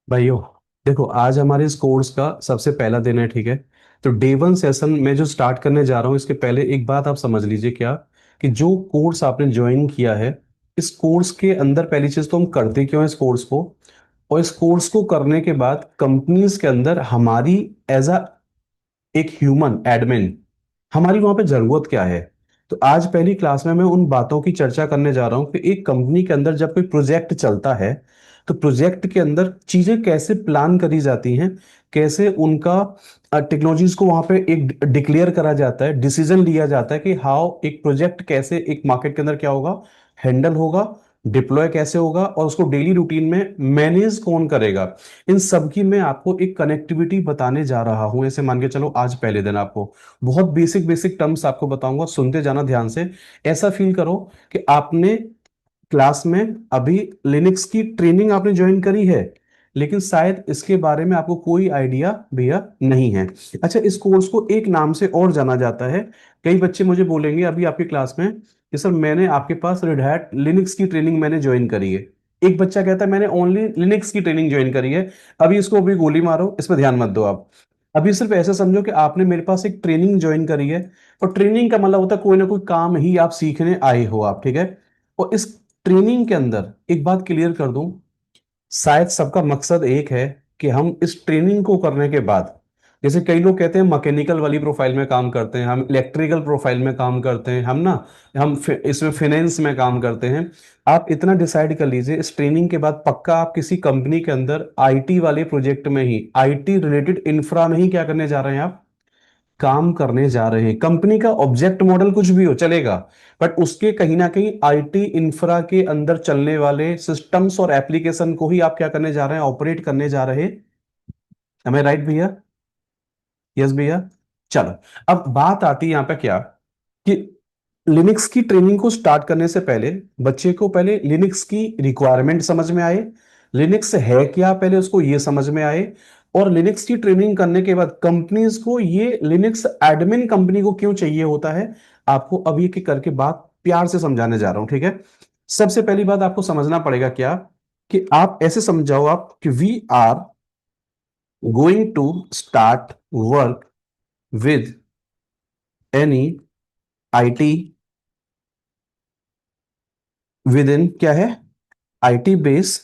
भाइयों, देखो आज हमारे इस कोर्स का सबसे पहला दिन है, ठीक है। तो डे वन सेशन में जो स्टार्ट करने जा रहा हूँ, इसके पहले एक बात आप समझ लीजिए क्या, कि जो कोर्स आपने ज्वाइन किया है, इस कोर्स के अंदर पहली चीज तो हम करते क्यों हैं इस कोर्स को, और इस कोर्स को करने के बाद कंपनीज के अंदर हमारी एज अ एक ह्यूमन एडमिन हमारी वहां पे जरूरत क्या है। तो आज पहली क्लास में मैं उन बातों की चर्चा करने जा रहा हूं कि एक कंपनी के अंदर जब कोई प्रोजेक्ट चलता है, तो प्रोजेक्ट के अंदर चीजें कैसे प्लान करी जाती हैं, कैसे उनका टेक्नोलॉजीज को वहां पे एक डिक्लेयर करा जाता है, डिसीजन लिया जाता है कि हाउ एक प्रोजेक्ट कैसे एक मार्केट के अंदर क्या होगा, हैंडल होगा, डिप्लॉय कैसे होगा, और उसको डेली रूटीन में मैनेज कौन करेगा। इन सब की मैं आपको एक कनेक्टिविटी बताने जा रहा हूं। ऐसे मान के चलो आज पहले दिन आपको बहुत बेसिक बेसिक टर्म्स आपको बताऊंगा, सुनते जाना ध्यान से। ऐसा फील करो कि आपने क्लास में अभी लिनक्स की ट्रेनिंग आपने ज्वाइन करी है, लेकिन शायद इसके बारे में आपको कोई आइडिया भैया नहीं है। अच्छा, इस कोर्स को एक नाम से और जाना जाता है। कई बच्चे मुझे बोलेंगे अभी आपकी क्लास में कि सर मैंने आपके पास रेड हैट लिनक्स की ट्रेनिंग मैंने ज्वाइन करी है। एक बच्चा कहता है मैंने ओनली लिनक्स की ट्रेनिंग ज्वाइन करी है। अभी इसको अभी गोली मारो, इस पर ध्यान मत दो आप। अभी सिर्फ ऐसे समझो कि आपने मेरे पास एक ट्रेनिंग ज्वाइन करी है, और ट्रेनिंग का मतलब होता है कोई ना कोई काम ही आप सीखने आए हो आप, ठीक है। और इस ट्रेनिंग के अंदर एक बात क्लियर कर दूं, शायद सबका मकसद एक है कि हम इस ट्रेनिंग को करने के बाद, जैसे कई लोग कहते हैं मैकेनिकल वाली प्रोफाइल में काम करते हैं, हम इलेक्ट्रिकल प्रोफाइल में काम करते हैं, हम ना इसमें फाइनेंस में काम करते हैं। आप इतना डिसाइड कर लीजिए, इस ट्रेनिंग के बाद पक्का आप किसी कंपनी के अंदर आईटी वाले प्रोजेक्ट में ही, आईटी रिलेटेड इंफ्रा में ही क्या करने जा रहे हैं आप, काम करने जा रहे हैं। कंपनी का ऑब्जेक्ट मॉडल कुछ भी हो चलेगा, बट उसके कहीं ना कहीं आईटी इंफ्रा के अंदर चलने वाले सिस्टम्स और एप्लीकेशन को ही आप क्या करने जा रहे हैं, ऑपरेट करने जा रहे हैं। हमें राइट भैया? यस भैया। चलो, अब बात आती है यहां पे क्या, कि लिनक्स की ट्रेनिंग को स्टार्ट करने से पहले बच्चे को पहले लिनक्स की रिक्वायरमेंट समझ में आए, लिनक्स है क्या पहले उसको ये समझ में आए, और लिनक्स की ट्रेनिंग करने के बाद कंपनीज को ये लिनक्स एडमिन कंपनी को क्यों चाहिए होता है, आपको अभी एक एक करके बात प्यार से समझाने जा रहा हूं, ठीक है। सबसे पहली बात आपको समझना पड़ेगा क्या, कि आप ऐसे समझाओ आप कि we are going to start work with any IT within क्या है, आईटी बेस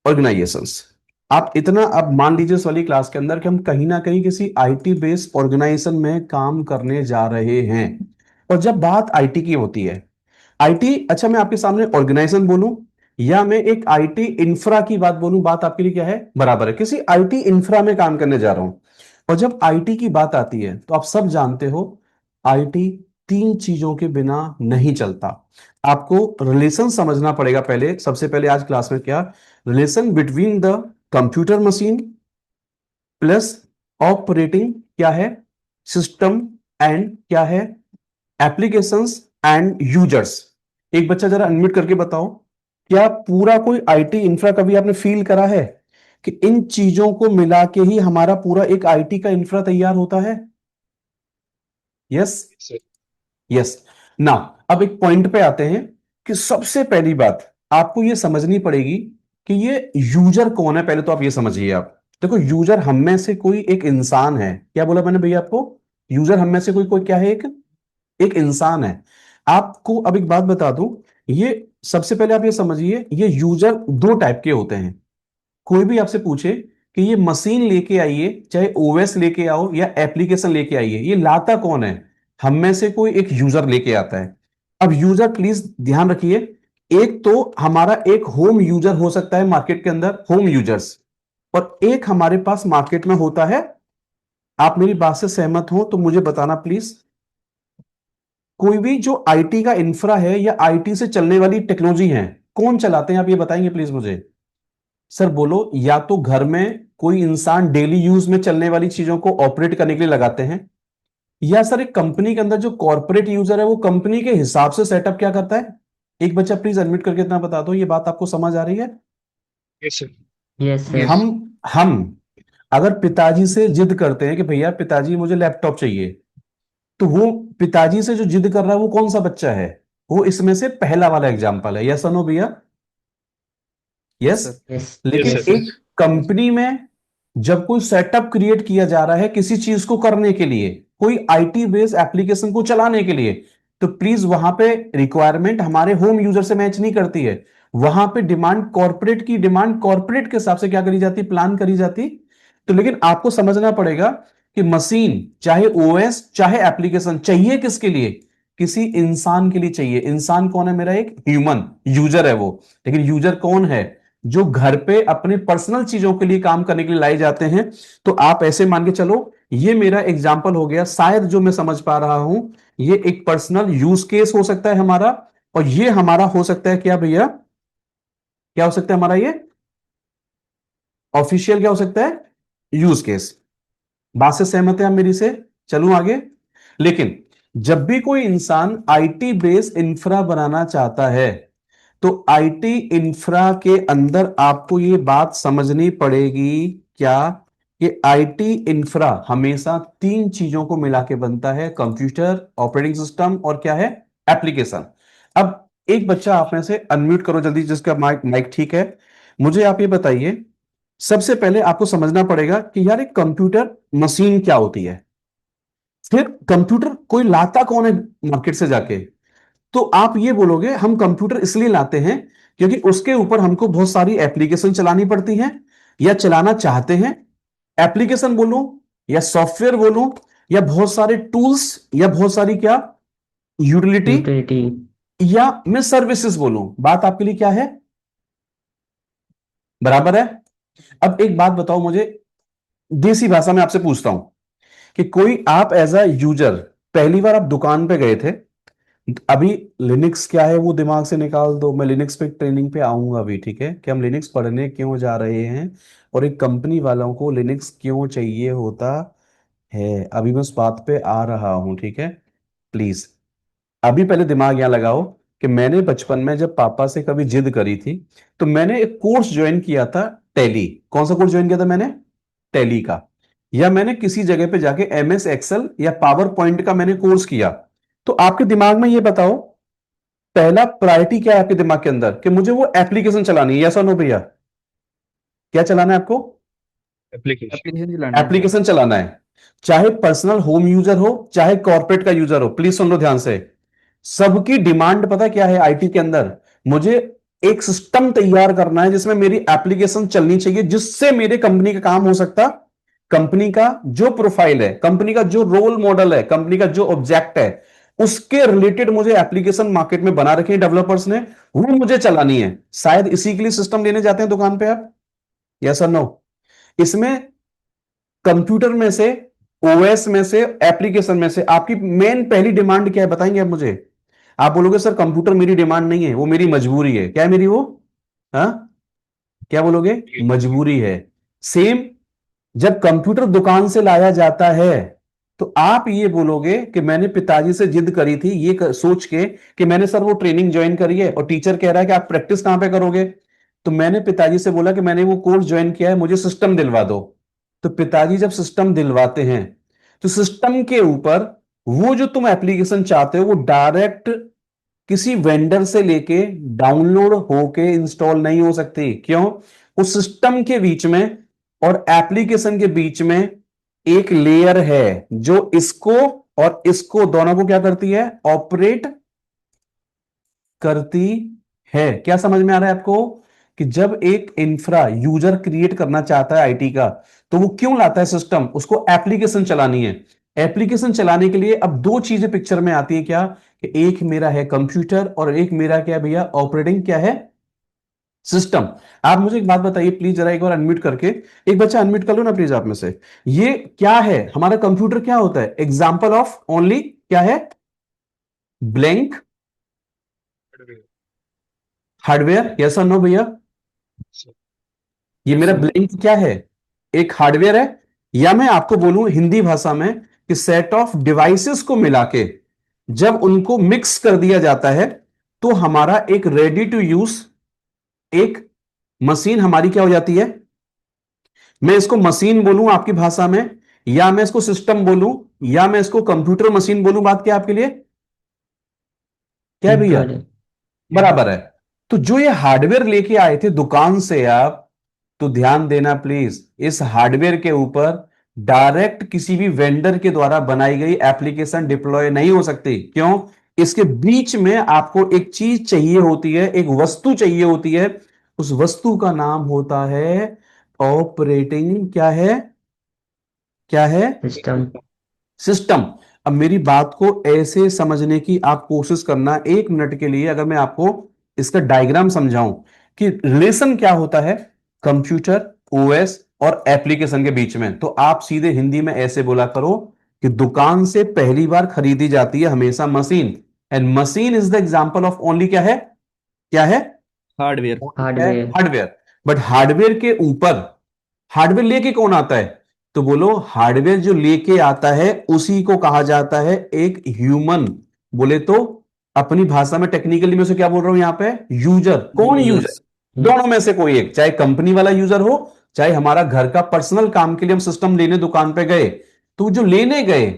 ऑर्गेनाइजेशंस। आप इतना अब मान लीजिए इस वाली क्लास के अंदर कि हम कहीं ना कहीं किसी आईटी बेस्ड ऑर्गेनाइजेशन में काम करने जा रहे हैं। और जब बात आईटी की होती है, आईटी, अच्छा मैं आपके सामने ऑर्गेनाइजेशन बोलूं या मैं एक आईटी इंफ्रा की बात बोलूं, बात आपके लिए क्या है, बराबर है, किसी आईटी इंफ्रा में काम करने जा रहा हूं। और जब आईटी की बात आती है तो आप सब जानते हो, आईटी तीन चीजों के बिना नहीं चलता। आपको रिलेशन समझना पड़ेगा पहले, सबसे पहले आज क्लास में क्या, relation between the computer machine plus operating क्या है, सिस्टम, एंड क्या है, एप्लीकेशंस एंड यूजर्स। एक बच्चा जरा अनम्यूट करके बताओ, क्या पूरा कोई आईटी इंफ्रा कभी आपने फील करा है कि इन चीजों को मिला के ही हमारा पूरा एक आईटी का इंफ्रा तैयार होता है? यस। यस। ना, अब एक पॉइंट पे आते हैं कि सबसे पहली बात आपको यह समझनी पड़ेगी कि ये यूजर कौन है। पहले तो आप ये समझिए, आप देखो यूजर हम में से कोई एक इंसान है। क्या बोला मैंने भैया आपको, यूजर हम में से कोई कोई क्या है, एक एक इंसान है। आपको अब एक बात बता दूं, ये सबसे पहले आप ये समझिए, ये यूजर दो टाइप के होते हैं। कोई भी आपसे पूछे कि ये मशीन लेके आइए, चाहे ओएस लेके आओ या एप्लीकेशन लेके आइए, ये लाता कौन है, हम में से कोई एक यूजर लेके आता है। अब यूजर प्लीज ध्यान रखिए, एक तो हमारा एक होम यूजर हो सकता है मार्केट के अंदर, होम यूजर्स, और एक हमारे पास मार्केट में होता है। आप मेरी बात से सहमत हो तो मुझे बताना प्लीज, कोई भी जो आईटी का इंफ्रा है या आईटी से चलने वाली टेक्नोलॉजी है, कौन चलाते हैं आप ये बताएंगे प्लीज मुझे। सर बोलो, या तो घर में कोई इंसान डेली यूज में चलने वाली चीजों को ऑपरेट करने के लिए लगाते हैं, या सर एक कंपनी के अंदर जो कॉर्पोरेट यूजर है वो कंपनी के हिसाब से सेटअप क्या करता है। एक बच्चा प्लीज अनम्यूट करके इतना बता दो, ये बात आपको समझ आ रही है? Yes sir. यस हम यस। हम अगर पिताजी से जिद करते हैं कि भैया पिताजी मुझे लैपटॉप चाहिए, तो वो पिताजी से जो जिद कर रहा है वो कौन सा बच्चा है, वो इसमें से पहला वाला एग्जाम्पल है। यस नो भैया? Yes yes. सर। यस लेकिन यस यस सर। एक यस। कंपनी में जब कोई सेटअप क्रिएट किया जा रहा है किसी चीज को करने के लिए, कोई आईटी बेस्ड एप्लीकेशन को चलाने के लिए, तो प्लीज वहां पे रिक्वायरमेंट हमारे होम यूजर से मैच नहीं करती है। वहां पे डिमांड कॉर्पोरेट की, डिमांड कॉर्पोरेट के हिसाब से क्या करी जाती, प्लान करी जाती। तो लेकिन आपको समझना पड़ेगा कि मशीन चाहे ओएस चाहे एप्लीकेशन चाहिए किसके लिए, किसी इंसान के लिए चाहिए। इंसान कौन है, मेरा एक ह्यूमन यूजर है वो। लेकिन यूजर कौन है, जो घर पे अपने पर्सनल चीजों के लिए काम करने के लिए लाए जाते हैं। तो आप ऐसे मान के चलो, ये मेरा एग्जाम्पल हो गया शायद जो मैं समझ पा रहा हूं, ये एक पर्सनल यूज केस हो सकता है हमारा। और ये हमारा हो सकता है क्या भैया, क्या हो सकता है हमारा ये ऑफिशियल, क्या हो सकता है यूज केस। बात से सहमत है आप मेरी से, चलूं आगे। लेकिन जब भी कोई इंसान आईटी बेस्ड इंफ्रा बनाना चाहता है, तो आईटी इंफ्रा के अंदर आपको ये बात समझनी पड़ेगी क्या, कि आईटी इंफ्रा हमेशा तीन चीजों को मिला के बनता है, कंप्यूटर, ऑपरेटिंग सिस्टम और क्या है, एप्लीकेशन। अब एक बच्चा आप में से अनम्यूट करो जल्दी, जिसका माइक माइक ठीक है। मुझे आप ये बताइए, सबसे पहले आपको समझना पड़ेगा कि यार एक कंप्यूटर मशीन क्या होती है। फिर कंप्यूटर कोई लाता कौन है मार्केट से जाके, तो आप ये बोलोगे हम कंप्यूटर इसलिए लाते हैं क्योंकि उसके ऊपर हमको बहुत सारी एप्लीकेशन चलानी पड़ती हैं या चलाना चाहते हैं। एप्लीकेशन बोलूं या सॉफ्टवेयर बोलूं या बहुत सारे टूल्स या बहुत सारी क्या यूटिलिटी, यूटिलिटी। या मैं सर्विसेज बोलूं, बात आपके लिए क्या है, बराबर है। अब एक बात बताओ मुझे, देसी भाषा में आपसे पूछता हूं कि कोई आप एज अ यूजर पहली बार आप दुकान पे गए थे, अभी लिनक्स क्या है वो दिमाग से निकाल दो, मैं लिनक्स पे ट्रेनिंग पे आऊंगा अभी, ठीक है, कि हम लिनक्स पढ़ने क्यों जा रहे हैं और एक कंपनी वालों को लिनक्स क्यों चाहिए होता है, अभी मैं उस बात पे आ रहा हूं, ठीक है। प्लीज अभी पहले दिमाग यहां लगाओ कि मैंने बचपन में जब पापा से कभी जिद करी थी, तो मैंने एक कोर्स ज्वाइन किया था, टैली। कौन सा कोर्स ज्वाइन किया था मैंने, टैली का। या मैंने किसी जगह पे जाके एमएस एक्सेल या पावर पॉइंट का मैंने कोर्स किया। तो आपके दिमाग में ये बताओ, पहला प्रायोरिटी क्या है आपके दिमाग के अंदर, कि मुझे वो एप्लीकेशन चलानी है, यस और नो भैया, क्या चलाना है आपको, एप्लीकेशन। एप्लीकेशन चलानी है सर। एप्लीकेशन चलाना है। चाहे पर्सनल होम यूजर हो चाहे कॉर्पोरेट का यूजर हो, प्लीज सुन लो ध्यान से। सबकी डिमांड पता क्या है आईटी के अंदर, मुझे एक सिस्टम तैयार करना है जिसमें मेरी एप्लीकेशन चलनी चाहिए, जिससे मेरे कंपनी का काम हो सकता। कंपनी का जो प्रोफाइल है, कंपनी का जो रोल मॉडल है, कंपनी का जो ऑब्जेक्ट है, उसके रिलेटेड मुझे एप्लीकेशन मार्केट में बना रखी है डेवलपर्स ने, वो मुझे चलानी है। शायद इसी के लिए सिस्टम लेने जाते हैं दुकान पे आप, यस और नो। इसमें कंप्यूटर में से, ओएस में से, एप्लीकेशन में से आपकी मेन पहली डिमांड क्या है बताएंगे आप मुझे। आप बोलोगे सर कंप्यूटर मेरी डिमांड नहीं है, वो मेरी मजबूरी है, क्या है मेरी वो, हाँ, क्या बोलोगे, मजबूरी है। सेम जब कंप्यूटर दुकान से लाया जाता है, तो आप ये बोलोगे कि मैंने पिताजी से जिद करी थी ये सोच के कि मैंने सर वो ट्रेनिंग ज्वाइन करी है और टीचर कह रहा है कि आप प्रैक्टिस कहां पे करोगे, तो मैंने पिताजी से बोला कि मैंने वो कोर्स ज्वाइन किया है, मुझे सिस्टम दिलवा दो। तो पिताजी जब सिस्टम दिलवाते हैं, तो सिस्टम के ऊपर वो जो तुम एप्लीकेशन चाहते हो वो डायरेक्ट किसी वेंडर से लेके डाउनलोड होके इंस्टॉल नहीं हो सकती। क्यों, उस सिस्टम के बीच में और एप्लीकेशन के बीच में एक लेयर है जो इसको और इसको दोनों को क्या करती है, ऑपरेट करती है। क्या समझ में आ रहा है आपको, कि जब एक इंफ्रा यूजर क्रिएट करना चाहता है आईटी का, तो वो क्यों लाता है सिस्टम, उसको एप्लीकेशन चलानी है। एप्लीकेशन चलाने के लिए अब दो चीजें पिक्चर में आती है क्या, कि एक मेरा है कंप्यूटर और एक मेरा क्या है भैया, ऑपरेटिंग क्या है, सिस्टम। आप मुझे एक बात बताइए प्लीज, जरा एक बार अनम्यूट करके, एक बच्चा अनम्यूट कर लो ना प्लीज आप में से। ये क्या है हमारा कंप्यूटर, क्या होता है, एग्जाम्पल ऑफ ओनली क्या है, ब्लैंक हार्डवेयर, यस और नो भैया। ये यस मेरा सर। ब्लैंक क्या है, एक हार्डवेयर है। या मैं आपको बोलूं हिंदी भाषा में कि सेट ऑफ डिवाइसेस को मिला के जब उनको मिक्स कर दिया जाता है, तो हमारा एक रेडी टू यूज एक मशीन हमारी क्या हो जाती है। मैं इसको मशीन बोलूं आपकी भाषा में, या मैं इसको सिस्टम बोलूं, या मैं इसको कंप्यूटर मशीन बोलूं, बात क्या है आपके लिए, क्या है भैया, इक्वल है। बराबर है। तो जो ये हार्डवेयर लेके आए थे दुकान से आप, तो ध्यान देना प्लीज, इस हार्डवेयर के ऊपर डायरेक्ट किसी भी वेंडर के द्वारा बनाई गई एप्लीकेशन डिप्लॉय नहीं हो सकती। क्यों? इसके बीच में आपको एक चीज चाहिए होती है, एक वस्तु चाहिए होती है। उस वस्तु का नाम होता है ऑपरेटिंग, क्या है, क्या है, सिस्टम। सिस्टम। अब मेरी बात को ऐसे समझने की आप कोशिश करना 1 मिनट के लिए, अगर मैं आपको इसका डायग्राम समझाऊं कि रिलेशन क्या होता है कंप्यूटर, ओएस और एप्लीकेशन के बीच में, तो आप सीधे हिंदी में ऐसे बोला करो कि दुकान से पहली बार खरीदी जाती है हमेशा machine, and machine is the example of only, क्या है, क्या है, हार्डवेयर। है हार्डवेयर। हार्डवेयर। बट हार्डवेयर के ऊपर हार्डवेयर लेके कौन आता है? तो बोलो, हार्डवेयर जो लेके आता है उसी को कहा जाता है एक ह्यूमन। बोले तो अपनी भाषा में टेक्निकली मैं उसे क्या बोल रहा हूं यहां पे? यूजर। कौन यूजर? यूजर्स। दोनों में से कोई एक, चाहे कंपनी वाला यूजर हो, चाहे हमारा घर का पर्सनल काम के लिए हम सिस्टम लेने दुकान पे गए, तो जो लेने गए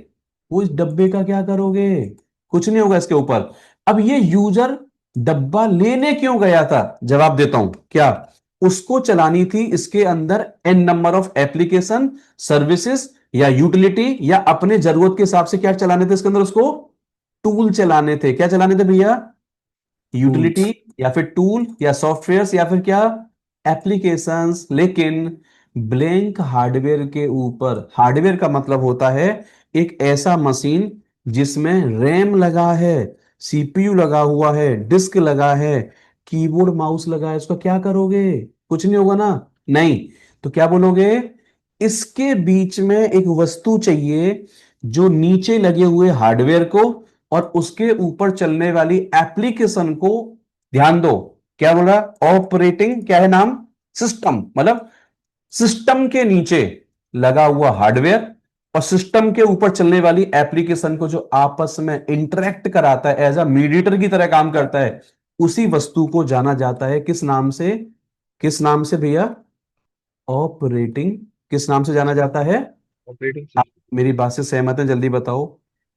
वो इस डब्बे का क्या करोगे? कुछ नहीं होगा इसके ऊपर। अब ये यूजर डब्बा लेने क्यों गया था? जवाब देता हूं, क्या उसको चलानी थी इसके अंदर N number of application, services या यूटिलिटी, या अपने जरूरत के हिसाब से क्या चलाने थे इसके अंदर उसको? टूल चलाने थे। क्या चलाने थे भैया? Utility, tools. या फिर टूल या सॉफ्टवेयर, या फिर क्या, एप्लीकेशंस। लेकिन ब्लैंक हार्डवेयर के ऊपर, हार्डवेयर का मतलब होता है एक ऐसा मशीन जिसमें रैम लगा है, सीपीयू लगा हुआ है, डिस्क लगा है, कीबोर्ड माउस लगा है। इसका क्या करोगे? कुछ नहीं होगा ना? नहीं। तो क्या बोलोगे? इसके बीच में एक वस्तु चाहिए जो नीचे लगे हुए हार्डवेयर को और उसके ऊपर चलने वाली एप्लीकेशन को, ध्यान दो, क्या बोल रहा? ऑपरेटिंग, क्या है नाम? सिस्टम। मतलब सिस्टम के नीचे लगा हुआ हार्डवेयर और सिस्टम के ऊपर चलने वाली एप्लीकेशन को जो आपस में इंटरेक्ट कराता है, एज अ मीडिएटर की तरह काम करता है, उसी वस्तु को जाना जाता है किस नाम से? किस नाम से भैया? ऑपरेटिंग। किस नाम से जाना जाता है? ऑपरेटिंग आप सिस्टम। मेरी बात से सहमत हैं? जल्दी बताओ।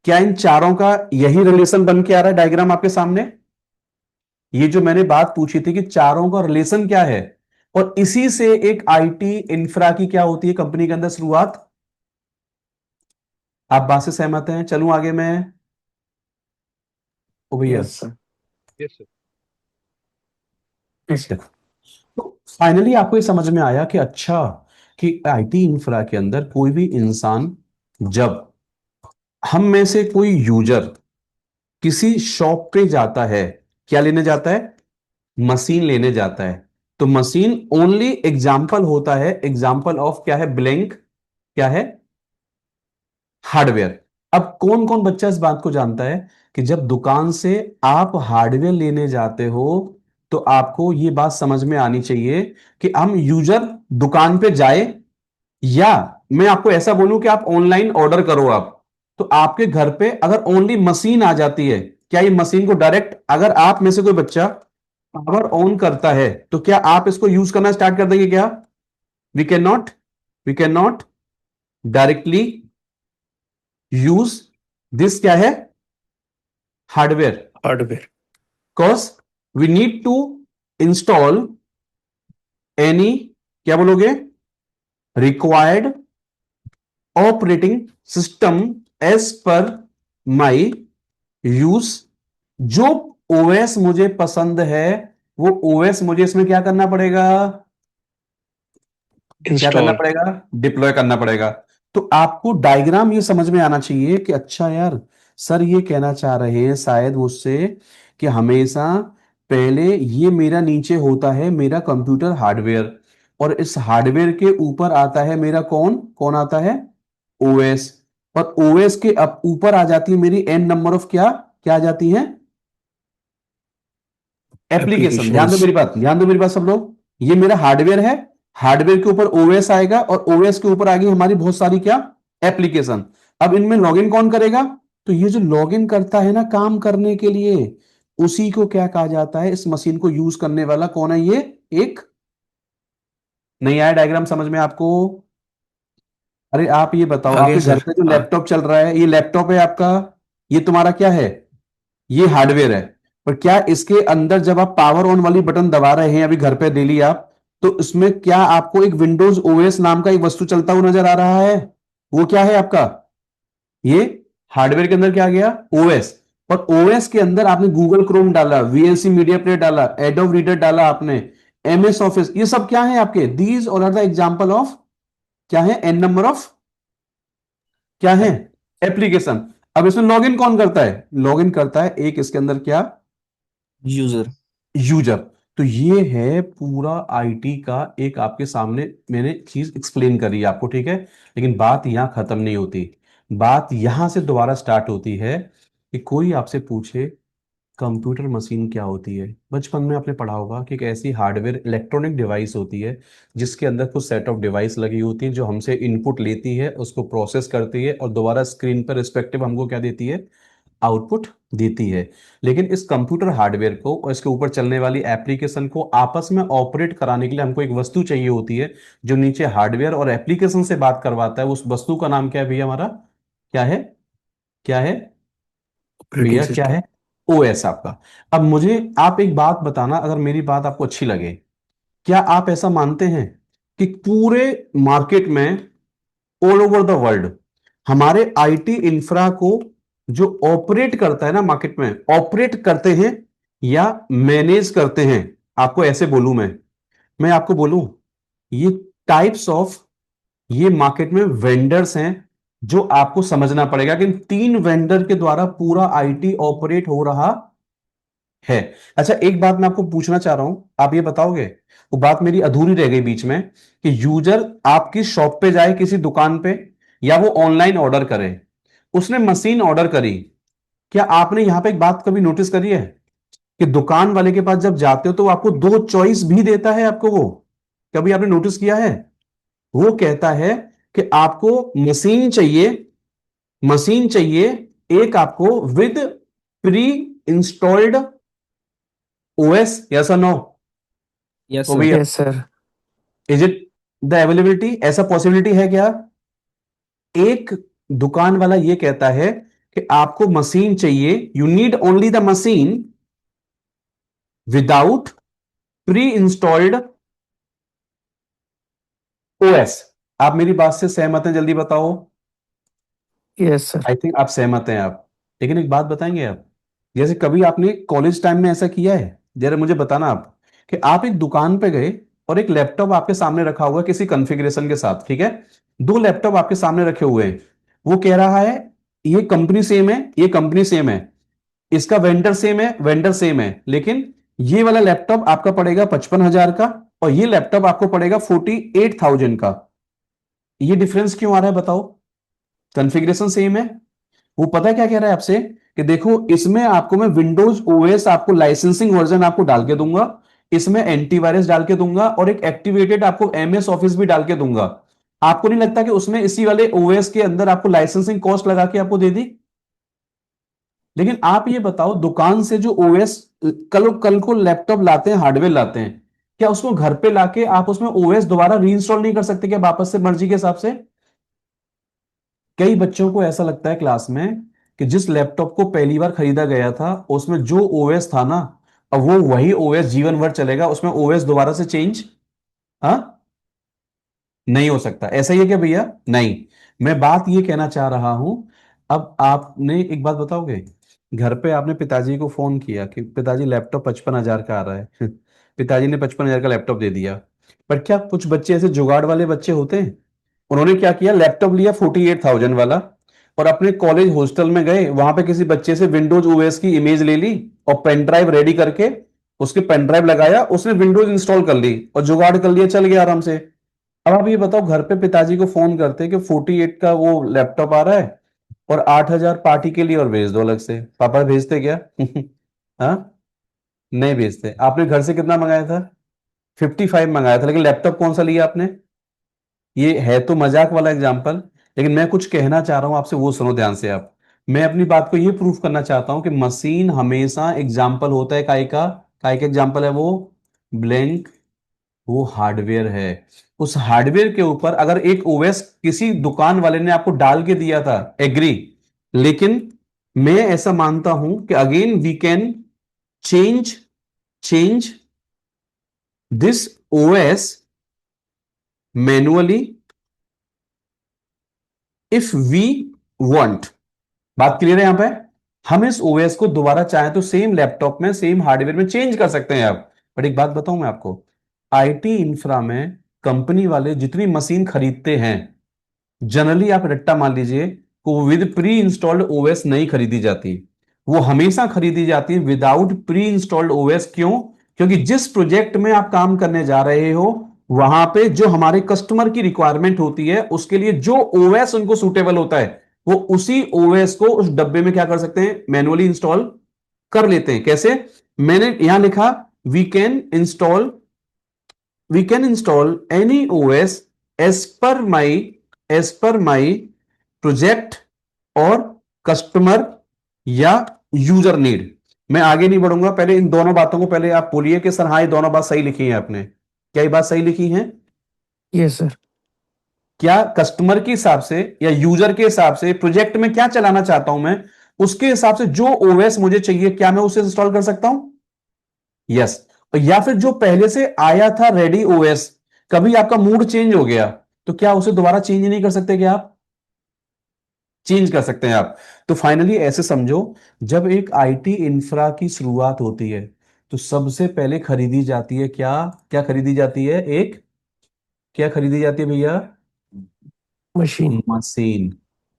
क्या इन चारों का यही रिलेशन बन के आ रहा है डायग्राम आपके सामने? ये जो मैंने बात पूछी थी कि चारों का रिलेशन क्या है, और इसी से एक आईटी इंफ्रा की क्या होती है कंपनी के अंदर शुरुआत। आप बात से सहमत हैं? चलूं आगे मैं? ओ भैया, यस सर। Yes sir. देखो, तो फाइनली आपको ये समझ में आया कि अच्छा, कि आईटी इंफ्रा के अंदर कोई भी इंसान, जब हम में से कोई यूजर किसी शॉप पे जाता है, क्या लेने जाता है? मशीन लेने जाता है। तो मशीन ओनली एग्जाम्पल होता है, एग्जाम्पल ऑफ क्या है? ब्लैंक, क्या है? हार्डवेयर। अब कौन कौन बच्चा इस बात को जानता है कि जब दुकान से आप हार्डवेयर लेने जाते हो तो आपको ये बात समझ में आनी चाहिए कि हम यूजर दुकान पे जाए, या मैं आपको ऐसा बोलूं कि आप ऑनलाइन ऑर्डर करो आप, तो आपके घर पे अगर ओनली मशीन आ जाती है, क्या ये मशीन को डायरेक्ट, अगर आप में से कोई बच्चा पावर ऑन करता है तो क्या आप इसको यूज करना स्टार्ट कर देंगे क्या? We can not, we can not directly use this, क्या है, hardware, hardware. Cause we need to install any, क्या बोलोगे, required operating system as per माई यूज। जो ओएस मुझे पसंद है वो ओएस मुझे इसमें क्या करना पड़ेगा? क्या करना इंस्टॉल। पड़ेगा? डिप्लॉय करना पड़ेगा। तो आपको डायग्राम ये समझ में आना चाहिए कि अच्छा यार, सर ये कहना चाह रहे हैं शायद मुझसे कि हमेशा पहले ये मेरा नीचे होता है मेरा कंप्यूटर हार्डवेयर, और इस हार्डवेयर के ऊपर आता है मेरा कौन, कौन आता है? ओएस। और ओएस के अब ऊपर आ जाती है मेरी एन नंबर ऑफ क्या, क्या आ जाती है? एप्लीकेशन। ध्यान दो एप्लीकेशंस। मेरी बात, ध्यान दो मेरी बात सब लोग। ये मेरा हार्डवेयर है, हार्डवेयर के ऊपर ओएस आएगा और ओएस के ऊपर आ गई हमारी बहुत सारी क्या, एप्लीकेशन। अब इनमें लॉगिन कौन करेगा? तो ये जो लॉगिन करता है ना काम करने के लिए, उसी को क्या कहा जाता है? इस मशीन को यूज करने वाला कौन है? ये एक, नहीं आया डायग्राम समझ में आपको? अरे आप ये बताओ, आ गया आपके घर सर। पे जो हाँ। लैपटॉप चल रहा है, ये लैपटॉप है आपका, ये तुम्हारा क्या है? ये हार्डवेयर है। पर क्या इसके अंदर जब आप पावर ऑन वाली बटन दबा रहे हैं, अभी घर पे ले ली आप, तो इसमें क्या आपको एक विंडोज ओएस नाम का एक वस्तु चलता हुआ नजर आ रहा है? वो क्या है आपका? ये हार्डवेयर के अंदर क्या गया? ओएस। और ओएस के अंदर आपने गूगल क्रोम डाला, वीएलसी मीडिया प्लेयर डाला, एडोब रीडर डाला आपने, एमएस ऑफिस, ये सब क्या है आपके? दीज और आर द एग्जांपल ऑफ क्या है? एन नंबर ऑफ क्या है? एप्लीकेशन। अब इसमें लॉगिन कौन करता है? लॉगिन करता है एक इसके अंदर क्या? यूजर। यूजर। तो ये है पूरा आईटी का एक आपके सामने मैंने चीज एक्सप्लेन करी है आपको, ठीक है। लेकिन बात यहां खत्म नहीं होती। बात यहां से दोबारा स्टार्ट होती है कि कोई आपसे पूछे कंप्यूटर मशीन क्या होती है। बचपन में आपने पढ़ा होगा कि एक ऐसी हार्डवेयर इलेक्ट्रॉनिक डिवाइस होती है जिसके अंदर कुछ सेट ऑफ डिवाइस लगी होती है जो हमसे इनपुट लेती है, उसको प्रोसेस करती है और दोबारा स्क्रीन पर रिस्पेक्टिव हमको क्या देती है? आउटपुट देती है। लेकिन इस कंप्यूटर हार्डवेयर को और इसके ऊपर चलने वाली एप्लीकेशन को आपस में ऑपरेट कराने के लिए हमको एक वस्तु चाहिए होती है जो नीचे हार्डवेयर और एप्लीकेशन से बात करवाता है। उस वस्तु का नाम क्या है भैया हमारा? क्या है? क्या है ऑपरेटिंग भैया? क्या सिस्टम। है? ओएस आपका। अब मुझे आप एक बात बताना, अगर मेरी बात आपको अच्छी लगे, क्या आप ऐसा मानते हैं कि पूरे मार्केट में, ऑल ओवर द वर्ल्ड, हमारे आईटी इंफ्रा को जो ऑपरेट करता है ना मार्केट में, ऑपरेट करते हैं या मैनेज करते हैं? आपको ऐसे बोलूं मैं आपको बोलूं, ये टाइप्स ऑफ, ये मार्केट में वेंडर्स हैं जो आपको समझना पड़ेगा कि इन तीन वेंडर के द्वारा पूरा आईटी ऑपरेट हो रहा है। अच्छा, एक बात मैं आपको पूछना चाह रहा हूं, आप ये बताओगे, वो बात मेरी अधूरी रह गई बीच में, कि यूजर आपकी शॉप पे जाए किसी दुकान पे, या वो ऑनलाइन ऑर्डर करे, उसने मशीन ऑर्डर करी, क्या आपने यहां पे एक बात कभी नोटिस करी है कि दुकान वाले के पास जब जाते हो तो वो आपको दो चॉइस भी देता है आपको? वो कभी आपने नोटिस किया है? वो कहता है कि आपको मशीन चाहिए, मशीन चाहिए एक आपको with pre installed OS, yes और नो? यस ओ सर। भैया, yes sir. Is it the availability? ऐसा पॉसिबिलिटी है क्या? एक दुकान वाला ये कहता है कि आपको मशीन चाहिए, you need only the machine without pre installed OS. आप मेरी बात से सहमत हैं? जल्दी बताओ। Yes sir. आई थिंक आप सहमत हैं आप। लेकिन एक बात बताएंगे आप, जैसे कभी आपने कॉलेज टाइम में ऐसा किया है? जरा मुझे बताना आप, कि आप एक दुकान पे गए और एक लैपटॉप आपके सामने रखा हुआ है किसी कॉन्फ़िगरेशन के साथ, ठीक है। दो लैपटॉप आपके सामने रखे हुए हैं, वो कह रहा है ये कंपनी सेम है, ये कंपनी सेम है, इसका वेंडर सेम है, वेंडर सेम है, लेकिन ये वाला लैपटॉप आपका पड़ेगा 55,000 का और ये लैपटॉप आपको पड़ेगा 48,000 का। ये डिफरेंस क्यों आ रहा है बताओ? कॉन्फ़िगरेशन सेम है। वो पता है क्या कह रहा है आपसे, कि देखो इसमें आपको मैं विंडोज ओएस आपको लाइसेंसिंग वर्जन आपको डाल के दूंगा, इसमें एंटीवायरस डाल के दूंगा और एक एक्टिवेटेड आपको एमएस ऑफिस भी डाल के दूंगा। आपको नहीं लगता कि उसमें इसी वाले ओएस के अंदर आपको लाइसेंसिंग कॉस्ट लगा के आपको दे दी? लेकिन आप ये बताओ, दुकान से जो ओएस कल कल को लैपटॉप लाते हैं, हार्डवेयर लाते हैं, क्या उसको घर पे लाके आप उसमें ओएस दोबारा रीइंस्टॉल नहीं कर सकते क्या वापस से मर्जी के हिसाब से? कई बच्चों को ऐसा लगता है क्लास में कि जिस लैपटॉप को पहली बार खरीदा गया था उसमें जो ओएस था ना, अब वो वही ओएस जीवन भर चलेगा, उसमें ओएस दोबारा से चेंज, हाँ, नहीं हो सकता। ऐसा ही है क्या भैया? नहीं। मैं बात ये कहना चाह रहा हूं, अब आपने एक बात बताओगे, घर पे आपने पिताजी को फोन किया कि पिताजी लैपटॉप 55,000 का आ रहा है पिताजी ने 55,000 का लैपटॉप दे दिया। पर क्या कुछ बच्चे ऐसे जुगाड़ वाले बच्चे होते हैं, उन्होंने क्या किया, लैपटॉप लिया 48,000 वाला और अपने कॉलेज हॉस्टल में गए, वहां पे किसी बच्चे से विंडोज ओएस की इमेज ले ली और पेन ड्राइव रेडी करके उसके पेन ड्राइव लगाया, उसने विंडोज इंस्टॉल कर ली और जुगाड़ कर लिया, चल गया आराम से। अब आप ये बताओ, घर पे पिताजी को फोन करते कि 48 का वो लैपटॉप आ रहा है और 8,000 पार्टी के लिए और भेज दो अलग से, पापा भेजते क्या हाँ, नहीं भेजते। आपने घर से कितना मंगाया था? 55 मंगाया था, लेकिन लैपटॉप कौन सा लिया आपने? ये है तो मजाक वाला एग्जाम्पल, लेकिन मैं कुछ कहना चाह रहा हूं आपसे, वो सुनो ध्यान से आप। मैं अपनी बात को ये प्रूफ करना चाहता हूं कि मशीन हमेशा एग्जाम्पल होता है काय का? काय का एग्जाम्पल है वो? ब्लैंक, वो हार्डवेयर है। उस हार्डवेयर के ऊपर अगर एक ओएस किसी दुकान वाले ने आपको डाल के दिया था, एग्री, लेकिन मैं ऐसा मानता हूं कि again we can change change this OS manually if we want. बात क्लियर है यहां पे? हम इस ओएस को दोबारा चाहें तो सेम लैपटॉप में सेम हार्डवेयर में चेंज कर सकते हैं आप। बट एक बात बताऊं मैं आपको, आईटी इंफ्रा में कंपनी वाले जितनी मशीन खरीदते हैं, जनरली आप रट्टा मान लीजिए को विद प्री इंस्टॉल्ड ओएस नहीं खरीदी जाती, वो हमेशा खरीदी जाती है विदाउट प्री इंस्टॉल्ड ओएस। क्यों? क्योंकि जिस प्रोजेक्ट में आप काम करने जा रहे हो, वहां पे जो हमारे कस्टमर की रिक्वायरमेंट होती है, उसके लिए जो ओएस उनको सुटेबल होता है, वो उसी ओएस को उस डब्बे में क्या कर सकते हैं, मैनुअली इंस्टॉल कर लेते हैं। कैसे? मैंने यहां लिखा we can install, we can install any OS as per my, as per my project और कस्टमर या यूजर नीड। मैं आगे नहीं बढ़ूंगा, पहले इन दोनों बातों को पहले आप बोलिए कि सर हाँ ये दोनों बात सही लिखी है आपने। क्या ये बात सही लिखी है? Yes sir. क्या कस्टमर के हिसाब से या यूजर के हिसाब से प्रोजेक्ट में क्या चलाना चाहता हूं मैं, उसके हिसाब से जो ओएस मुझे चाहिए, क्या मैं उसे इंस्टॉल कर सकता हूं? यस। या फिर जो पहले से आया था रेडी ओएस, कभी आपका मूड चेंज हो गया तो क्या उसे दोबारा चेंज नहीं कर सकते? क्या आप चेंज कर सकते हैं आप? तो फाइनली ऐसे समझो, जब एक आईटी इंफ्रा की शुरुआत होती है तो सबसे पहले खरीदी जाती है क्या? क्या खरीदी जाती है? एक, क्या खरीदी जाती है भैया? मशीन। मशीन।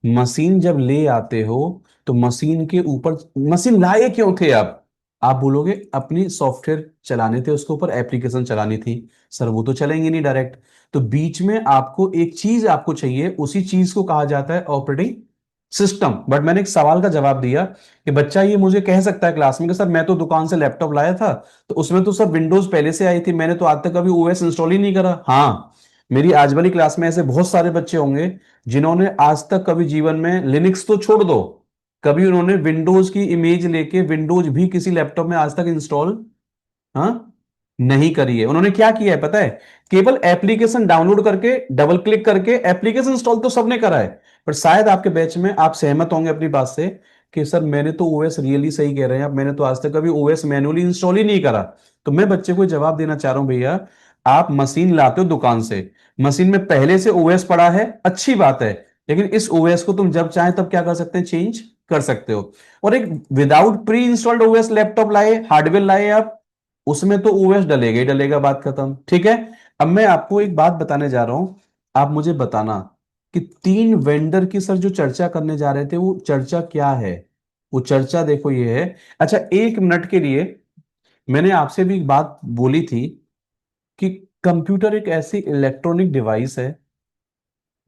मशीन जब ले आते हो तो मशीन के ऊपर, मशीन लाए क्यों थे आप बोलोगे अपनी सॉफ्टवेयर चलाने थे, उसके ऊपर एप्लीकेशन चलानी थी। सर वो तो चलेंगे नहीं डायरेक्ट, तो बीच में आपको एक चीज आपको चाहिए, उसी चीज को कहा जाता है ऑपरेटिंग सिस्टम। बट मैंने एक सवाल का जवाब दिया कि बच्चा ये मुझे कह सकता है क्लास में कि सर मैं तो दुकान से लैपटॉप लाया था, तो उसमें तो सर विंडोज पहले से आई थी, मैंने तो आज तक कभी ओएस इंस्टॉल ही नहीं करा। हाँ, मेरी आज वाली क्लास में ऐसे बहुत सारे बच्चे होंगे जिन्होंने आज तक कभी जीवन में, लिनक्स तो छोड़ दो, कभी उन्होंने विंडोज की इमेज लेके विंडोज भी किसी लैपटॉप में आज तक इंस्टॉल, हाँ, नहीं करी है। उन्होंने क्या किया है पता है? केवल एप्लीकेशन डाउनलोड करके डबल क्लिक करके एप्लीकेशन इंस्टॉल तो सबने करा है। पर शायद आपके बैच में आप सहमत होंगे अपनी बात से कि सर मैंने तो ओएस, रियली सही कह रहे हैं आप, मैंने तो आज तक कभी ओएस मैनुअली इंस्टॉल ही नहीं करा। तो मैं बच्चे को जवाब देना चाह रहा हूं भैया, आप मशीन लाते हो दुकान से, मशीन में पहले से ओएस पड़ा है, अच्छी बात है, लेकिन इस ओएस को तुम जब चाहे तब क्या कर सकते हैं, चेंज कर सकते हो। और एक without pre installed OS laptop लाए, हार्डवेयर लाए आप, उसमें तो ओएस डलेगा ही डलेगा, बात खत्म। ठीक है? अब मैं आपको एक बात बताने जा रहा हूं, आप मुझे बताना कि तीन वेंडर की सर जो चर्चा करने जा रहे थे वो चर्चा क्या है? वो चर्चा देखो ये है। अच्छा, एक मिनट के लिए, मैंने आपसे भी एक बात बोली थी कि कंप्यूटर एक ऐसी इलेक्ट्रॉनिक डिवाइस है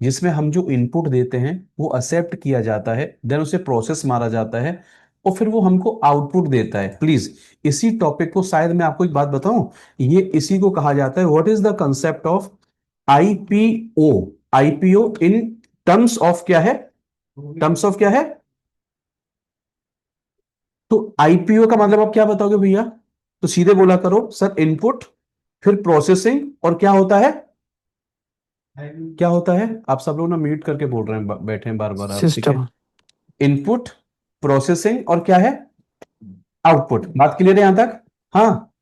जिसमें हम जो इनपुट देते हैं वो एक्सेप्ट किया जाता है, देन उसे प्रोसेस मारा जाता है और फिर वो हमको आउटपुट देता है। प्लीज इसी टॉपिक को, शायद मैं आपको एक बात बताऊं, ये इसी को कहा जाता है what is the concept of IPO. IPO in terms of क्या है? टर्म्स ऑफ क्या है? तो आईपीओ का मतलब आप क्या बताओगे भैया? तो सीधे बोला करो सर, इनपुट, फिर प्रोसेसिंग, और क्या होता है? क्या होता है? आप सब लोग ना म्यूट करके बोल रहे हैं, बैठे हैं बार बार आप, ठीक है? सिस्टम। इनपुट, प्रोसेसिंग, और क्या है? आउटपुट। बात क्लियर है यहां तक? हाँ।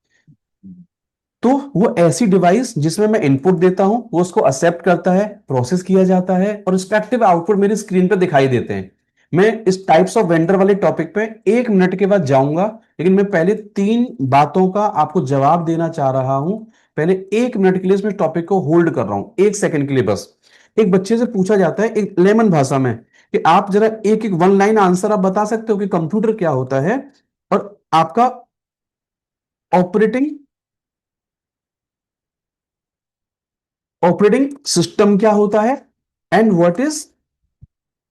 तो वो ऐसी डिवाइस जिसमें मैं इनपुट देता हूं, वो उसको एक्सेप्ट करता है, प्रोसेस किया जाता है और रिस्पेक्टिव आउटपुट मेरी स्क्रीन पे दिखाई देते हैं। मैं इस टाइप्स ऑफ वेंडर वाले टॉपिक पे 1 मिनट के बाद जाऊंगा, लेकिन मैं पहले तीन बातों का आपको जवाब देना चाह रहा हूं। पहले 1 मिनट के लिए इसमें टॉपिक को होल्ड कर रहा हूं, 1 सेकंड के लिए बस। एक बच्चे से पूछा जाता है एक लेमन भाषा में कि आप जरा एक एक वन लाइन आंसर आप बता सकते हो कि कंप्यूटर क्या होता है और आपका ऑपरेटिंग, ऑपरेटिंग सिस्टम क्या होता है, एंड व्हाट इज,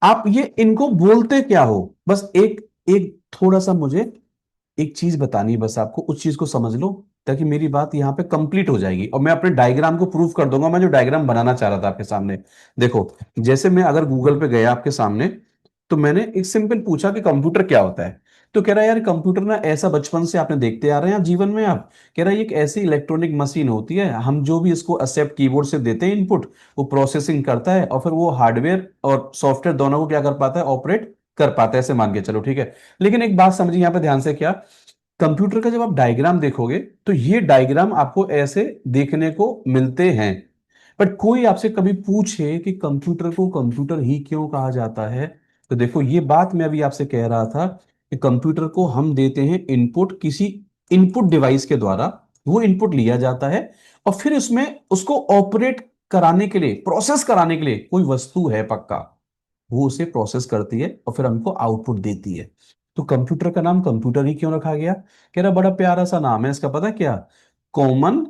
आप ये इनको बोलते क्या हो? बस एक एक थोड़ा सा मुझे एक चीज बतानी है, बस आपको उस चीज को समझ लो ताकि मेरी बात यहां पे कंप्लीट हो जाएगी और मैं अपने डायग्राम को प्रूव कर दूंगा। मैं जो डायग्राम बनाना चाह रहा था आपके सामने, देखो, जैसे मैं अगर गूगल पे गया आपके सामने, तो मैंने एक सिंपल पूछा कि कंप्यूटर क्या होता है, तो कह रहा है यार कंप्यूटर ना ऐसा बचपन से आपने देखते आ रहे हैं आप जीवन में, आप कह रहा है ये एक ऐसी इलेक्ट्रॉनिक मशीन होती है, हम जो भी इसको एक्सेप्ट कीबोर्ड से देते हैं इनपुट, वो प्रोसेसिंग करता है और फिर वो हार्डवेयर और सॉफ्टवेयर दोनों को क्या कर पाता है, ऑपरेट कर पाता है, ऐसे मान के चलो, ठीक है? लेकिन एक बात समझिए यहां पे ध्यान से, क्या कंप्यूटर का जब आप डायग्राम देखोगे तो ये डायग्राम आपको ऐसे देखने को मिलते हैं। बट कोई आपसे कभी पूछे कि कंप्यूटर को कंप्यूटर ही क्यों कहा जाता है, तो देखो ये बात मैं अभी आपसे कह रहा था कि कंप्यूटर को हम देते हैं इनपुट, किसी इनपुट डिवाइस के द्वारा वो इनपुट लिया जाता है और फिर उसमें उसको ऑपरेट कराने के लिए, प्रोसेस कराने के लिए कोई वस्तु है पक्का, वो उसे प्रोसेस करती है और फिर हमको आउटपुट देती है। तो कंप्यूटर का नाम कंप्यूटर ही क्यों रखा गया? कह रहा बड़ा प्यारा सा नाम है इसका, पता है क्या? कॉमन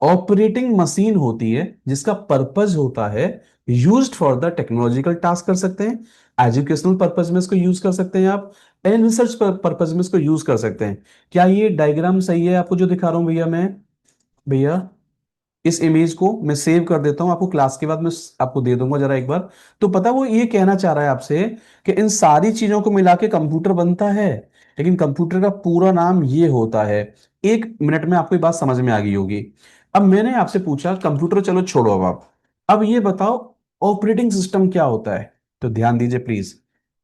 ऑपरेटिंग मशीन होती है जिसका पर्पज होता है used for the technological task कर सकते हैं, एजुकेशनल पर्पज में इसको यूज कर सकते हैं आप, एंड रिसर्च पर्पज में इसको यूज कर सकते हैं। क्या ये डायग्राम सही है आपको जो दिखा रहा हूं भैया मैं? भैया इस इमेज को मैं सेव कर देता हूं, आपको क्लास के बाद मैं आपको दे दूंगा जरा एक बार। तो पता वो ये कहना चाह रहा है आपसे कि इन सारी चीजों को मिला के कंप्यूटर बनता है, लेकिन कंप्यूटर का पूरा नाम ये होता है। 1 मिनट में आपको ये बात समझ में आ गई होगी। अब मैंने आपसे पूछा कंप्यूटर चलो छोड़ो, अब ये बताओ ऑपरेटिंग सिस्टम क्या होता है? तो ध्यान दीजिए प्लीज।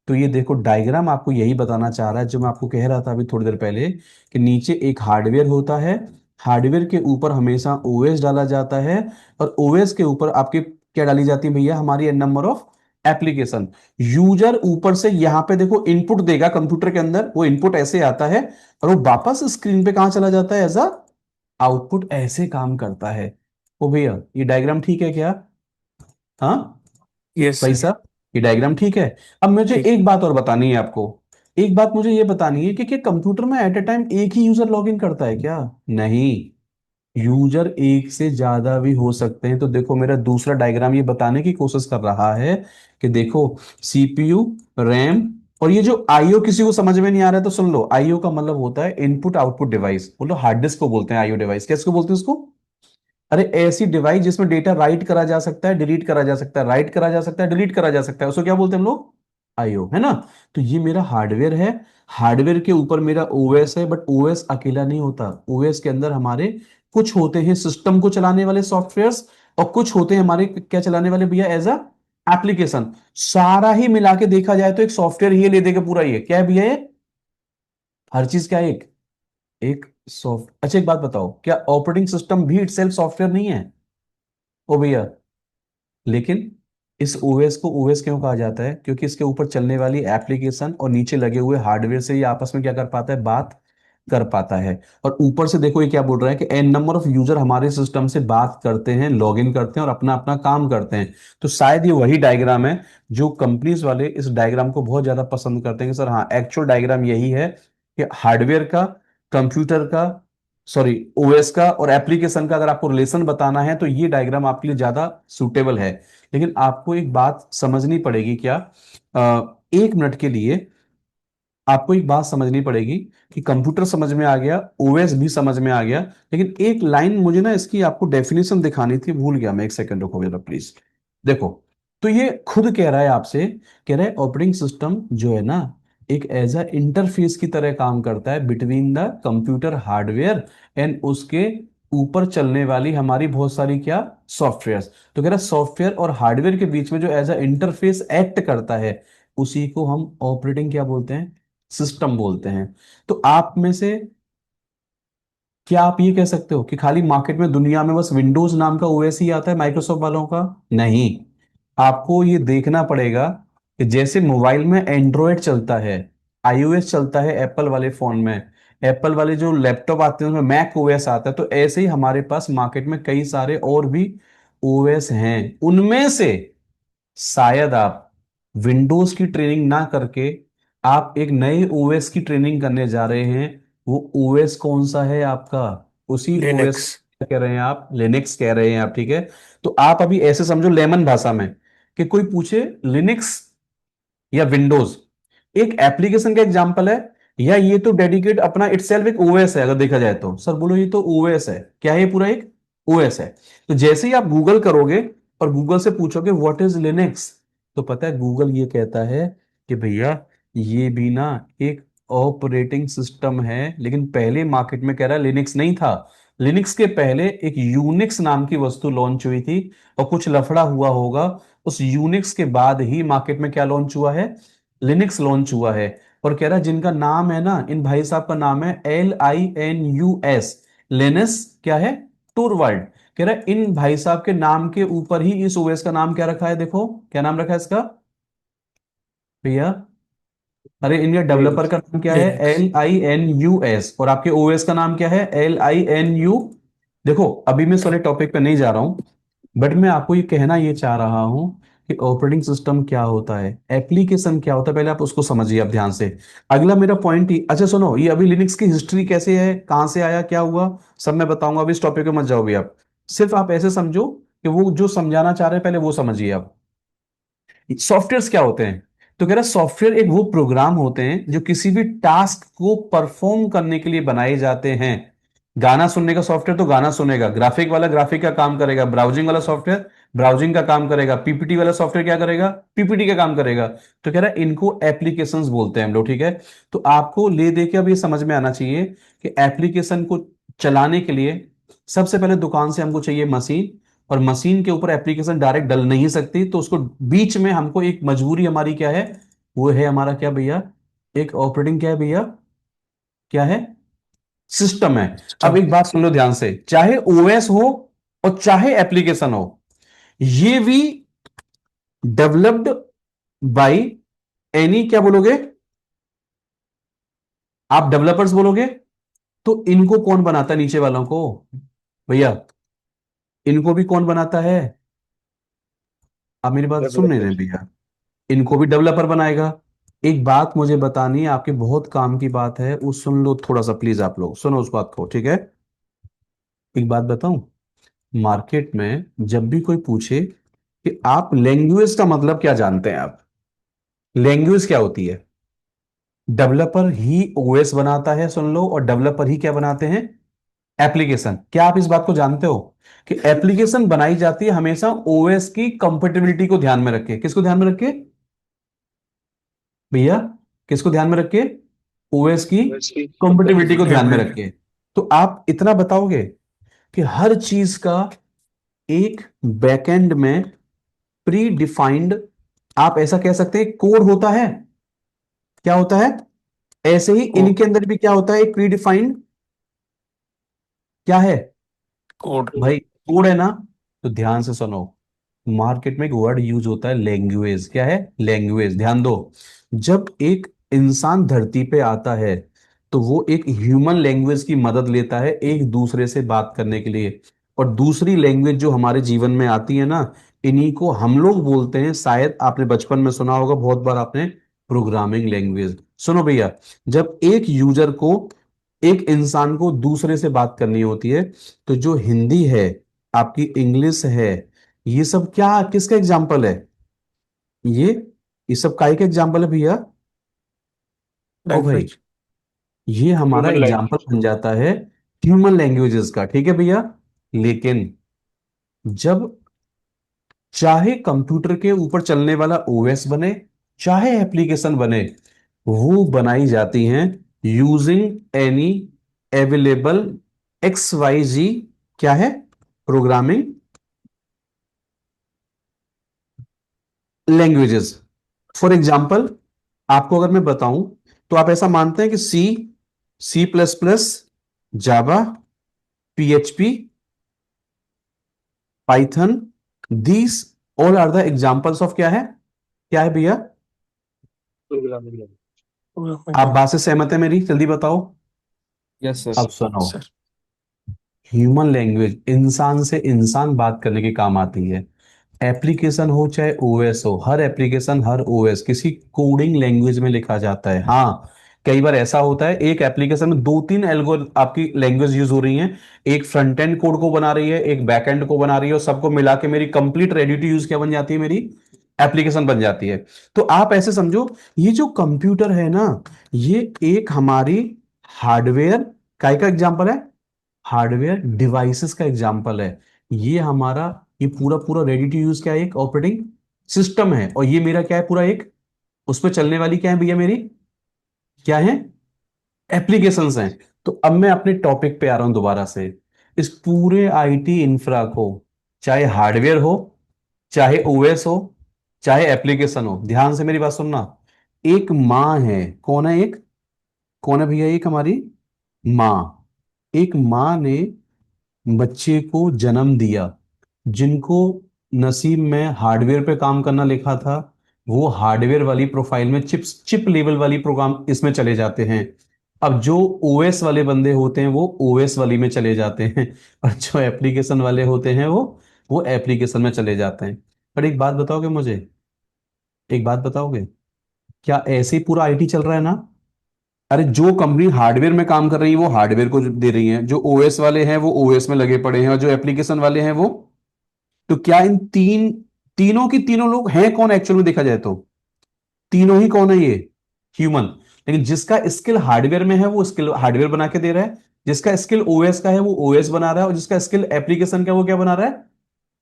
तो ये देखो डायग्राम आपको यही बताना चाह रहा है जो मैं आपको कह रहा था अभी थोड़ी देर पहले, कि नीचे एक हार्डवेयर होता है, हार्डवेयर के ऊपर हमेशा ओएस डाला जाता है और ओएस के ऊपर आपके क्या डाली जाती है भैया? हमारी नंबर ऑफ एप्लीकेशन। यूजर ऊपर से यहां पे देखो इनपुट देगा कंप्यूटर के अंदर, वो इनपुट ऐसे आता है और वो वापस स्क्रीन पे कहां चला जाता है? As a output. ऐसे काम करता है। ओ भैया ये डायग्राम ठीक है क्या? हाँ यस भाई सर। साहब, ये डायग्राम ठीक है। अब मुझे ठीक। एक बात और बतानी है आपको। एक बात मुझे ये बतानी है कि क्या कंप्यूटर में एट ए टाइम एक ही यूजर लॉग इन करता है क्या? नहीं, यूजर एक से ज्यादा भी हो सकते हैं। तो देखो मेरा दूसरा डायग्राम ये बताने की कोशिश कर रहा है कि देखो सीपीयू, रैम और ये जो आईओ, किसी को समझ में नहीं आ रहा है तो सुन लो, आईओ का मतलब होता है इनपुट आउटपुट डिवाइस। बोलो हार्ड डिस्क को बोलते हैं आईओ डिवाइस। कैसे बोलते हैं उसको? अरे ऐसी डिवाइस जिसमें डेटा राइट करा जा सकता है, डिलीट करा जा सकता है, राइट करा जा सकता है, डिलीट करा जा सकता है, उसको क्या बोलते हैं हम लोग? आईओ, है ना? तो ये मेरा हार्डवेयर है, हार्डवेयर के ऊपर मेरा ओएस है। बट ओएस अकेला नहीं होता, ओएस के अंदर हमारे कुछ होते हैं सिस्टम को चलाने वाले सॉफ्टवेयर्स और कुछ होते हैं हमारे क्या चलाने वाले भैया? As a application. सारा ही मिला के देखा जाए तो एक सॉफ्टवेयर ही ले देगा पूरा। ये क्या है भैया? ये हर चीज क्या है? एक एक सॉफ्ट। अच्छा एक बात बताओ, क्या ऑपरेटिंग सिस्टम भी इटसेल्फ सॉफ्टवेयर नहीं है? ओ भैया, लेकिन इस ओएस को ओएस क्यों कहा जाता है? क्योंकि इसके ऊपर चलने वाली एप्लीकेशन और नीचे लगे हुए हार्डवेयर से ये आपस में क्या कर पाता है? बात कर पाता है। और ऊपर से देखो ये क्या बोल रहा है कि एन नंबर ऑफ यूजर हमारे सिस्टम से बात करते हैं, लॉगिन करते हैं और अपना अपना काम करते हैं। तो शायद ये वही डायग्राम है जो कंपनीज वाले इस डायग्राम को बहुत ज्यादा पसंद करते हैं कि सर हाँ एक्चुअल डायग्राम यही है कि हार्डवेयर का, कंप्यूटर का, सॉरी ओएस का और एप्लीकेशन का अगर आपको रिलेशन बताना है तो ये डायग्राम आपके लिए ज्यादा सूटेबल है। लेकिन आपको एक बात समझनी पड़ेगी क्या? 1 मिनट के लिए आपको एक बात समझनी पड़ेगी कि कंप्यूटर समझ में आ गया, ओएस भी समझ में आ गया, लेकिन एक लाइन मुझे ना इसकी आपको डेफिनेशन दिखानी थी, भूल गया मैं। एक सेकंड रुको जरा प्लीज। देखो, तो ये खुद कह रहा है आपसे, कह रहा है ऑपरेटिंग सिस्टम जो है ना एक एज अ इंटरफेस की तरह काम करता है between the computer hardware and उसके ऊपर चलने वाली हमारी बहुत सारी क्या सॉफ्टवेयर। तो कह रहा है सॉफ्टवेयर और हार्डवेयर के बीच में जो एज अ इंटरफेस एक्ट करता है उसी को हम ऑपरेटिंग क्या बोलते हैं? सिस्टम बोलते हैं। तो आप में से क्या आप ये कह सकते हो कि खाली मार्केट में दुनिया में बस विंडोज नाम का ओएस ही आता है माइक्रोसॉफ्ट वालों का? नहीं, आपको ये देखना पड़ेगा कि जैसे मोबाइल में एंड्रॉयड चलता है, आईओएस चलता है एप्पल वाले फोन में, एप्पल वाले जो लैपटॉप आते हैं उसमें मैक ओएस आता है, तो ऐसे ही हमारे पास मार्केट में कई सारे और भी ओएस हैं। उनमें से शायद आप विंडोज की ट्रेनिंग ना करके आप एक नए ओएस की ट्रेनिंग करने जा रहे हैं। वो ओएस कौन सा है आपका? उसी ओएस लिनक्स। कह रहे हैं आप, लिनक्स कह रहे हैं आप, ठीक है। तो आप अभी ऐसे समझो लेमन भाषा में कि कोई पूछे लिनक्स या विंडोज एक एप्लीकेशन का एग्जांपल है या ये तो डेडिकेट अपना इटसेल्फ एक ओएस है? अगर देखा जाए तो सर बोलो ये तो ओएस है। क्या है? ये पूरा एक ओएस है। तो जैसे ही आप गूगल करोगे और गूगल से पूछोगे व्हाट इज लिनक्स, तो पता है गूगल ये कहता है कि भैया ये भी ना एक ऑपरेटिंग सिस्टम है। लेकिन पहले मार्केट में कह रहा है लिनक्स नहीं था, लिनक्स के पहले एक यूनिक्स नाम की वस्तु लॉन्च हुई थी और कुछ लफड़ा हुआ होगा, उस यूनिक्स के बाद ही मार्केट में क्या लॉन्च हुआ है? लिनक्स लॉन्च हुआ है। और कह रहा है जिनका नाम है ना, इन भाई साहब का नाम है LINUS, लेनस क्या है, टूरवाल्ड। कह रहा है इन भाई साहब के नाम के ऊपर ही इस ओएस का नाम क्या रखा है, देखो क्या नाम रखा है इसका भैया। अरे इनका डेवलपर का नाम क्या है, लिनक्स। LINUS, और आपके ओएस का नाम क्या है, LINU। देखो अभी मैं सारे टॉपिक पे नहीं जा रहा हूं, बट मैं आपको ये कहना ये चाह रहा हूं कि ऑपरेटिंग सिस्टम क्या होता है, एप्लीकेशन क्या होता है, पहले आप उसको समझिए आप ध्यान से। अगला मेरा पॉइंट ही, अच्छा सुनो, ये अभी लिनक्स की हिस्ट्री कैसे है, कहां से आया, क्या हुआ, सब मैं बताऊंगा। अभी इस टॉपिक पे मत जाओ भी आप, सिर्फ आप ऐसे समझो कि वो जो समझाना चाह रहे हैं पहले वो समझिए आप। सॉफ्टवेयर्स क्या होते हैं, तो कह रहा सॉफ्टवेयर एक वो प्रोग्राम होते हैं जो किसी भी टास्क को परफॉर्म करने के लिए बनाए जाते हैं। गाना सुनने का सॉफ्टवेयर तो गाना सुनेगा, ग्राफिक वाला ग्राफिक का काम करेगा, ब्राउजिंग वाला सॉफ्टवेयर ब्राउजिंग का काम करेगा, पीपीटी वाला सॉफ्टवेयर क्या करेगा, पीपीटी का काम करेगा। तो कह रहा है इनको एप्लीकेशंस बोलते हैं हम लोग, ठीक है। तो आपको ले दे के अब ये समझ में आना चाहिए कि एप्लीकेशन को चलाने के लिए सबसे पहले दुकान से हमको चाहिए मशीन, और मशीन के ऊपर एप्लीकेशन डायरेक्ट डल नहीं सकती, तो उसको बीच में हमको एक मजबूरी हमारी क्या है, वो है हमारा क्या भैया, एक ऑपरेटिंग क्या है भैया, क्या है, सिस्टम है। अब सिस्टम। एक बात सुन लो ध्यान से, चाहे ओएस हो और चाहे एप्लीकेशन हो, ये भी डेवलप्ड बाय एनी, क्या बोलोगे आप, डेवलपर्स बोलोगे। तो इनको कौन बनाता है, नीचे वालों को भैया, इनको भी कौन बनाता है, आप मेरी बात सुन नहीं रहे डेवलपर। भैया, इनको भी डेवलपर बनाएगा। एक बात मुझे बतानी है, आपके बहुत काम की बात है, वो सुन लो थोड़ा सा प्लीज, आप लोग सुनो उस बात को, ठीक है। एक बात बताऊं, मार्केट में जब भी कोई पूछे कि आप लैंग्वेज का मतलब क्या जानते हैं, आप लैंग्वेज क्या होती है, डेवलपर ही ओएस बनाता है, सुन लो, और डेवलपर ही क्या बनाते हैं, एप्लीकेशन। क्या आप इस बात को जानते हो कि एप्लीकेशन बनाई जाती है हमेशा ओएस की कंपेटेबिलिटी को ध्यान में रखे, किसको ध्यान में रखे भैया, किसको ध्यान में रखे, ओएस की वैसे कंपेटिबिलिटी को ध्यान में कंपेटेबिलिटी। रखे। तो आप इतना बताओगे कि हर चीज का एक बैकएंड में प्री डिफाइंड, आप ऐसा कह सकते हैं कोड होता है, क्या होता है, ऐसे ही कोड। इनके अंदर भी क्या होता है, एक प्री डिफाइंड क्या है कोड। भाई, कोड है ना। तो ध्यान से सुनो, मार्केट में एक वर्ड यूज होता है लैंग्वेज, क्या है, लैंग्वेज, ध्यान दो। जब एक इंसान धरती पे आता है तो वो एक ह्यूमन लैंग्वेज की मदद लेता है एक दूसरे से बात करने के लिए, और दूसरी लैंग्वेज जो हमारे जीवन में आती है ना, इन्हीं को हम लोग बोलते हैं, शायद आपने बचपन में सुना होगा बहुत बार आपने, प्रोग्रामिंग लैंग्वेज। सुनो भैया, जब एक यूजर को, एक इंसान को दूसरे से बात करनी होती है, तो जो हिंदी है, आपकी इंग्लिश है, ये सब क्या किसका एग्जाम्पल है, ये ये सब काय का एग्जाम्पल है भैया, ओ भाई, लैंग्वेज। ये हमारा ह्यूमन एग्जाम्पल लैंग्वेज। बन जाता है ह्यूमन लैंग्वेजेस का, ठीक है भैया। लेकिन जब चाहे कंप्यूटर के ऊपर चलने वाला ओएस बने, चाहे एप्लीकेशन बने, वो बनाई जाती हैं यूजिंग एनी अवेलेबल XYZ, क्या है, प्रोग्रामिंग लैंग्वेजेस। फॉर एग्जाम्पल, आपको अगर मैं बताऊं, तो आप ऐसा मानते हैं कि C++, Java, PHP, Python, these all are the examples of क्या है भैया, प्रोग्रामिंग लैंग्वेज। प्रोग्रामिंग आप बात से लैंग्वेज। सहमत है मेरी, जल्दी बताओ। Yes sir. अब सुनो, सर। ह्यूमन लैंग्वेज इंसान से इंसान बात करने के काम आती है, एप्लीकेशन हो चाहे ओएस हो, हर एप्लीकेशन हर ओएस किसी कोडिंग लैंग्वेज में लिखा जाता है। हाँ, कई बार ऐसा होता है एक एप्लीकेशन में दो तीन एल्गो आपकी लैंग्वेज यूज हो रही हैं, एक फ्रंट एंड कोड को बना रही है, एक बैक एंड को बना रही है, और सबको मिला के मेरी कंप्लीट रेडी टू यूज क्या बन जाती है, मेरी एप्लीकेशन बन जाती है। तो आप ऐसे समझो, ये जो कंप्यूटर है ना, ये एक हमारी हार्डवेयर काय का एग्जांपल है, हार्डवेयर डिवाइसेस का एग्जांपल है। ये हमारा, ये पूरा पूरा रेडी टू यूज क्या है, एक ऑपरेटिंग सिस्टम है, और ये मेरा क्या है, पूरा एक उस पर चलने वाली क्या है भैया, मेरी क्या है, एप्लीकेशंस हैं। तो अब मैं अपने टॉपिक पे आ रहा हूं दोबारा से, इस पूरे आईटी इंफ्रा को, चाहे हार्डवेयर हो, चाहे ओएस हो, चाहे एप्लीकेशन हो, ध्यान से मेरी बात सुनना, एक माँ है, कौन है एक, कौन है भैया, एक हमारी माँ। एक माँ ने बच्चे को जन्म दिया, जिनको नसीब में हार्डवेयर पे काम करना लिखा था, वो हार्डवेयर वाली प्रोफाइल में चिप लेवल वाली प्रोग्राम इसमें चले जाते हैं। अब जो ओएस वाले बंदे होते हैं वो ओएस वाली में चले जाते हैं और जो एप्लीकेशन वाले होते हैं वो एप्लीकेशन में चले जाते हैं। पर एक बात बताओगे मुझे, एक बात बताओगे, क्या ऐसे ही पूरा आईटी चल रहा है ना? अरे जो कंपनी हार्डवेयर में काम कर रही है वो हार्डवेयर को दे रही है, जो ओएस वाले हैं वो ओएस में लगे पड़े हैं, और जो एप्लीकेशन वाले हैं वो, तो क्या इन तीनों की तीनों लोग हैं कौन एक्चुअल में देखा जाए तो? तीनों ही कौन है ये? ह्यूमन। लेकिन जिसका स्किल हार्डवेयर में है वो स्किल हार्डवेयर बना के दे रहा है, जिसका स्किल ओएस का है वो ओएस बना रहा है, और जिसका स्किल एप्लीकेशन का है वो क्या बना रहा है?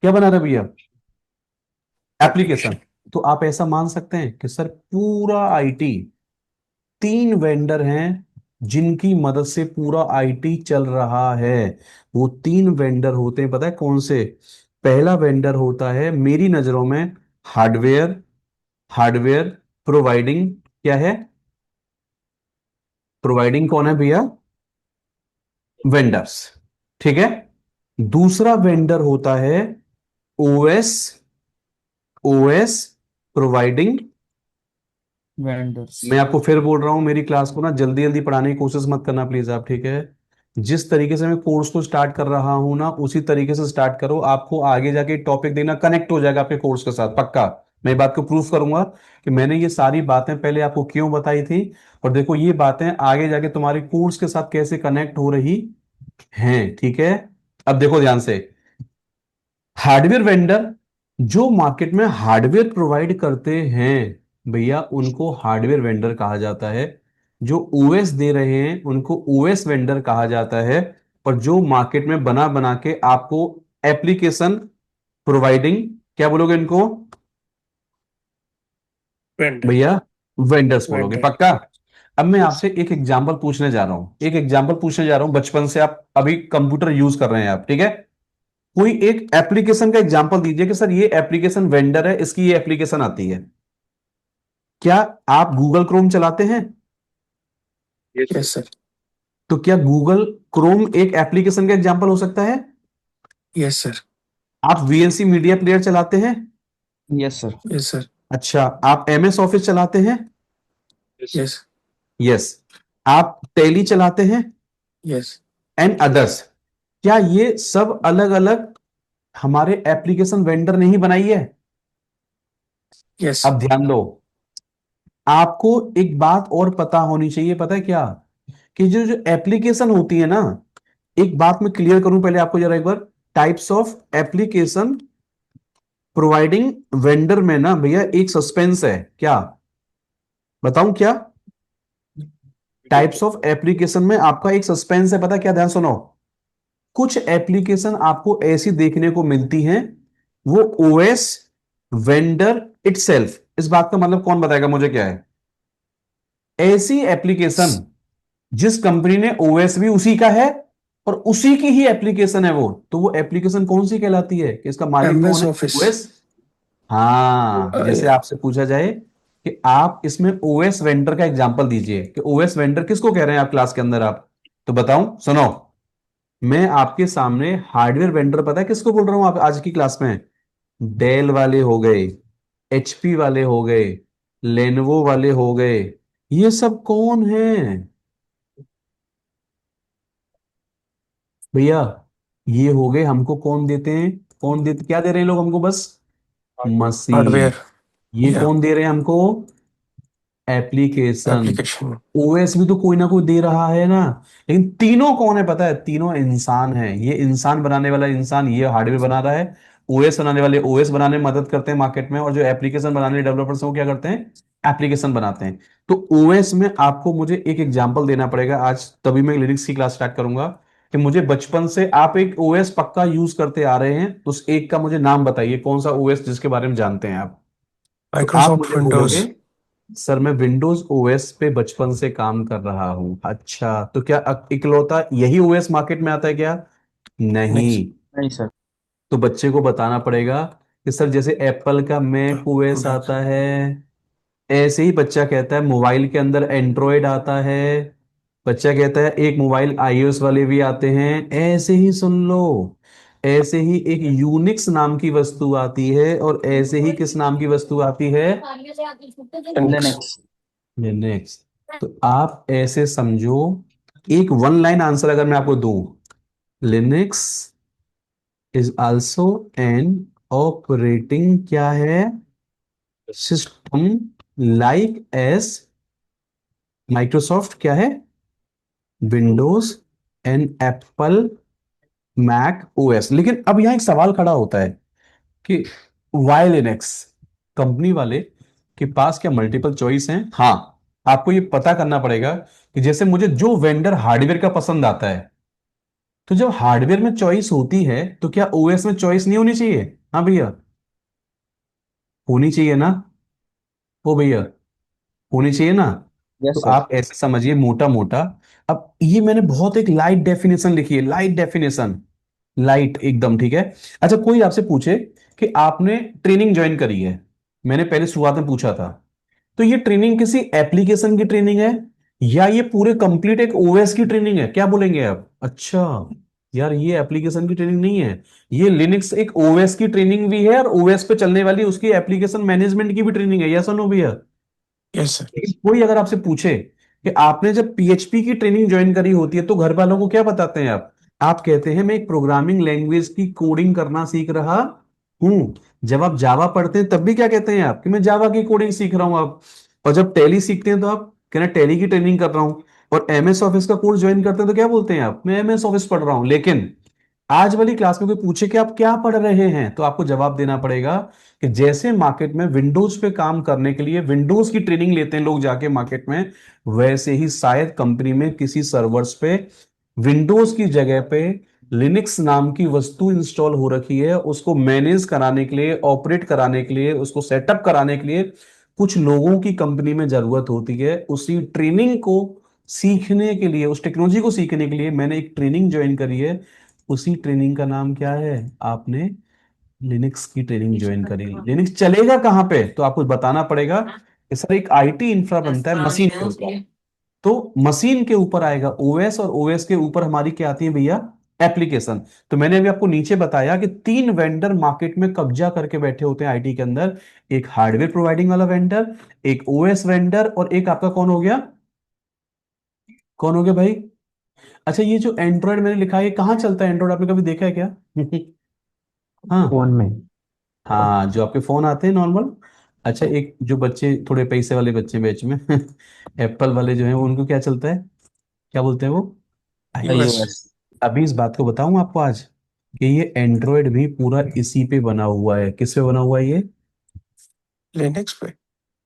क्या बना रहा है भैया? एप्लीकेशन। एप्लीकेशन। तो आप ऐसा मान सकते हैं कि सर पूरा आईटी, तीन वेंडर हैं जिनकी मदद से पूरा आईटी चल रहा है। वो तीन वेंडर होते हैं, पता है कौन से? पहला वेंडर होता है मेरी नजरों में हार्डवेयर, हार्डवेयर प्रोवाइडिंग, क्या है? प्रोवाइडिंग कौन है भैया? वेंडर्स। ठीक है। दूसरा वेंडर होता है ओएस, ओएस प्रोवाइडिंग। वेंडर्स। मैं आपको फिर बोल रहा हूं, मेरी क्लास को ना जल्दी जल्दी पढ़ाने की कोशिश मत करना प्लीज आप, ठीक है? जिस तरीके से मैं कोर्स को स्टार्ट कर रहा हूं ना उसी तरीके से स्टार्ट करो, आपको आगे जाके टॉपिक देना कनेक्ट हो जाएगा आपके कोर्स के साथ, पक्का। मैं ये बात को प्रूफ करूंगा कि मैंने ये सारी बातें पहले आपको क्यों बताई थी, और देखो ये बातें आगे जाके तुम्हारे कोर्स के साथ कैसे कनेक्ट हो रही हैं, ठीक है? अब देखो ध्यान से, हार्डवेयर वेंडर जो मार्केट में हार्डवेयर प्रोवाइड करते हैं भैया उनको हार्डवेयर वेंडर कहा जाता है। जो ओएस दे रहे हैं उनको ओएस वेंडर कहा जाता है। और जो मार्केट में बना बना के आपको एप्लीकेशन प्रोवाइडिंग, क्या बोलोगे इनको वेंडर। भैया? वेंडर्स बोलोगे, वेंडर। पक्का? अब मैं यस। आपसे एक एग्जांपल पूछने जा रहा हूं, एक एग्जांपल पूछने जा रहा हूं, बचपन से आप अभी कंप्यूटर यूज कर रहे हैं आप, ठीक है? कोई एक एप्लीकेशन का एग्जांपल दीजिए कि सर ये एप्लीकेशन वेंडर है, इसकी ये एप्लीकेशन आती है। क्या आप गूगल क्रोम चलाते हैं? Yes sir. तो क्या गूगल क्रोम एक एप्लीकेशन का एग्जांपल हो सकता है? Yes sir. आप वीएलसी मीडिया प्लेयर चलाते हैं? Yes sir. Yes sir. अच्छा, आप एमएस ऑफिस चलाते हैं? यस। यस। आप टैली चलाते हैं? यस। And others. क्या ये सब अलग अलग हमारे एप्लीकेशन वेंडर ने ही बनाई है? यस। अब ध्यान दो, आपको एक बात और पता होनी चाहिए, पता है क्या? कि जो जो एप्लीकेशन होती है ना, एक बात मैं क्लियर करूं पहले आपको जरा एक बार, types of application providing vendor में ना भैया एक सस्पेंस है, क्या बताऊं क्या? टाइप्स ऑफ एप्लीकेशन में आपका एक सस्पेंस है, पता है क्या? ध्यान सुनो, कुछ एप्लीकेशन आपको ऐसी देखने को मिलती हैं, वो ओएस वेंडर इटसेल्फ, इस बात का मतलब कौन बताएगा मुझे क्या है? ऐसी एप्लीकेशन जिस कंपनी ने ओएस भी उसी का है और उसी की ही एप्लीकेशन है वो, तो वो एप्लीकेशन कौन सी कहलाती है कि इसका मालिक कौन एमएस है? ऑफिस। ओएस। हाँ, जैसे आपसे पूछा जाए कि आप इसमें ओएस वेंडर का एग्जांपल दीजिए, कि ओएस वेंडर किसको कह रहे हैं आप क्लास के अंदर, आप तो बताऊं, सुनो। मैं आपके सामने हार्डवेयर वेंडर पता है किसको बोल रहा हूं आप आज की क्लास में? डेल वाले हो गए, एचपी वाले हो गए, लेनोवो वाले हो गए, ये सब कौन है भैया? ये हो गए, हमको कौन देते हैं, कौन देते, क्या दे रहे हैं लोग हमको? बस मशीन। हार्डवेयर। ये या कौन दे रहे हैं हमको? एप्लीकेशन। एप्लीकेशन। ओएस भी तो कोई ना कोई दे रहा है ना। लेकिन तीनों कौन है पता है? तीनों इंसान है। ये इंसान बनाने वाला इंसान ये हार्डवेयर बना रहा है, ओएस बनाने वाले ओएस बनाने में मदद करते हैं मार्केट में, और जो एप्लीकेशन बनाने वाले डेवलपर्स हैं वो क्या करते हैं? एप्लीकेशन बनाते हैं। तो ओएस में आपको मुझे एक एग्जांपल देना पड़ेगा आज, तभी मैं लिरिक्स की क्लास स्टार्ट करूंगा, कि मुझे बचपन से आप एक ओएस पक्का यूज करते आ रहे हैं, तो उस एक का मुझे नाम बताइए, कौन सा ओएस जिसके बारे में जानते हैं आप? तो आप माइक्रोसॉफ्ट मुझे विंडोज। बोलोगे सर मैं विंडोज ओएस पे बचपन से काम कर रहा हूं। अच्छा, तो क्या इकलौता यही ओएस मार्केट में आता है क्या? नहीं। नहीं। नहीं सर। तो बच्चे को बताना पड़ेगा कि सर जैसे एप्पल का मैक ओएस मैक। आता है, ऐसे ही बच्चा कहता है मोबाइल के अंदर एंड्रॉयड आता है, बच्चा कहता है एक मोबाइल आईओएस वाले भी आते हैं, ऐसे ही सुन लो। ऐसे ही एक यूनिक्स नाम की वस्तु आती है, और ऐसे ही किस नाम की वस्तु आती है? लिनक्स। लिनक्स। लिनक्स। तो आप ऐसे समझो, एक वन लाइन आंसर अगर मैं आपको दूं, Linux is also an operating क्या है, सिस्टम, लाइक एस माइक्रोसॉफ्ट क्या है, Windows and Apple Mac OS. लेकिन अब यहां एक सवाल खड़ा होता है कि वाई लिनक्स, कंपनी वाले के पास क्या मल्टीपल चॉइस हैं? हाँ, आपको ये पता करना पड़ेगा कि जैसे मुझे जो वेंडर हार्डवेयर का पसंद आता है, तो जब हार्डवेयर में चॉइस होती है तो क्या ओएस में चॉइस नहीं होनी चाहिए? हाँ भैया, होनी चाहिए ना? ओ भैया, होनी चाहिए ना? तो यस सर। आप ऐसे समझिए मोटा मोटा। अब ये मैंने बहुत एक लाइट डेफिनेशन लिखी है, लाइट डेफिनेशन, लाइट एकदम, ठीक है। अच्छा, कोई आपसे पूछे कि आपने ट्रेनिंग ज्वाइन करी है, मैंने पहले शुरुआत में पूछा था, तो ये ट्रेनिंग किसी एप्लीकेशन की ट्रेनिंग है या ये पूरे कंप्लीट एक ओएस की ट्रेनिंग है? क्या बोलेंगे आप? अच्छा यार, ये एप्लीकेशन की ट्रेनिंग नहीं है, ये लिनक्स एक ओएस की ट्रेनिंग भी है, और ओएस पे चलने वाली उसकी एप्लीकेशन मैनेजमेंट की भी ट्रेनिंग है। यस और नो भैया? Yes sir. लेकिन कोई अगर आपसे पूछे कि आपने जब पीएचपी की ट्रेनिंग ज्वाइन करी होती है तो घर वालों को क्या बताते हैं आप कहते हैं मैं एक प्रोग्रामिंग लैंग्वेज की कोडिंग करना सीख रहा हूं। जब आप जावा पढ़ते हैं तब भी क्या कहते हैं आप कि मैं जावा की कोडिंग सीख रहा हूं आप। और जब टैली सीखते हैं तो आप कहना टैली की ट्रेनिंग कर रहा हूं। और एमएस ऑफिस का कोर्स ज्वाइन करते हैं तो क्या बोलते हैं आप? मैं एमएस ऑफिस पढ़ रहा हूं। लेकिन आज वाली क्लास में कोई पूछे कि आप क्या पढ़ रहे हैं, तो आपको जवाब देना पड़ेगा कि जैसे मार्केट में विंडोज पे काम करने के लिए विंडोज की ट्रेनिंग लेते हैं लोग जाके मार्केट में, वैसे ही शायद कंपनी में किसी सर्वर्स पे विंडोज की जगह पे लिनक्स नाम की वस्तु इंस्टॉल हो रखी है, उसको मैनेज कराने के लिए, ऑपरेट कराने के लिए, उसको सेटअप कराने के लिए कुछ लोगों की कंपनी में जरूरत होती है। उसी ट्रेनिंग को सीखने के लिए, उस टेक्नोलॉजी को सीखने के लिए मैंने एक ट्रेनिंग ज्वाइन करी है। उसी ट्रेनिंग का नाम क्या है? आपने लिनक्स की ट्रेनिंग ज्वाइन करी। लिनक्स चलेगा कहाँ पे? तो आपको बताना पड़ेगा कि सर एक आईटी इंफ्रा बनता है मशीन के ऊपर, तो मशीन के ऊपर आएगा ओएस, और ओएस के ऊपर हमारी क्या आती है भैया? एप्लीकेशन। तो मैंने अभी आपको नीचे बताया कि तीन वेंडर मार्केट में कब्जा करके बैठे होते हैं आईटी के अंदर। एक हार्डवेयर प्रोवाइडिंग वाला वेंडर, एक ओएस वेंडर, और एक आपका कौन हो गया? कौन हो गया भाई? अच्छा, ये जो एंड्रॉयड मैंने लिखा है ये कहाँ चलता है? एंड्रॉयड आपने कभी देखा है क्या? हाँ, फोन में। हाँ, जो आपके फोन आते हैं नॉर्मल। अच्छा, एक जो बच्चे थोड़े पैसे वाले बच्चे बैच में एप्पल वाले जो हैं वो, उनको क्या चलता है? क्या बोलते हैं वो? यूएस। iOS। अभी इस बात को बताऊं आपको आज कि ये एंड्रॉयड भी पूरा इसी पे बना हुआ है। किस पे बना हुआ है ये? लिनक्स पे।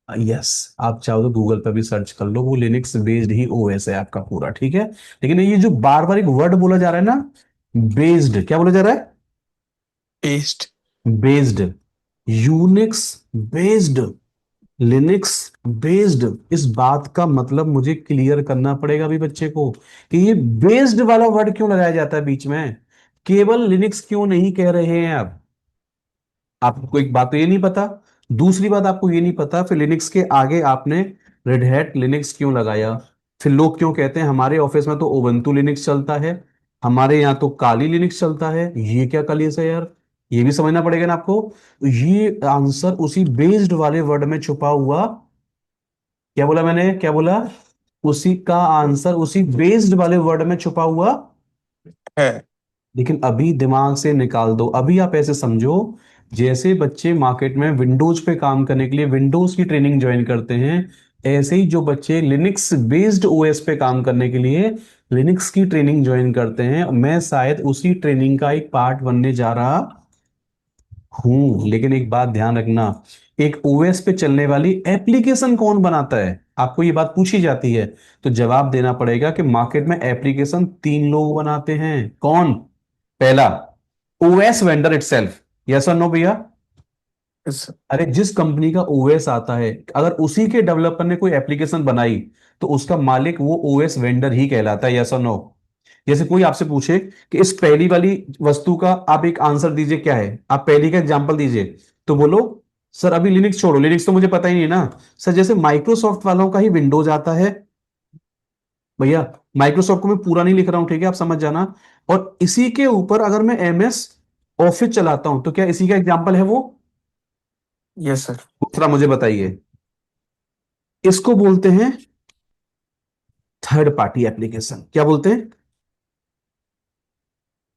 यस। आप चाहो तो गूगल पे भी सर्च कर लो, वो लिनक्स बेस्ड ही ओएस है आपका पूरा, ठीक है। लेकिन ये जो बार बार एक वर्ड बोला जा रहा है ना, बेस्ड, क्या बोला जा रहा है? Paste. Based, Unix based, Linux based. इस बात का मतलब मुझे क्लियर करना पड़ेगा अभी बच्चे को कि ये बेस्ड वाला वर्ड क्यों लगाया जाता है बीच में, केवल लिनक्स क्यों नहीं कह रहे हैं आप? आपको एक बात तो ये नहीं पता, दूसरी बात आपको ये नहीं पता फिर लिनक्स के आगे आपने रेड हैट लिनक्स क्यों लगाया। फिर लोग क्यों कहते हैं हमारे ऑफिस में तो ओबंटू लिनक्स चलता है, हमारे यहाँ तो काली लिनक्स चलता है। ये क्या कलेश है यार? ये भी समझना पड़ेगा ना आपको। ये आंसर उसी बेस्ड वाले वर्ड में छुपा हुआ, क्या बोला मैंने, क्या बोला? उसी का आंसर उसी बेस्ड वाले वर्ड में छुपा हुआ। है। लेकिन अभी दिमाग से निकाल दो। अभी आप ऐसे समझो, जैसे बच्चे मार्केट में विंडोज पे काम करने के लिए विंडोज की ट्रेनिंग ज्वाइन करते हैं, ऐसे ही जो बच्चे लिनक्स बेस्ड ओएस पे काम करने के लिए लिनक्स की ट्रेनिंग ज्वाइन करते हैं। मैं शायद उसी ट्रेनिंग का एक पार्ट बनने जा रहा हूं। लेकिन एक बात ध्यान रखना, एक ओएस पे चलने वाली एप्लीकेशन कौन बनाता है? आपको ये बात पूछी जाती है, तो जवाब देना पड़ेगा कि मार्केट में एप्लीकेशन तीन लोग बनाते हैं। कौन? पहला, ओएस वेंडर इटसेल्फ। यस और नो भैया? यस। अरे जिस कंपनी का ओएस आता है, अगर उसी के डेवलपर ने कोई एप्लीकेशन बनाई तो उसका मालिक वो ओएस वेंडर ही कहलाता है। यस और नो? जैसे कोई आपसे पूछे कि इस पहली वाली वस्तु का आप एक आंसर दीजिए क्या है, आप पहली का एग्जांपल दीजिए, तो बोलो सर अभी लिनक्स छोड़ो, लिनक्स तो मुझे पता ही नहीं ना। सर जैसे माइक्रोसॉफ्ट वालों का ही विंडोज आता है भैया, माइक्रोसॉफ्ट को मैं पूरा नहीं लिख रहा हूं, ठीक है, आप समझ जाना। और इसी के ऊपर अगर मैं एमएस ऑफिस चलाता हूं तो क्या इसी का एग्जांपल है वो? Yes sir. दूसरा मुझे बताइए, इसको बोलते हैं थर्ड पार्टी एप्लीकेशन। क्या बोलते हैं?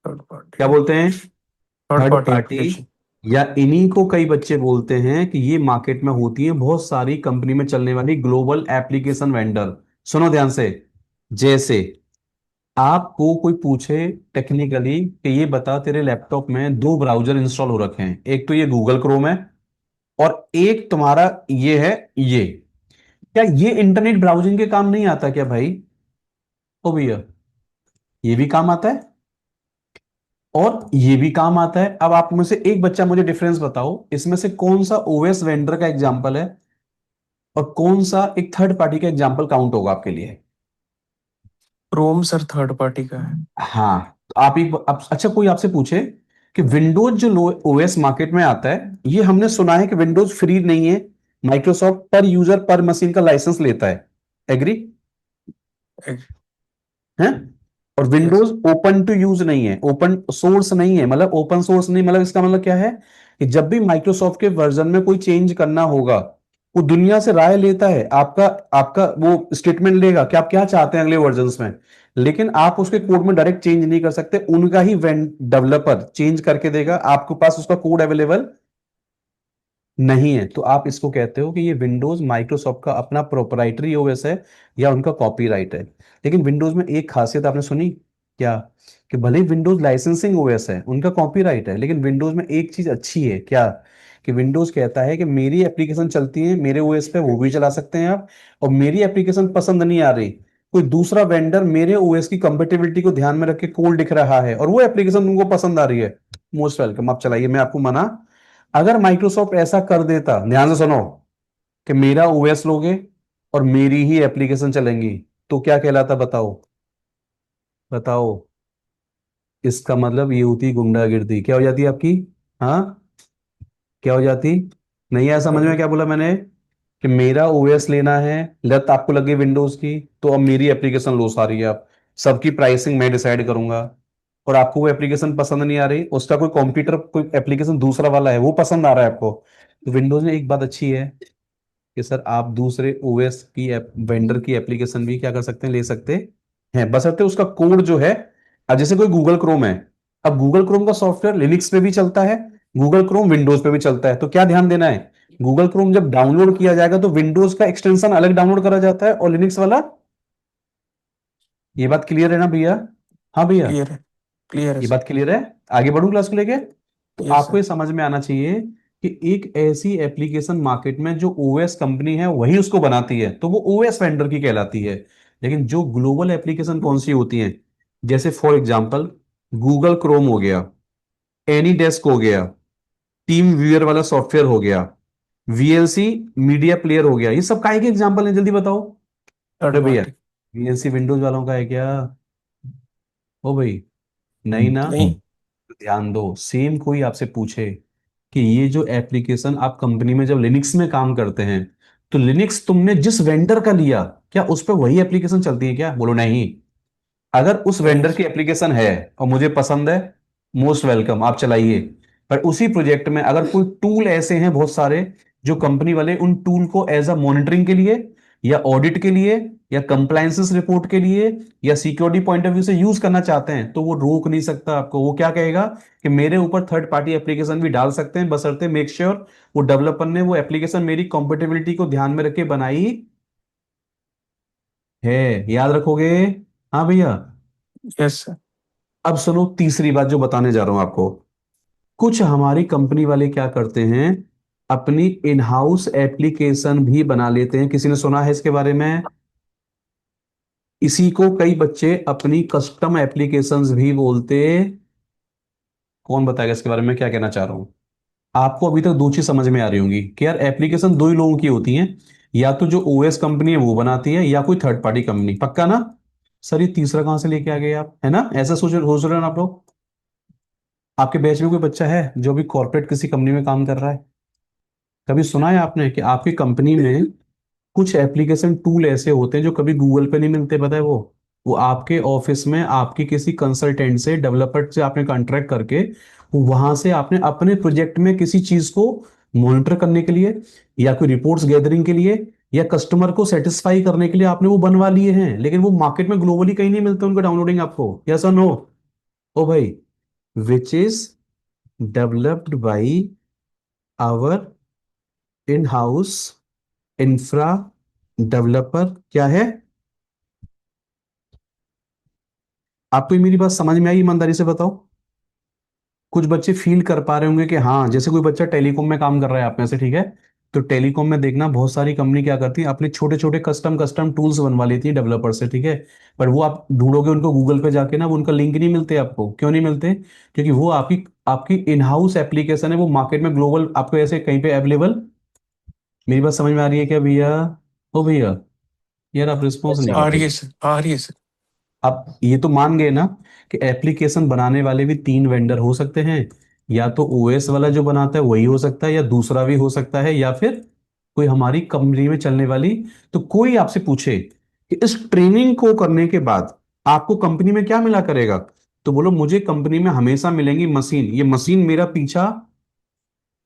थर्ड क्या पार्टी। बोलते हैं? Third third party party. Application. या इन्हीं को कई बच्चे बोलते हैं कि ये मार्केट में होती है बहुत सारी कंपनी में चलने वाली ग्लोबल एप्लीकेशन वेंडर। सुनो ध्यान से। जैसे आपको कोई पूछे टेक्निकली कि ये बता तेरे लैपटॉप में दो ब्राउजर इंस्टॉल हो रखे हैं, एक तो ये गूगल क्रोम है और एक तुम्हारा ये है, ये क्या ये इंटरनेट ब्राउजिंग के काम नहीं आता क्या भाई? ओ भैया, ये भी काम आता है और ये भी काम आता है। अब आप में से एक बच्चा मुझे डिफरेंस बताओ, इसमें से कौन सा ओएस वेंडर का एग्जांपल है और कौन सा एक थर्ड पार्टी का एग्जांपल काउंट होगा आपके लिए? क्रोम सर थर्ड पार्टी का है। हाँ, तो आप एक अच्छा कोई आपसे पूछे कि विंडोज जो ओएस मार्केट में आता है, ये हमने सुना है कि विंडोज फ्री नहीं है, माइक्रोसॉफ्ट पर यूजर पर मशीन का लाइसेंस लेता है। एग्री है? और yes. Windows open to use नहीं है, ओपन सोर्स नहीं है, मतलब ओपन सोर्स नहीं, मतलब इसका मतलब क्या है कि जब भी माइक्रोसॉफ्ट के वर्जन में कोई चेंज करना होगा, वो दुनिया से राय लेता है, आपका आपका वो स्टेटमेंट लेगा कि आप क्या चाहते हैं अगले वर्जन्स में। लेकिन आप उसके कोड में डायरेक्ट चेंज नहीं कर सकते, उनका ही डेवलपर चेंज करके देगा, आपके पास उसका कोड अवेलेबल नहीं है। तो आप इसको कहते हो कि ये विंडोज माइक्रोसॉफ्ट का अपना प्रोपराइटरी ओएस है या उनका कॉपीराइट है। लेकिन विंडोज में एक खासियत आपने सुनी क्या? कि भले ही विंडोज लाइसेंसिंग ओएस है, उनका कॉपीराइट है, लेकिन विंडोज में एक चीज अच्छी है क्या? कि विंडोज कहता है कि मेरी एप्लीकेशन चलती है मेरे ओएस पे, वो भी चला सकते हैं आप। और मेरी एप्लीकेशन पसंद नहीं आ रही, कोई दूसरा वेंडर मेरे ओएस की कंपेटिबिलिटी को ध्यान में रख के कोड लिख रहा है और वो एप्लीकेशन तुमको पसंद आ रही है, मोस्ट वेलकम, आप चलाइए, मैं आपको मना। अगर माइक्रोसॉफ्ट ऐसा कर देता, ध्यान से सुनो, कि मेरा ओएस लोगे और मेरी ही एप्लीकेशन चलेंगी, तो क्या कहलाता बताओ? बताओ। इसका मतलब ये होती गुंडागिर्दी, क्या हो जाती आपकी? हाँ, क्या हो जाती? नहीं आया समझ में क्या बोला मैंने? कि मेरा ओएस लेना है, लत आपको लगी विंडोज की, तो अब मेरी एप्लीकेशन लो सारी है, आप सबकी प्राइसिंग मैं डिसाइड करूंगा। और आपको वो एप्लीकेशन पसंद नहीं आ रही, उसका कोई कंप्यूटर कोई एप्लीकेशन दूसरा वाला है वो पसंद आ रहा है आपको, तो विंडोज में एक बात अच्छी है कि सर आप दूसरे ओएस की वेंडर की एप्लीकेशन भी क्या कर सकते हैं, ले सकते हैं, बशर्ते उसका कोड जो है। अब जैसे कोई गूगल क्रोम है, अब गूगल क्रोम का सॉफ्टवेयर लिनक्स पे भी चलता है, गूगल क्रोम विंडोज पे भी चलता है, तो क्या ध्यान देना है, गूगल क्रोम जब डाउनलोड किया जाएगा तो विंडोज का एक्सटेंशन अलग डाउनलोड करा जाता है और लिनक्स वाला। ये बात क्लियर है ना भैया? हाँ भैया, क्लियर है। क्लियर है ये सर। बात क्लियर है। आगे बढ़ूं क्लास को लेके? तो यस आपको सर। ये समझ में आना चाहिए कि एक ऐसी एप्लीकेशन मार्केट में जो ओएस कंपनी है वही उसको बनाती है, तो वो ओएस वेंडर की कहलाती है। लेकिन जो ग्लोबल एप्लीकेशन कौन सी होती हैं, जैसे फॉर एग्जांपल गूगल क्रोम हो गया, एनी डेस्क हो गया, टीम व्यूअर वाला सॉफ्टवेयर हो गया, वीएलसी मीडिया प्लेयर हो गया, ये सब काहे के एग्जांपल हैं, जल्दी बताओ। थर्ड अरे भैया, पार्टी। वीएलसी विंडोज वालों का है क्या? ओ भाई, नहीं ना। नहीं। ध्यान दो, सेम कोई आपसे पूछे कि ये जो एप्लीकेशन आप कंपनी में जब लिनक्स में काम करते हैं, तो लिनक्स तुमने जिस वेंडर का लिया, क्या उस पर वही एप्लीकेशन चलती है क्या? बोलो नहीं। अगर उस नहीं वेंडर की एप्लीकेशन है और मुझे पसंद है, मोस्ट वेलकम, आप चलाइए। पर उसी प्रोजेक्ट में अगर कोई टूल ऐसे हैं बहुत सारे, जो कंपनी वाले उन टूल को एज अ मॉनिटरिंग के लिए या ऑडिट के लिए या कंप्लायंसेस रिपोर्ट के लिए या सिक्योरिटी पॉइंट ऑफ व्यू से यूज करना चाहते हैं, तो वो रोक नहीं सकता आपको। वो क्या कहेगा कि मेरे ऊपर थर्ड पार्टी एप्लीकेशन भी डाल सकते हैं, बशर्ते मेक श्योर वो डेवलपर ने वो एप्लीकेशन मेरी कॉम्पेटिबिलिटी को ध्यान में रख के बनाई है। याद रखोगे? हाँ भैया। Yes sir. अब सुनो तीसरी बात जो बताने जा रहा हूं आपको। कुछ हमारी कंपनी वाले क्या करते हैं, अपनी इन हाउस एप्लीकेशन भी बना लेते हैं। किसी ने सुना है इसके बारे में? इसी को कई बच्चे अपनी कस्टम एप्लीकेशंस भी बोलते। कौन बताएगा इसके बारे में क्या कहना चाह रहा हूं? आपको अभी तक दो चीज समझ में आ रही होंगी कि यार एप्लीकेशन दो ही लोगों की होती हैं, या तो जो ओएस कंपनी है वो बनाती है या कोई थर्ड पार्टी कंपनी, पक्का ना? सर ये तीसरा कहां से लेके आ गए आप, है ना, ऐसा सोच रहे हो ना आप लोग? आपके बैच में कोई बच्चा है जो भी कॉर्पोरेट किसी कंपनी में काम कर रहा है? कभी सुना है आपने कि आपकी कंपनी में कुछ एप्लीकेशन टूल ऐसे होते हैं जो कभी गूगल पे नहीं मिलते, पता है? वो आपके ऑफिस में आपकी किसी कंसल्टेंट से, डेवलपर से आपने कॉन्ट्रैक्ट करके वहां से आपने अपने प्रोजेक्ट में किसी चीज को मॉनिटर करने के लिए, या कोई रिपोर्ट्स गैदरिंग के लिए, या कस्टमर को सेटिस्फाई करने के लिए आपने वो बनवा लिए हैं, लेकिन वो मार्केट में ग्लोबली कहीं नहीं मिलते उनको डाउनलोडिंग आपको। यस और नो? ओ भाई, which is developed by our in house infra developer, क्या है? आपको ये मेरी बात समझ में आई? ईमानदारी से बताओ। कुछ बच्चे फील कर पा रहे होंगे कि हाँ, जैसे कोई बच्चा टेलीकॉम में काम कर रहा है आप में से, ठीक है? तो टेलीकॉम में देखना, बहुत सारी कंपनी क्या करती है, अपने छोटे छोटे कस्टम कस्टम टूल्स बनवा लेती है डेवलपर से, ठीक है? पर वो आप ढूंढोगे उनको गूगल पे जाके ना, वो उनका लिंक नहीं मिलते आपको। क्यों नहीं मिलते? क्योंकि वो आपकी आपकी इन हाउस एप्लीकेशन है, वो मार्केट में ग्लोबल आपको ऐसे कहीं पे अवेलेबल। मेरी बात समझ में आ रही है क्या भैया? ओ भैया, यार आप रिस्पॉन्स यस नहीं सर। आ कर रही रहे। है सर, आ रही है सर। आप ये तो मान गए ना कि एप्लीकेशन बनाने वाले भी तीन वेंडर हो सकते हैं। या तो ओएस वाला जो बनाता है वही हो सकता है, या दूसरा भी हो सकता है, या फिर कोई हमारी कंपनी में चलने वाली। तो कोई आपसे पूछे कि इस ट्रेनिंग को करने के बाद आपको कंपनी में क्या मिला करेगा, तो बोलो मुझे कंपनी में हमेशा मिलेंगी मशीन, ये मशीन मेरा पीछा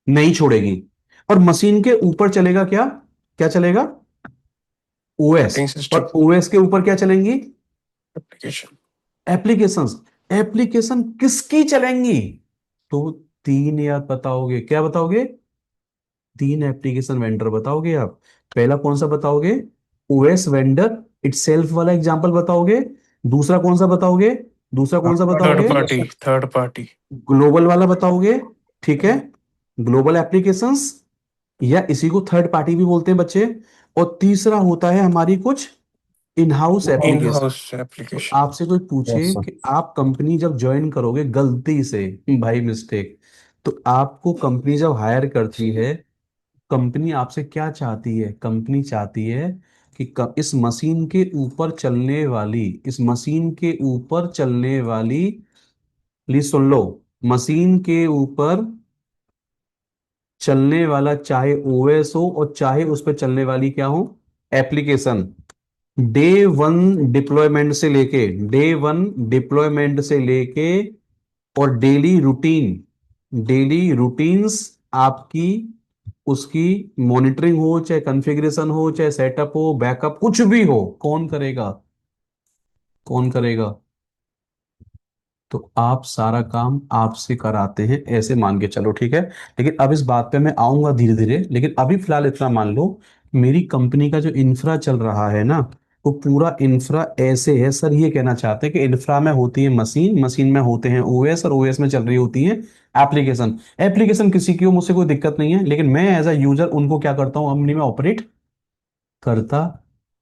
नहीं छोड़ेगी। और मशीन के ऊपर चलेगा क्या? क्या चलेगा? ओएस। ऑपरेटिंग सिस्टम, और ओएस के ऊपर क्या चलेंगी? एप्लीकेशन। एप्लीकेशंस। एप्लीकेशन किसकी चलेंगी? तो तीन याद बताओगे, क्या बताओगे? तीन एप्लीकेशन वेंडर बताओगे आप। पहला कौन सा बताओगे? ओएस वेंडर इटसेल्फ वाला एग्जांपल बताओगे। दूसरा कौन सा बताओगे? दूसरा कौन सा थर्ड बताओगे? Party, third party. ग्लोबल वाला बताओगे, ठीक है? ग्लोबल एप्लीकेशंस, या इसी को थर्ड पार्टी भी बोलते हैं बच्चे। और तीसरा होता है हमारी कुछ in house in application. House तो एप्लीकेशन। आपसे कोई पूछे यस सर। कि आप कंपनी जब ज्वाइन करोगे गलती से, भाई मिस्टेक, तो आपको कंपनी जब हायर करती है, कंपनी आपसे क्या चाहती है? कंपनी चाहती है कि इस मशीन के ऊपर चलने वाली, इस मशीन के ऊपर चलने वाली, प्लीज सुन लो, मशीन के ऊपर चलने वाला चाहे ओएस हो और चाहे उस पर चलने वाली क्या हो, एप्लीकेशन, डे वन डिप्लॉयमेंट से लेके, डे वन डिप्लॉयमेंट से लेके, और डेली रूटीन्स आपकी, उसकी मॉनिटरिंग हो, चाहे कॉन्फ़िगरेशन हो, चाहे सेटअप हो, बैकअप, कुछ भी हो, कौन करेगा? कौन करेगा? तो आप सारा काम आपसे कराते हैं, ऐसे मान के चलो, ठीक है? लेकिन अब इस बात पे मैं आऊंगा धीरे धीरे, लेकिन अभी फिलहाल इतना मान लो, मेरी कंपनी का जो इंफ्रा चल रहा है ना, वो पूरा इंफ्रा ऐसे है सर, ये कहना चाहते हैं कि इंफ्रा में होती है मशीन, मशीन में होते हैं ओएस, और ओएस में चल रही होती है एप्लीकेशन। एप्लीकेशन किसी की हो, मुझसे कोई दिक्कत नहीं है, लेकिन मैं एज अ यूजर उनको क्या करता हूँ, कंपनी में ऑपरेट करता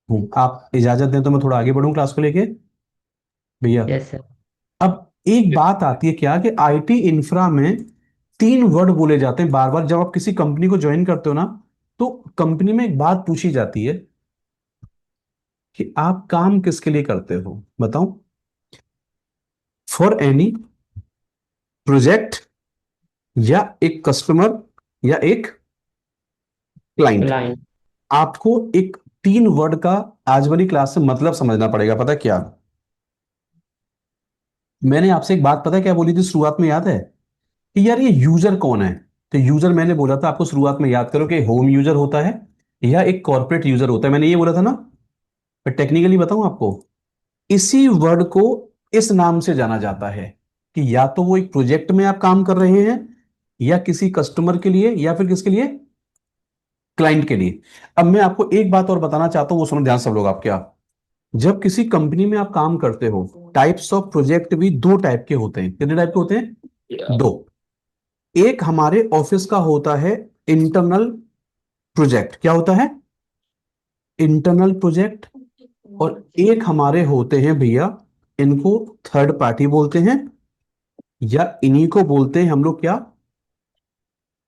हूँ। आप इजाजत दें तो मैं थोड़ा आगे बढ़ूं क्लास को लेके भैया। Yes sir. अब एक बात आती है क्या, कि आईटी इंफ्रा में तीन वर्ड बोले जाते हैं बार बार, जब आप किसी कंपनी को ज्वाइन करते हो ना, तो कंपनी में एक बात पूछी जाती है कि आप काम किसके लिए करते हो, बताओ? फॉर एनी प्रोजेक्ट, या एक कस्टमर, या एक क्लाइंट। क्लाइंट। आपको एक तीन वर्ड का आज वाली क्लास से मतलब समझना पड़ेगा, पता है क्या? मैंने आपसे एक बात पता है क्या बोली थी शुरुआत में, याद है? कि यार ये यूजर कौन है? तो यूजर मैंने बोला था आपको शुरुआत में, याद करो, कि होम यूजर होता है या एक कॉर्पोरेट यूजर होता है, मैंने ये बोला था ना? पर टेक्निकली बताऊं आपको, इसी वर्ड को इस नाम से जाना जाता है कि या तो वो एक प्रोजेक्ट में आप काम कर रहे हैं, या किसी कस्टमर के लिए, या फिर किसके लिए, क्लाइंट के लिए। अब मैं आपको एक बात और बताना चाहता हूं, वो सुनो ध्यान सब लोग। आप क्या, जब किसी कंपनी में आप काम करते हो, टाइप्स ऑफ प्रोजेक्ट भी दो टाइप के होते हैं। कितने टाइप के होते हैं? दो। एक हमारे ऑफिस का होता है इंटरनल प्रोजेक्ट, क्या होता है? Internal project. और एक हमारे होते हैं भैया, इनको थर्ड पार्टी बोलते हैं, या इन्हीं को बोलते हैं हम लोग क्या,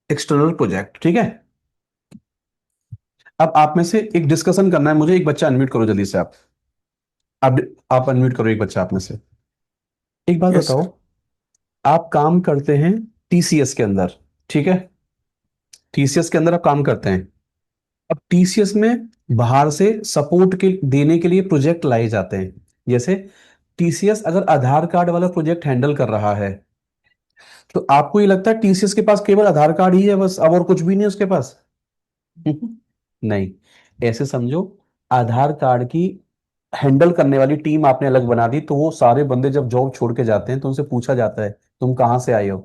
एक्सटर्नल प्रोजेक्ट, ठीक है? अब आप में से एक डिस्कशन करना है मुझे, एक बच्चा अनम्यूट करो जल्दी से। आप आप अनम्यूट करो, एक बच्चा आप में से। एक बात यस बताओ, सर। आप काम करते हैं टीसीएस के अंदर, ठीक है? टीसीएस के अंदर आप काम करते हैं। अब टीसीएस में बाहर से सपोर्ट के देने के लिए प्रोजेक्ट लाए जाते हैं। जैसे टीसीएस अगर आधार कार्ड वाला प्रोजेक्ट हैंडल कर रहा है, तो आपको ये लगता है टीसीएस के पास केवल आधार कार्ड ही है बस, अब और कुछ भी नहीं है उसके पास? नहीं, ऐसे समझो, आधार कार्ड की हैंडल करने वाली टीम आपने अलग बना दी, तो वो सारे बंदे जब जॉब छोड़ के जाते हैं तो उनसे पूछा जाता है तुम कहाँ से आए हो,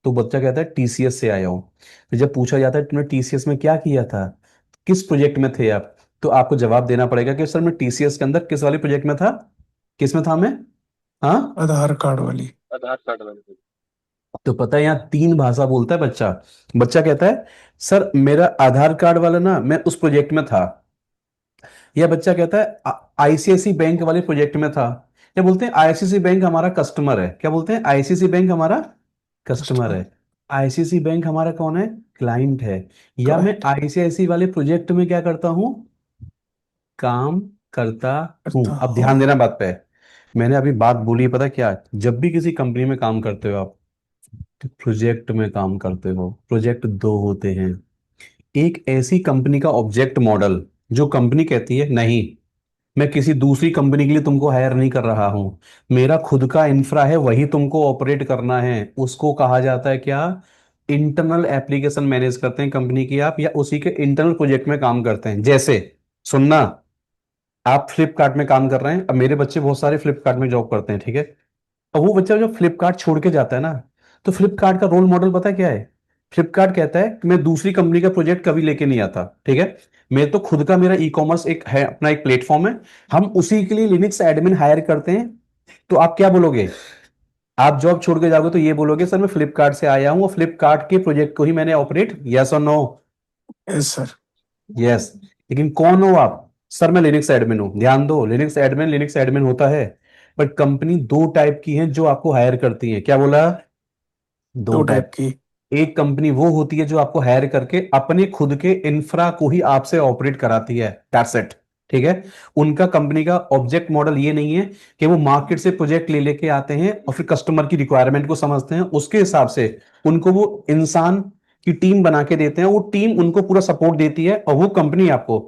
तो बच्चा कहता है टीसीएस से आया हूँ। फिर जब पूछा जाता है तुमने टीसीएस में क्या किया था, किस प्रोजेक्ट में थे आप, तो आपको जवाब देना पड़ेगा कि सर मैं टीसीएस के अंदर किस वाले प्रोजेक्ट में था, किस में था मैं? हाँ, आधार कार्ड वाली। तो पता है यहाँ तीन भाषा बोलता है बच्चा। बच्चा कहता है सर मेरा आधार कार्ड वाला ना, मैं उस प्रोजेक्ट में था। या बच्चा कहता है आईसीआईसी बैंक वाले प्रोजेक्ट में था। या बोलते हैं आईसीआईसी बैंक हमारा कस्टमर है। क्या बोलते हैं? आईसीआईसी बैंक हमारा कस्टमर कस्टमर। है। आईसीआईसी बैंक हमारा कौन है? क्लाइंट है। या मैं क्लाइंट। आईसीआईसी वाले प्रोजेक्ट में क्या करता हूँ? काम करता हूँ। करता अब हूँ। ध्यान देना बात पे। मैंने अभी बात बोली, पता क्या, जब भी किसी कंपनी में काम करते हो आप, तो प्रोजेक्ट में काम करते हो। प्रोजेक्ट दो होते हैं। एक ऐसी कंपनी का ऑब्जेक्ट मॉडल जो कंपनी कहती है नहीं, मैं किसी दूसरी कंपनी के लिए तुमको हायर नहीं कर रहा हूं, मेरा खुद का इंफ्रा है, वही तुमको ऑपरेट करना है, उसको कहा जाता है क्या? इंटरनल एप्लीकेशन मैनेज करते हैं कंपनी की आप, या उसी के इंटरनल प्रोजेक्ट में काम करते हैं। जैसे सुनना, आप फ्लिपकार्ट में काम कर रहे हैं, अब मेरे बच्चे बहुत सारे फ्लिपकार्ट में जॉब करते हैं, ठीक है। अब वो बच्चा जो फ्लिपकार्ट छोड़ के जाता है ना, तो फ्लिपकार्ट का रोल मॉडल पता है क्या है? फ्लिपकार्ट कहता है कि मैं दूसरी कंपनी का प्रोजेक्ट कभी लेके नहीं आता, ठीक है। मैं तो खुद का, मेरा ई कॉमर्स एक है, अपना एक प्लेटफॉर्म है, हम उसी के लिए लिनक्स एडमिन हायर करते हैं। तो आप क्या बोलोगे? आप जॉब छोड़ के जाओगे तो ये बोलोगे सर मैं फ्लिपकार्ट से आया हूं और फ्लिपकार्ट के प्रोजेक्ट को ही मैंने ऑपरेट, यस और नो? Yes sir. यस। लेकिन कौन हो आप? सर मैं लिनक्स एडमिन हूं। ध्यान दो, लिनक्स एडमिन होता है, बट कंपनी दो टाइप की है जो आपको हायर करती है। क्या बोला? दो दो टाइप। टाइप की। एक कंपनी वो होती है जो आपको हायर करके अपने खुद के इंफ्रा को ही आपसे ऑपरेट कराती है, दैट्स इट, ठीक है। उनका कंपनी का ऑब्जेक्ट मॉडल ये नहीं है कि वो मार्केट से प्रोजेक्ट ले लेके आते हैं और फिर कस्टमर की रिक्वायरमेंट को समझते हैं, उसके हिसाब से उनको वो इंसान की टीम बना के देते हैं, वो टीम उनको पूरा सपोर्ट देती है, और वो कंपनी आपको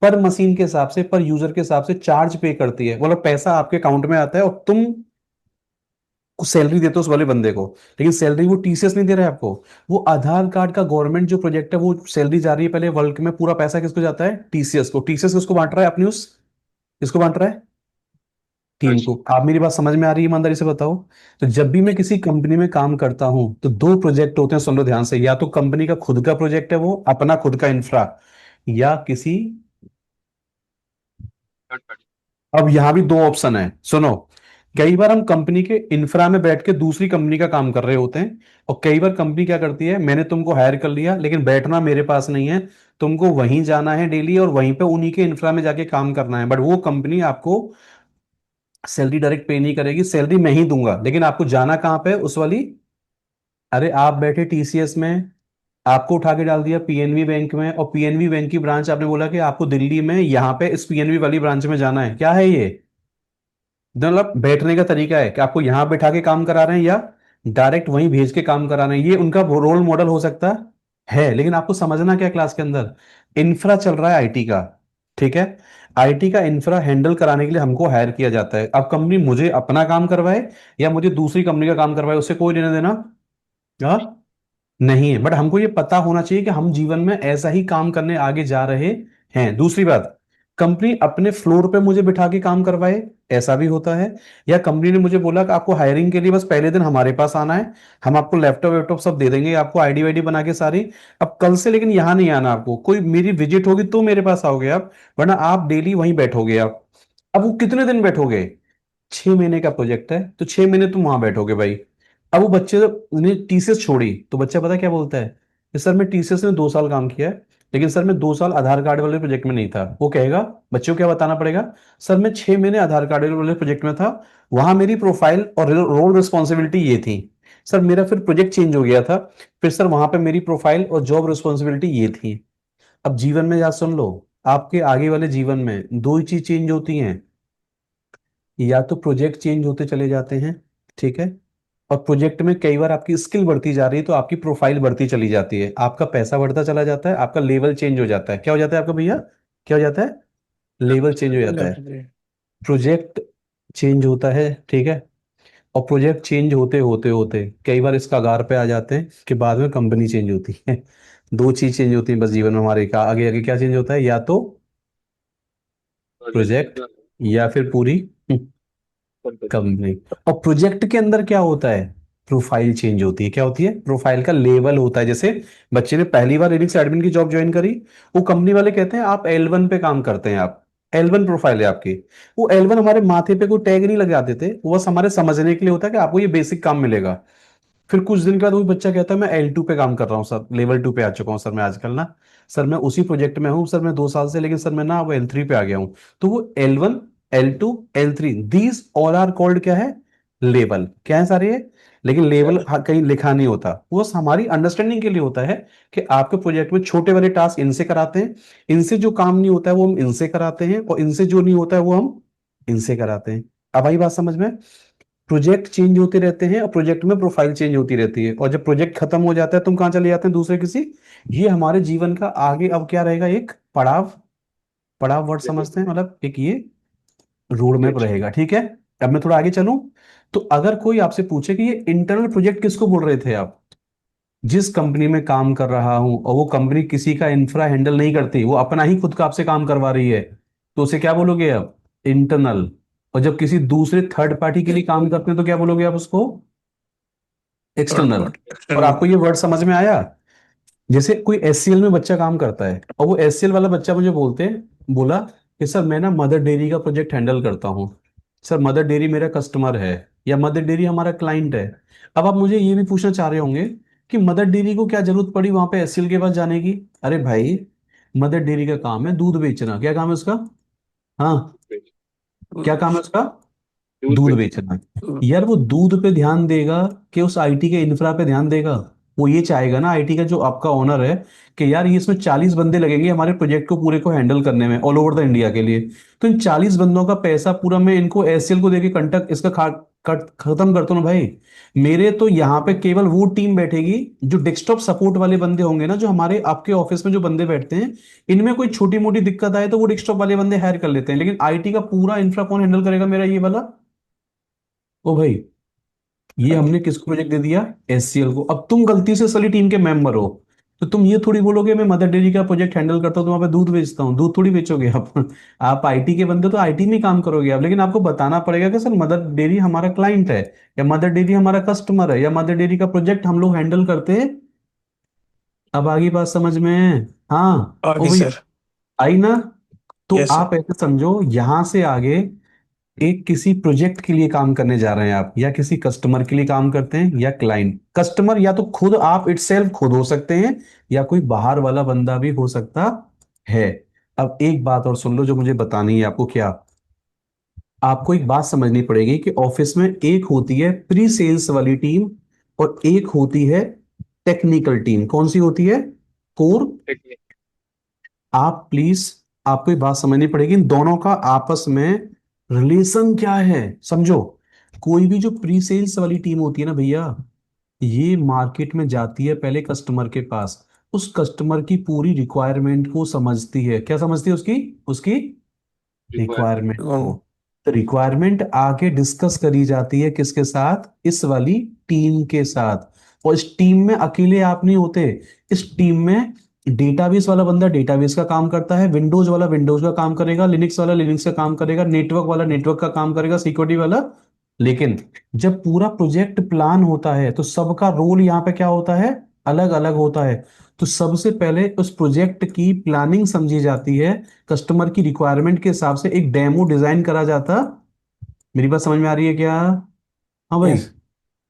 पर मशीन के हिसाब से, पर यूजर के हिसाब से चार्ज पे करती है। मतलब पैसा आपके अकाउंट में आता है और तुम सैलरी देते हो उस वाले बंदे को, लेकिन सैलरी वो टीसीएस नहीं दे रहा है आपको। वो आधार कार्ड का गवर्नमेंट जो प्रोजेक्ट है, वो सैलरी जा रही है पहले वर्ल्ड में, पूरा पैसा किसको जाता है? टीसीएस को। टीसीएस किसको बांट रहा है अपनी उस, किसको बांट रहा है? टीम को। आप मेरी बात समझ में आ रही है? ईमानदारी से बताओ। तो जब भी मैं किसी कंपनी में काम करता हूं तो दो प्रोजेक्ट होते हैं, सुन लो ध्यान से। या तो कंपनी का खुद का प्रोजेक्ट है, वो अपना खुद का इंफ्रा, या किसी, अब यहां भी दो ऑप्शन है, सुनो। कई बार हम कंपनी के इंफ्रा में बैठ के दूसरी कंपनी का काम कर रहे होते हैं, और कई बार कंपनी क्या करती है, मैंने तुमको हायर कर लिया लेकिन बैठना मेरे पास नहीं है, तुमको वहीं जाना है डेली और वहीं पे उन्हीं के इंफ्रा में जाके काम करना है, बट वो कंपनी आपको सैलरी डायरेक्ट पे नहीं करेगी, सैलरी मैं ही दूंगा, लेकिन आपको जाना कहाँ पे? उस वाली, अरे आप बैठे टीसीएस में, आपको उठा के डाल दिया पीएनबी बैंक में, और पीएनबी बैंक की ब्रांच आपने बोला कि आपको दिल्ली में यहाँ पे इस पीएनबी वाली ब्रांच में जाना है। क्या है ये? मतलब बैठने का तरीका है कि आपको यहां बैठा के काम करा रहे हैं या डायरेक्ट वहीं भेज के काम करा रहे हैं, ये उनका रोल मॉडल हो सकता है। लेकिन आपको समझना क्या, क्लास के अंदर इंफ्रा चल रहा है आईटी का, ठीक है। आईटी का इंफ्रा हैंडल कराने के लिए हमको हायर किया जाता है। अब कंपनी मुझे अपना काम करवाए या मुझे दूसरी कंपनी का काम करवाए, उससे कोई लेना देना हाँ नहीं है, बट हमको ये पता होना चाहिए कि हम जीवन में ऐसा ही काम करने आगे जा रहे हैं। दूसरी बात, कंपनी अपने फ्लोर पे मुझे बिठा के काम करवाए, ऐसा भी होता है। या कंपनी ने मुझे बोला कि आपको हायरिंग के लिए बस पहले दिन हमारे पास आना है, हम आपको लैपटॉप वैपटॉप सब दे देंगे, आपको आईडी वाईडी बना के सारी, अब कल से लेकिन यहाँ नहीं आना, आपको कोई मेरी विजिट होगी तो मेरे पास आओगे आप, वरना आप डेली वहीं बैठोगे आप। अब वो कितने दिन बैठोगे? 6 महीने का प्रोजेक्ट है तो 6 महीने तुम वहां बैठोगे भाई। अब वो बच्चे ने टीसीएस छोड़ी तो बच्चा पता क्या बोलता है कि सर मैं टीसीएस में 2 साल काम किया है, लेकिन सर मैं 2 साल आधार कार्ड वाले प्रोजेक्ट में नहीं था। वो कहेगा, बच्चों को क्या बताना पड़ेगा? सर मैं 6 महीने आधार कार्ड वाले प्रोजेक्ट में था, वहां मेरी प्रोफाइल और रोल रिस्पॉन्सिबिलिटी ये थी। सर मेरा फिर प्रोजेक्ट चेंज हो गया था, फिर सर वहां पे मेरी प्रोफाइल और जॉब रिस्पॉन्सिबिलिटी ये थी। अब जीवन में याद सुन लो, आपके आगे वाले जीवन में दो ही चीज चेंज होती हैं, या तो प्रोजेक्ट चेंज होते चले जाते हैं, ठीक है, और प्रोजेक्ट में कई बार आपकी स्किल बढ़ती जा रही है तो आपकी प्रोफाइल बढ़ती चली जाती है, आपका पैसा बढ़ता चला जाता है, आपका लेवल चेंज हो जाता है। क्या हो जाता है आपका भैया? क्या हो जाता है? लेवल चेंज हो जाता है। लाइब्रेरी। प्रोजेक्ट चेंज होता है, ठीक है। और प्रोजेक्ट चेंज होते होते होते कई बार इस कगार पे आ जाते हैं कि बाद में कंपनी चेंज होती है। दो चीज चेंज होती है बस जीवन में हमारे का, आगे आगे क्या चेंज होता है? या तो प्रोजेक्ट या फिर पूरी कंपनी। और प्रोजेक्ट के अंदर क्या होता है? प्रोफाइल चेंज होती है। क्या होती है? प्रोफाइल का लेवल होता है। जैसे बच्चे ने पहली बार लिनक्स एडमिन की जॉब ज्वाइन करी, वो कंपनी वाले कहते हैं आप L1 पे काम करते हैं, आप L1 प्रोफाइल है आपकी। वो L1 हमारे माथे पे कोई टैग नहीं लगा देते, वो बस हमारे समझने के लिए होता है कि आपको ये बेसिक काम मिलेगा। फिर कुछ दिन के बाद वो बच्चा कहता है मैं L2 पे काम कर रहा हूँ सर, लेवल 2 पे आ चुका हूँ सर मैं आजकल ना, सर मैं उसी प्रोजेक्ट में हूँ सर मैं 2 साल से, लेकिन सर मैं ना अब L3 पे आ गया हूँ। तो वो L1, L2, L3, these all are called क्या है? लेवल। क्या है सारे ये? लेकिन लेवल कहीं लिखा नहीं होता, वो बस हमारी अंडरस्टैंडिंग के लिए होता है कि आपके प्रोजेक्ट में छोटे बड़े टास्क इनसे कराते हैं, इनसे जो काम नहीं होता है वो हम इनसे कराते हैं, और इनसे जो नहीं होता है वो हम इनसे कराते हैं। अब आई बात समझ में? प्रोजेक्ट चेंज होते रहते हैं और प्रोजेक्ट में प्रोफाइल चेंज होती रहती है, और जब प्रोजेक्ट खत्म हो जाता है तुम कहाँ चले जाते हैं? दूसरे किसी। ये हमारे जीवन का आगे अब क्या रहेगा? एक पड़ाव। पड़ाव वर्ड समझते हैं, मतलब एक ये रोड मैप रहेगा, ठीक है। अब मैं थोड़ा आगे चलूं, तो अगर कोई आपसे पूछे कि ये इंटरनल प्रोजेक्ट किसको बोल रहे थे आप? जिस कंपनी में काम कर रहा हूं और वो कंपनी किसी का इंफ्रा हैंडल नहीं करती, वो अपना ही खुद का आपसे काम करवा रही है, तो उसे क्या बोलोगे आप? इंटरनल। और जब किसी दूसरे थर्ड पार्टी के लिए काम करते हैं तो क्या बोलोगे आप उसको? Third external. पार्टी और एक्सटर्नल। आपको ये वर्ड समझ में आया? जैसे कोई SCL में बच्चा काम करता है और वो SCL वाला बच्चा मुझे बोला कि सर मैं ना मदर डेयरी का प्रोजेक्ट हैंडल करता हूँ, सर मदर डेयरी मेरा कस्टमर है या मदर डेयरी हमारा क्लाइंट है। अब आप मुझे ये भी पूछना चाह रहे होंगे कि मदर डेयरी को क्या जरूरत पड़ी वहां पे SCL के पास जाने की? अरे भाई, मदर डेयरी का काम है दूध बेचना। क्या काम है उसका? हाँ, क्या काम है उसका? दूध बेचना। यार वो दूध पे ध्यान देगा कि उस IT के इंफ्रा पे ध्यान देगा? वो ये चाहेगा ना, IT का जो आपका ओनर है, कि यार ये इसमें 40 बंदे लगेंगे हमारे प्रोजेक्ट को पूरे को हैंडल करने में ऑल ओवर द इंडिया के लिए, तो इन 40 बंदों का पैसा पूरा मैं इनको SCL को देके कंटक इसका खत्म करता हूँ ना भाई। मेरे तो यहाँ पे केवल वो टीम बैठेगी जो डेस्कटॉप सपोर्ट वाले बंदे होंगे ना, जो हमारे आपके ऑफिस में जो बंदे बैठते हैं, इनमें कोई छोटी मोटी दिक्कत आए तो वो डेस्कटॉप वाले बंदे हायर कर लेते हैं, लेकिन IT का पूरा इंफ्रा कौन हैंडल करेगा? मेरा ये वाला। ओ भाई, ये हाँ हमने जी। किसको प्रोजेक्ट दे दिया? SCL को। अब तुम गलती से सली टीम के मेंबर हो, तो तुम ये थोड़ी बोलोगे मैं मदर डेयरी का प्रोजेक्ट हैंडल करता हूँ तो वहां पे दूध बेचता हूँ, दूध थोड़ी बेचोगे आप। आप IT के बंदे तो IT में ही काम करोगे आप, लेकिन आपको बताना पड़ेगा कि सर मदर डेयरी हमारा क्लाइंट है, या मदर डेयरी हमारा कस्टमर है, या मदर डेयरी का प्रोजेक्ट हम लोग हैंडल करते हैं। अब आगे बात समझ में? हाँ ओ आगे भैया, सर। आई ना? तो यस सर। आप ऐसे समझो, यहां से आगे एक किसी प्रोजेक्ट के लिए काम करने जा रहे हैं आप, या किसी कस्टमर के लिए काम करते हैं, या क्लाइंट कस्टमर या तो खुद आप इटसेल्फ खुद हो सकते हैं, या कोई बाहर वाला बंदा भी हो सकता है। अब एक बात और सुन लो जो मुझे बतानी है आपको। क्या? आपको एक बात समझनी पड़ेगी कि ऑफिस में एक होती है प्री सेल्स वाली टीम, और एक होती है टेक्निकल टीम। कौन सी होती है? कोर। आप प्लीज, आपको ये बात समझनी पड़ेगी इन दोनों का आपस में रिलेशन क्या है, समझो। कोई भी जो प्री सेल्स वाली टीम होती है ना भैया, ये मार्केट में जाती है पहले कस्टमर के पास, उस कस्टमर की पूरी रिक्वायरमेंट को समझती है। क्या समझती है? उसकी उसकी रिक्वायरमेंट को। कौन? तो रिक्वायरमेंट आके डिस्कस करी जाती है किसके साथ? इस वाली टीम के साथ। और इस टीम में अकेले आप नहीं होते, इस टीम में डेटाबेस वाला बंदा डेटाबेस का काम करता है, विंडोज वाला विंडोज का काम करेगा, लिनक्स वाला लिनक्स का काम करेगा, नेटवर्क वाला नेटवर्क का काम करेगा, सिक्योरिटी वाला। लेकिन जब पूरा प्रोजेक्ट प्लान होता है तो सबका रोल यहाँ पे क्या होता है? अलग अलग होता है। तो सबसे पहले उस प्रोजेक्ट की प्लानिंग समझी जाती है, कस्टमर की रिक्वायरमेंट के हिसाब से एक डेमो डिजाइन करा जाता। मेरी बात समझ में आ रही है क्या? हाँ भाई। यस।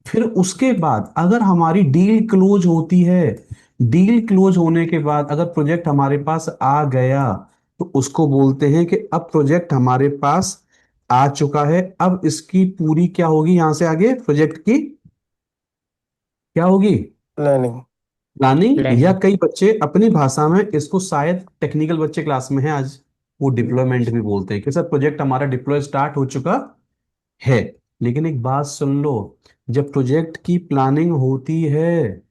फिर उसके बाद अगर हमारी डील क्लोज होती है, डील क्लोज होने के बाद अगर प्रोजेक्ट हमारे पास आ गया, तो उसको बोलते हैं कि अब प्रोजेक्ट हमारे पास आ चुका है। अब इसकी पूरी क्या होगी यहां से आगे? प्रोजेक्ट की क्या होगी? प्लानिंग। प्लानिंग, या प्लानिंग। कई बच्चे अपनी भाषा में इसको, शायद टेक्निकल बच्चे क्लास में हैं आज, वो डिप्लॉयमेंट भी बोलते हैं कि सर प्रोजेक्ट हमारा डिप्लॉय स्टार्ट हो चुका है। लेकिन एक बात सुन लो, जब प्रोजेक्ट की प्लानिंग होती है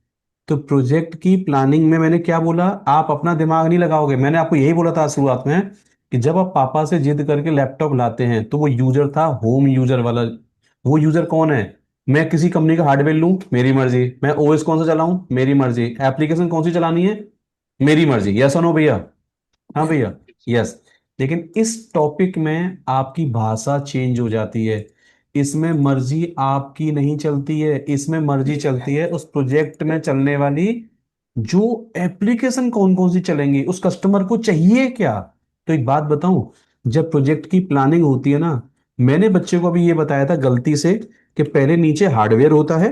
तो प्रोजेक्ट की प्लानिंग में मैंने क्या बोला, आप अपना दिमाग नहीं लगाओगे। मैंने आपको यही बोला था शुरुआत में कि जब आप पापा से जिद करके लैपटॉप लाते हैं तो वो यूजर था होम यूजर वाला। वो यूजर कौन है? मैं किसी कंपनी का हार्डवेयर लूं, मेरी मर्जी। मैं ओएस कौन सा चलाऊं, मेरी मर्जी। एप्लीकेशन कौन सी चलानी है, मेरी मर्जी। यस और नो भैया? हाँ भैया, यस। लेकिन इस टॉपिक में आपकी भाषा चेंज हो जाती है। इसमें मर्जी आपकी नहीं चलती है, इसमें मर्जी चलती है उस प्रोजेक्ट में चलने वाली जो एप्लीकेशन कौन कौन सी चलेंगी, उस कस्टमर को चाहिए क्या। तो एक बात बताऊं, जब प्रोजेक्ट की प्लानिंग होती है ना, मैंने बच्चे को अभी ये बताया था गलती से कि पहले नीचे हार्डवेयर होता है,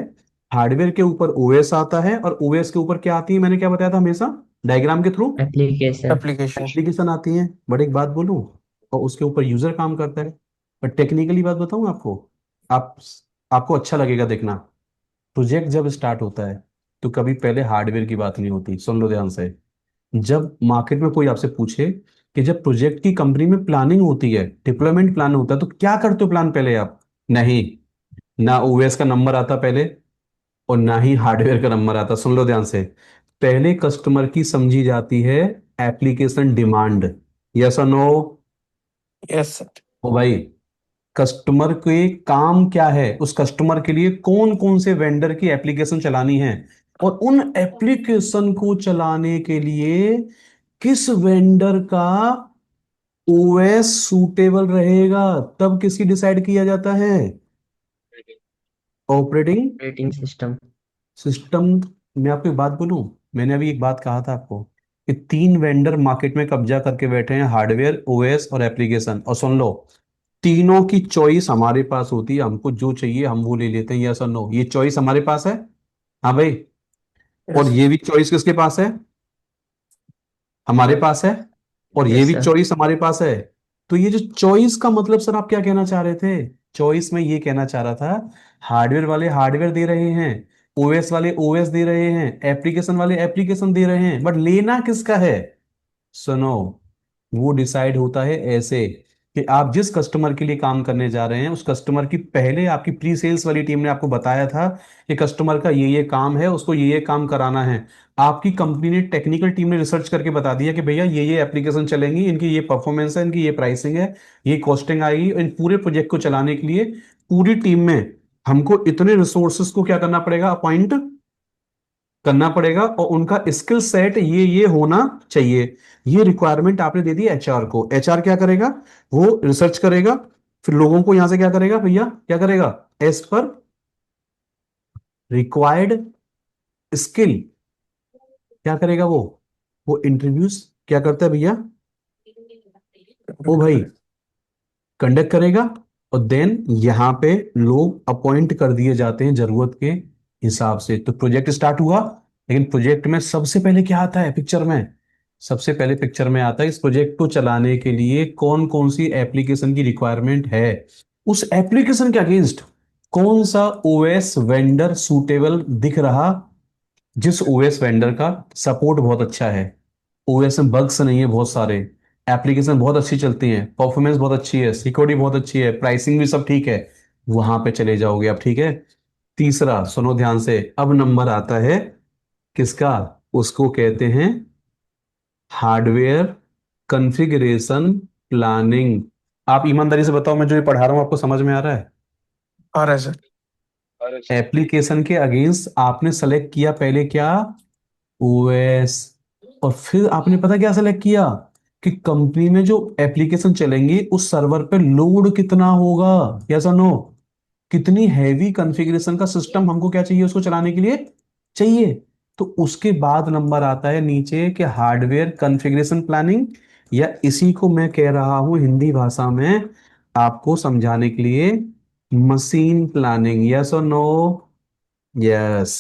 हार्डवेयर के ऊपर ओएस आता है, और ओएस के ऊपर क्या आती है, मैंने क्या बताया था हमेशा डायग्राम के थ्रू, एप्लीकेशन। एप्लीकेशन। एप्लीकेशन आती हैं। बट एक बात बोलूं, और उसके ऊपर यूजर काम करता है। पर टेक्निकली बात बताऊं आपको, आप आपको अच्छा लगेगा देखना। प्रोजेक्ट जब स्टार्ट होता है तो कभी पहले हार्डवेयर की बात नहीं होती, सुन लो ध्यान से। जब मार्केट में कोई आपसे पूछे कि जब प्रोजेक्ट की कंपनी में प्लानिंग होती है, डिप्लॉयमेंट प्लान होता है, तो क्या करते हो प्लान पहले आप? नहीं, ना ओएस का नंबर आता पहले, और ना ही हार्डवेयर का नंबर आता। सुन लो ध्यान से, पहले कस्टमर की समझी जाती है एप्लीकेशन डिमांड। यस और नो? Yes sir. ओ भाई, कस्टमर के काम क्या है, उस कस्टमर के लिए कौन कौन से वेंडर की एप्लीकेशन चलानी है, और उन एप्लीकेशन को चलाने के लिए किस वेंडर का ओएस सूटेबल रहेगा, तब किसकी डिसाइड किया जाता है? Operating operating system. सिस्टम। मैं आपको एक बात बोलूं, मैंने अभी एक बात कहा था आपको कि तीन वेंडर मार्केट में कब्जा करके बैठे हैं, हार्डवेयर, ओएस और एप्लीकेशन। और सुन लो, तीनों की चॉइस हमारे पास होती है, हमको जो चाहिए हम वो ले लेते हैं। यस और नो? ये चॉइस हमारे पास है, हाँ भाई। और यस। ये भी चॉइस किसके पास है? हमारे पास है। और ये यस भी सर। चॉइस हमारे पास है। तो ये जो चॉइस का मतलब, सर आप क्या कहना चाह रहे थे? चॉइस में ये कहना चाह रहा था, हार्डवेयर वाले हार्डवेयर दे रहे हैं, ओएस वाले ओएस दे रहे हैं, एप्लीकेशन वाले एप्लीकेशन दे रहे हैं, बट लेना किसका है? सुनो, वो डिसाइड होता है ऐसे कि आप जिस कस्टमर के लिए काम करने जा रहे हैं, उस कस्टमर की पहले आपकी प्री सेल्स वाली टीम ने आपको बताया था कि कस्टमर का ये काम है, उसको ये काम कराना है। आपकी कंपनी ने, टेक्निकल टीम ने रिसर्च करके बता दिया कि भैया ये एप्लीकेशन चलेंगी, इनकी ये परफॉर्मेंस है, इनकी ये प्राइसिंग है, ये कॉस्टिंग आएगी। इन पूरे प्रोजेक्ट को चलाने के लिए पूरी टीम में हमको इतने रिसोर्सेस को क्या करना पड़ेगा, अपॉइंट करना पड़ेगा, और उनका स्किल सेट ये होना चाहिए। ये रिक्वायरमेंट आपने दे दी एचआर को। एचआर क्या करेगा? वो रिसर्च करेगा, फिर लोगों को यहां से क्या करेगा भैया, क्या करेगा, एज पर रिक्वायर्ड स्किल क्या करेगा वो इंटरव्यूज क्या करता है भैया, ओ कंडक्ट भाई, करें। कंडक्ट करेगा। और देन यहाँ पे लोग अपॉइंट कर दिए जाते हैं जरूरत के हिसाब से। तो प्रोजेक्ट स्टार्ट हुआ। लेकिन प्रोजेक्ट में सबसे पहले क्या आता है पिक्चर में? सबसे पहले पिक्चर में आता है इस प्रोजेक्ट को चलाने के लिए कौन कौन सी एप्लीकेशन की रिक्वायरमेंट है, उस एप्लीकेशन के अगेंस्ट कौन सा ओएस वेंडर सूटेबल दिख रहा, जिस ओएस वेंडर का सपोर्ट बहुत अच्छा है, ओएस में बग्स नहीं है बहुत सारे, एप्लीकेशन बहुत अच्छी चलती है, परफॉर्मेंस बहुत अच्छी है, सिक्योरिटी बहुत अच्छी है, प्राइसिंग भी सब ठीक है, वहां पे चले जाओगे आप, ठीक है। तीसरा, सुनो ध्यान से, अब नंबर आता है किसका? उसको कहते हैं हार्डवेयर कॉन्फ़िगरेशन प्लानिंग। आप ईमानदारी से बताओ, मैं जो ये पढ़ा रहा हूँ आपको समझ में आ रहा है? आ रहा है सर। एप्लीकेशन के अगेंस्ट आपने सेलेक्ट किया पहले क्या? ओएस। और फिर आपने पता क्या सेलेक्ट किया कि कंपनी में जो एप्लीकेशन चलेंगी उस सर्वर पे लोड कितना होगा, यस नो, कितनी हैवी कॉन्फ़िगरेशन का सिस्टम हमको क्या चाहिए उसको चलाने के लिए चाहिए। तो उसके बाद नंबर आता है नीचे कि हार्डवेयर कॉन्फ़िगरेशन प्लानिंग, या इसी को मैं कह रहा हूं हिंदी भाषा में आपको समझाने के लिए, मशीन प्लानिंग। यस और नो? यस।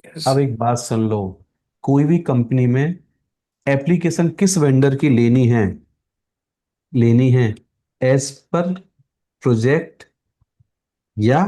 यस। अब एक बात सुन लो, कोई भी कंपनी में एप्लीकेशन किस वेंडर की लेनी है एज पर प्रोजेक्ट या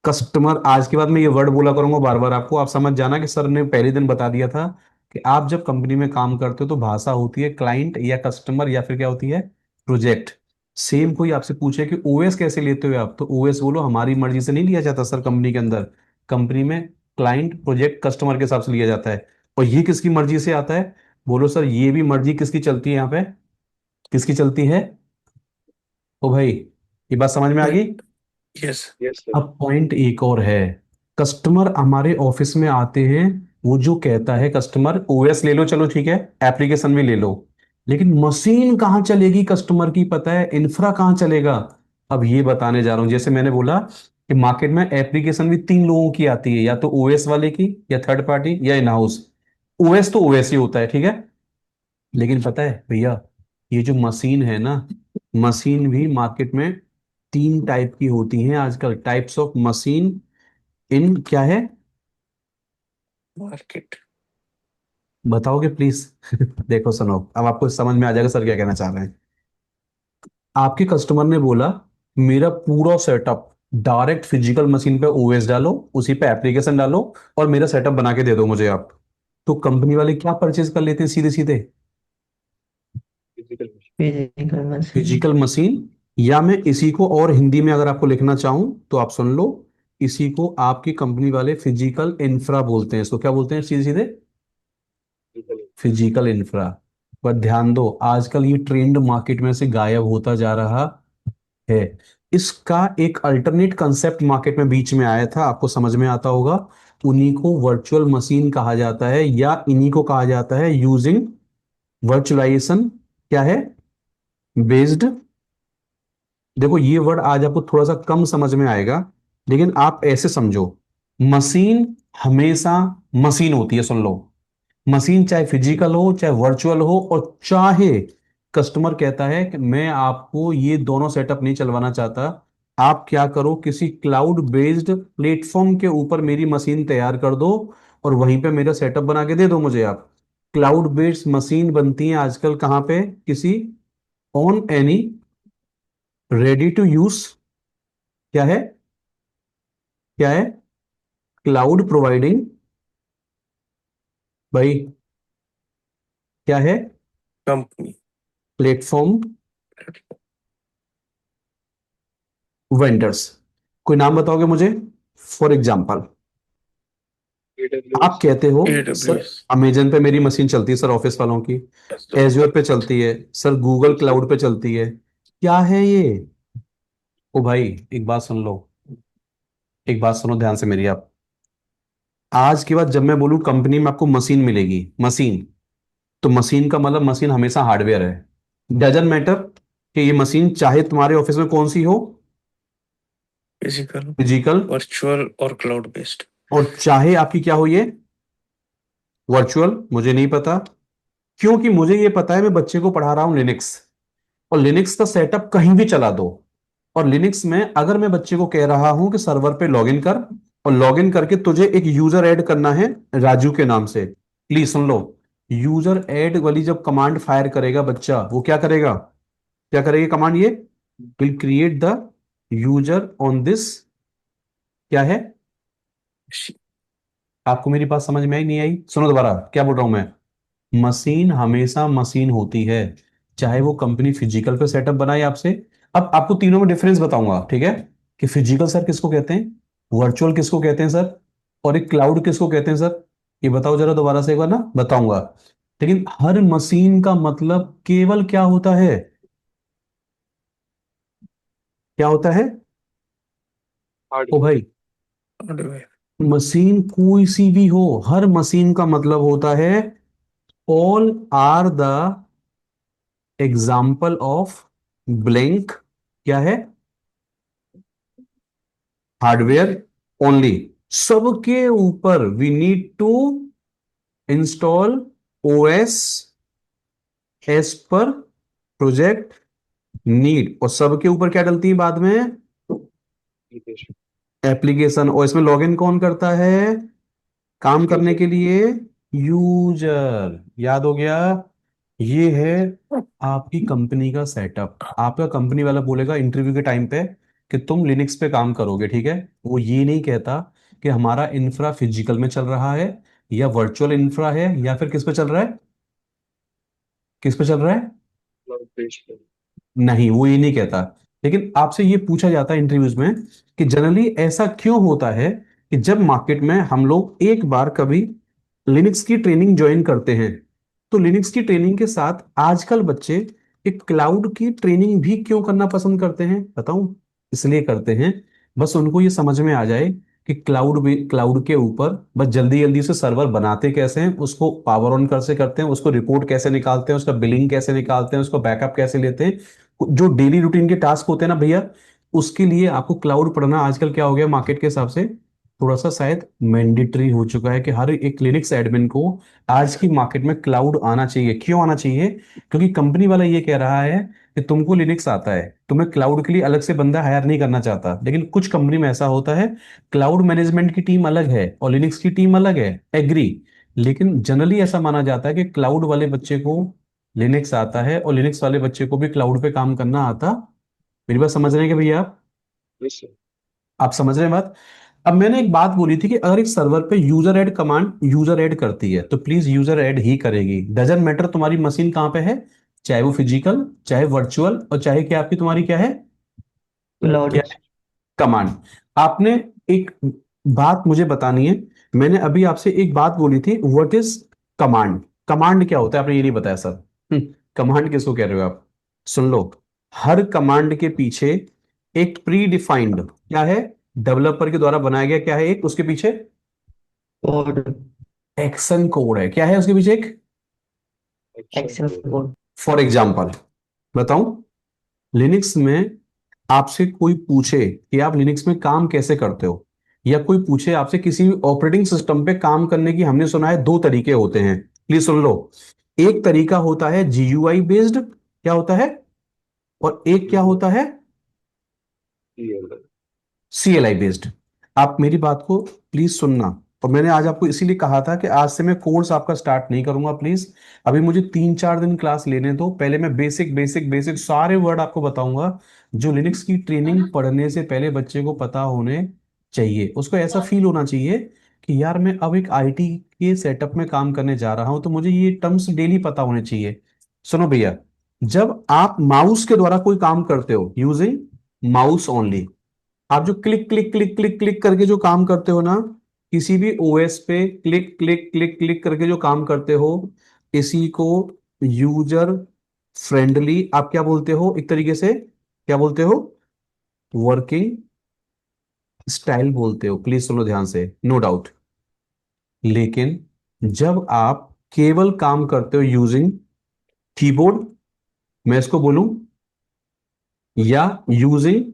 कस्टमर। आज के बाद मैं ये वर्ड बोला करूंगा बार बार, आपको आप समझ जाना कि सर ने पहले दिन बता दिया था कि आप जब कंपनी में काम करते हो तो भाषा होती है क्लाइंट या कस्टमर, या फिर क्या होती है, प्रोजेक्ट। सेम कोई आपसे पूछे कि ओएस कैसे लेते हो आप, तो ओएस बोलो हमारी मर्जी से नहीं लिया जाता सर कंपनी के अंदर। कंपनी में क्लाइंट प्रोजेक्ट कस्टमर के हिसाब से लिया जाता है। और ये किसकी मर्जी से आता है? बोलो सर ये भी मर्जी किसकी चलती है यहाँ पे? किसकी चलती है? ओ भाई, ये बात समझ में आ गई? यस। अब पॉइंट एक और है। कस्टमर हमारे ऑफिस में आते हैं, वो जो कहता है कस्टमर, ओएस ले लो चलो ठीक है, एप्लीकेशन भी ले लो, लेकिन मशीन कहाँ चलेगी कस्टमर की पता है, इंफ्रा कहाँ चलेगा? अब ये बताने जा रहा हूं। जैसे मैंने बोला कि मार्केट में एप्लीकेशन भी तीन लोगों की आती है, या तो ओएस वाले की, या थर्ड पार्टी, या इन हाउस। ओएस तो ओएस ही होता है ठीक है, लेकिन पता है भैया, ये जो मशीन है ना, मशीन भी मार्केट में तीन टाइप की होती हैं आजकल। टाइप्स ऑफ मशीन इन क्या है? मार्केट। बताओगे प्लीज? देखो सुनो, अब आपको समझ में आ जाएगा सर क्या कहना चाह रहे हैं। आपके कस्टमर ने बोला मेरा पूरा सेटअप डायरेक्ट फिजिकल मशीन पे ओएस डालो, उसी पे एप्लीकेशन डालो, और मेरा सेटअप बना के दे दो मुझे आप। तो कंपनी वाले क्या परचेज कर लेते हैं सीधे सीधे? Physical machine. Physical machine. या मैं इसी को और हिंदी में अगर आपको लिखना चाहूं तो आप सुन लो, इसी को आपकी कंपनी वाले फिजिकल इंफ्रा बोलते हैं। इसको क्या बोलते हैं सीधे सीधे? Physical infra. पर ध्यान दो, आजकल ये ट्रेंड मार्केट में से गायब होता जा रहा है। इसका एक अल्टरनेट कंसेप्ट मार्केट में बीच में आया था, आपको समझ में आता होगा। उन्हीं को वर्चुअल मशीन कहा जाता है, या इन्हीं को कहा जाता है यूजिंग वर्चुअलाइजेशन, क्या है, बेस्ड। देखो ये वर्ड आज आपको थोड़ा सा कम समझ में आएगा, लेकिन आप ऐसे समझो, मशीन हमेशा मशीन होती है, सुन लो। मशीन चाहे फिजिकल हो चाहे वर्चुअल हो, और चाहे कस्टमर कहता है कि मैं आपको ये दोनों सेटअप नहीं चलवाना चाहता, आप क्या करो किसी क्लाउड बेस्ड प्लेटफॉर्म के ऊपर मेरी मशीन तैयार कर दो, और वहीं पे मेरा सेटअप बना के दे दो मुझे आप। क्लाउड बेस्ड मशीन बनती है आजकल कहाँ पे? किसी on any ready to use, क्या है, क्या है, क्लाउड प्रोवाइडिंग, भाई क्या है, कंपनी। Platform vendors. कोई नाम बताओगे मुझे? फॉर एग्जाम्पल आप कहते हो सर AWS। अमेजन पे मेरी मशीन चलती है सर ऑफिस वालों की, एज्योर पे चलती है सर, गूगल क्लाउड पे चलती है, क्या है ये? ओ भाई, एक बात सुन लो, एक बात सुनो ध्यान से मेरी आप। आज के बाद जब मैं बोलूं कंपनी में आपको मशीन मिलेगी, मशीन, तो मशीन का मतलब मशीन हमेशा हार्डवेयर है। डजन मैटर कि ये मशीन चाहे तुम्हारे ऑफिस में कौन सी हो, फिजिकल, फिजिकल, वर्चुअल और क्लाउड बेस्ड। और चाहे आपकी क्या हो ये, वर्चुअल, मुझे नहीं पता। क्योंकि मुझे ये पता है मैं बच्चे को पढ़ा रहा हूं लिनक्स, और लिनक्स का सेटअप कहीं भी चला दो। और लिनक्स में अगर मैं बच्चे को कह रहा हूं कि सर्वर पे लॉगिन कर, और लॉगिन करके तुझे एक यूजर ऐड करना है राजू के नाम से, please soon low, user add वाली जब कमांड फायर करेगा बच्चा, वो क्या करेगा, क्या करेगी कमांड ये, will create the user on this, क्या है? आपको मेरी बात समझ में आई नहीं आई? सुनो दोबारा क्या बोल रहा हूं मैं। मशीन हमेशा मशीन होती है, चाहे वो कंपनी फिजिकल पे सेटअप बनाए आपसे। अब आपको तीनों में डिफरेंस बताऊंगा ठीक है, कि फिजिकल सर किसको कहते हैं, वर्चुअल किसको कहते हैं सर, और एक क्लाउड किसको कहते हैं सर। ये बताओ जरा दोबारा से एक बार ना, बताऊंगा। लेकिन हर मशीन का मतलब केवल क्या होता है, क्या होता है? ओ भाई, हार्डवेयर। मशीन कोई सी भी हो, हर मशीन का मतलब होता है all are the example of blank, क्या है, हार्डवेयर ओनली। सबके ऊपर we need to install OS as per project need, और सबके ऊपर क्या डलती है बाद में, एप्लीकेशन। और इसमें लॉगिन कौन करता है काम करने के लिए? यूजर। याद हो गया? ये है आपकी कंपनी का सेटअप। आपका कंपनी वाला बोलेगा इंटरव्यू के टाइम पे कि तुम लिनक्स पे काम करोगे ठीक है, वो ये नहीं कहता कि हमारा इंफ्रा फिजिकल में चल रहा है, या वर्चुअल इंफ्रा है, या फिर किस पे चल रहा है, किस पे चल रहा है, नहीं, वो ये नहीं कहता। लेकिन आपसे ये पूछा जाता है इंटरव्यूज में कि जनरली ऐसा क्यों होता है कि जब मार्केट में हम लोग एक बार कभी लिनक्स की ट्रेनिंग ज्वाइन करते हैं, तो लिनक्स की ट्रेनिंग के साथ आजकल बच्चे एक क्लाउड की ट्रेनिंग भी क्यों करना पसंद करते हैं बताऊं? इसलिए करते हैं, बस उनको ये समझ में आ जाए कि क्लाउड के ऊपर बस जल्दी जल्दी से सर्वर बनाते कैसे हैं, उसको पावर ऑन कैसे करते हैं, उसको रिपोर्ट कैसे निकालते हैं, उसका बिलिंग कैसे निकालते हैं, उसको बैकअप कैसे लेते हैं, जो डेली रूटीन के टास्क होते हैं ना भैया, उसके लिए आपको क्लाउड पढ़ना आजकल क्या हो गया मार्केट के हिसाब से, थोड़ा सा शायद मैंडेटरी हो चुका है कि हर एक लिनक्स एडमिन को आज की मार्केट में क्लाउड आना चाहिए। क्यों आना चाहिए? क्योंकि कंपनी वाला ये कह रहा है कि तुमको लिनक्स आता है, तुम्हें क्लाउड के लिए अलग से बंदा हायर नहीं करना चाहता। लेकिन कुछ कंपनी में ऐसा होता है, क्लाउड मैनेजमेंट की टीम अलग है और लिनक्स की टीम अलग है, एग्री। लेकिन जनरली ऐसा माना जाता है कि क्लाउड वाले बच्चे को लिनक्स आता है और लिनक्स वाले बच्चे को भी क्लाउड पे काम करना आता। मेरी बात समझ रहे हैं कि भैया आप समझ रहे हैं बात? अब मैंने एक बात बोली थी कि अगर एक सर्वर पे user add command user add करती है तो प्लीज यूजर ऐड ही करेगी, डजंट मैटर तुम्हारी मशीन कहां पे है, चाहे वो फिजिकल चाहे वर्चुअल और चाहे क्या आपकी तुम्हारी क्या है, क्लाउड। क्या कमांड। आपने एक बात मुझे बतानी है, मैंने अभी आपसे एक बात बोली थी, व्हाट इज कमांड? कमांड क्या होता है आपने ये नहीं बताया सर। कमांड किसको कह रहे हो आप? सुन लो, हर कमांड के पीछे एक प्री डिफाइंड क्या है, डेवलपर के द्वारा बनाया गया क्या है, एक उसके पीछे कोड। एक्शन कोड है। क्या है उसके पीछे? एक एक्शन कोड। फॉर एग्जाम्पल बताऊं, लिनक्स में आपसे कोई पूछे कि आप लिनक्स में काम कैसे करते हो, या कोई पूछे आपसे किसी भी ऑपरेटिंग सिस्टम पे काम करने की, हमने सुना है दो तरीके होते हैं, प्लीज सुन लो। एक तरीका होता है जीयूआई बेस्ड, क्या होता है, और एक क्या होता है सीएलआई बेस्ड। आप मेरी बात को प्लीज सुनना, और मैंने आज आपको इसीलिए कहा था कि आज से मैं कोर्स आपका स्टार्ट नहीं करूंगा प्लीज। अभी मुझे 3-4 दिन क्लास लेने दो, पहले मैं बेसिक बेसिक बेसिक सारे वर्ड आपको बताऊंगा जो लिनक्स की ट्रेनिंग पढ़ने से पहले बच्चे को पता होने चाहिए। उसको ऐसा फील होना चाहिए कि यार मैं अब एक आईटी के सेटअप में काम करने जा रहा हूं, तो मुझे ये टर्म्स डेली पता होने चाहिए। सुनो भैया, जब आप माउस के द्वारा कोई काम करते हो यूजिंग माउस ओनली, आप जो click click click click click करके जो काम करते हो ना, किसी भी ओएस पे क्लिक क्लिक क्लिक क्लिक करके जो काम करते हो, इसी को यूजर फ्रेंडली आप क्या बोलते हो, एक तरीके से क्या बोलते हो, वर्किंग स्टाइल बोलते हो। प्लीज सुनो ध्यान से, नो डाउट। लेकिन जब आप केवल काम करते हो यूजिंग कीबोर्ड, मैं इसको बोलूं, या यूजिंग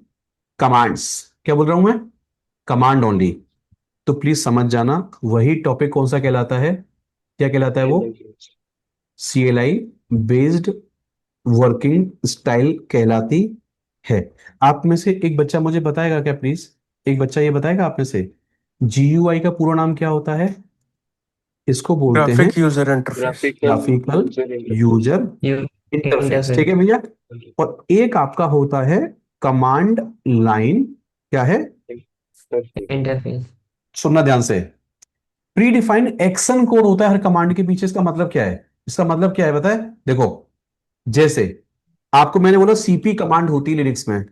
कमांड्स, क्या बोल रहा हूं मैं, कमांड ओनली, तो प्लीज समझ जाना वही टॉपिक कौन सा कहलाता है, क्या कहलाता है वो, सीएलआई बेस्ड वर्किंग स्टाइल कहलाती है। आप में से एक बच्चा मुझे बताएगा क्या प्लीज, एक बच्चा ये बताएगा आप में से, जीयूआई का पूरा नाम क्या होता है? इसको बोलते हैं graphic user interface. Graphical user you interface, ठीक इंटरफेस। है भैया। और एक आपका होता है कमांड लाइन, क्या है, इंटरफेस। सुनना ध्यान से, प्री डिफाइंड एक्शन कोड होता है हर कमांड के पीछे। इसका मतलब क्या है, इसका मतलब क्या है बताए, देखो, जैसे आपको मैंने बोला सीपी कमांड होती है लिनक्स में,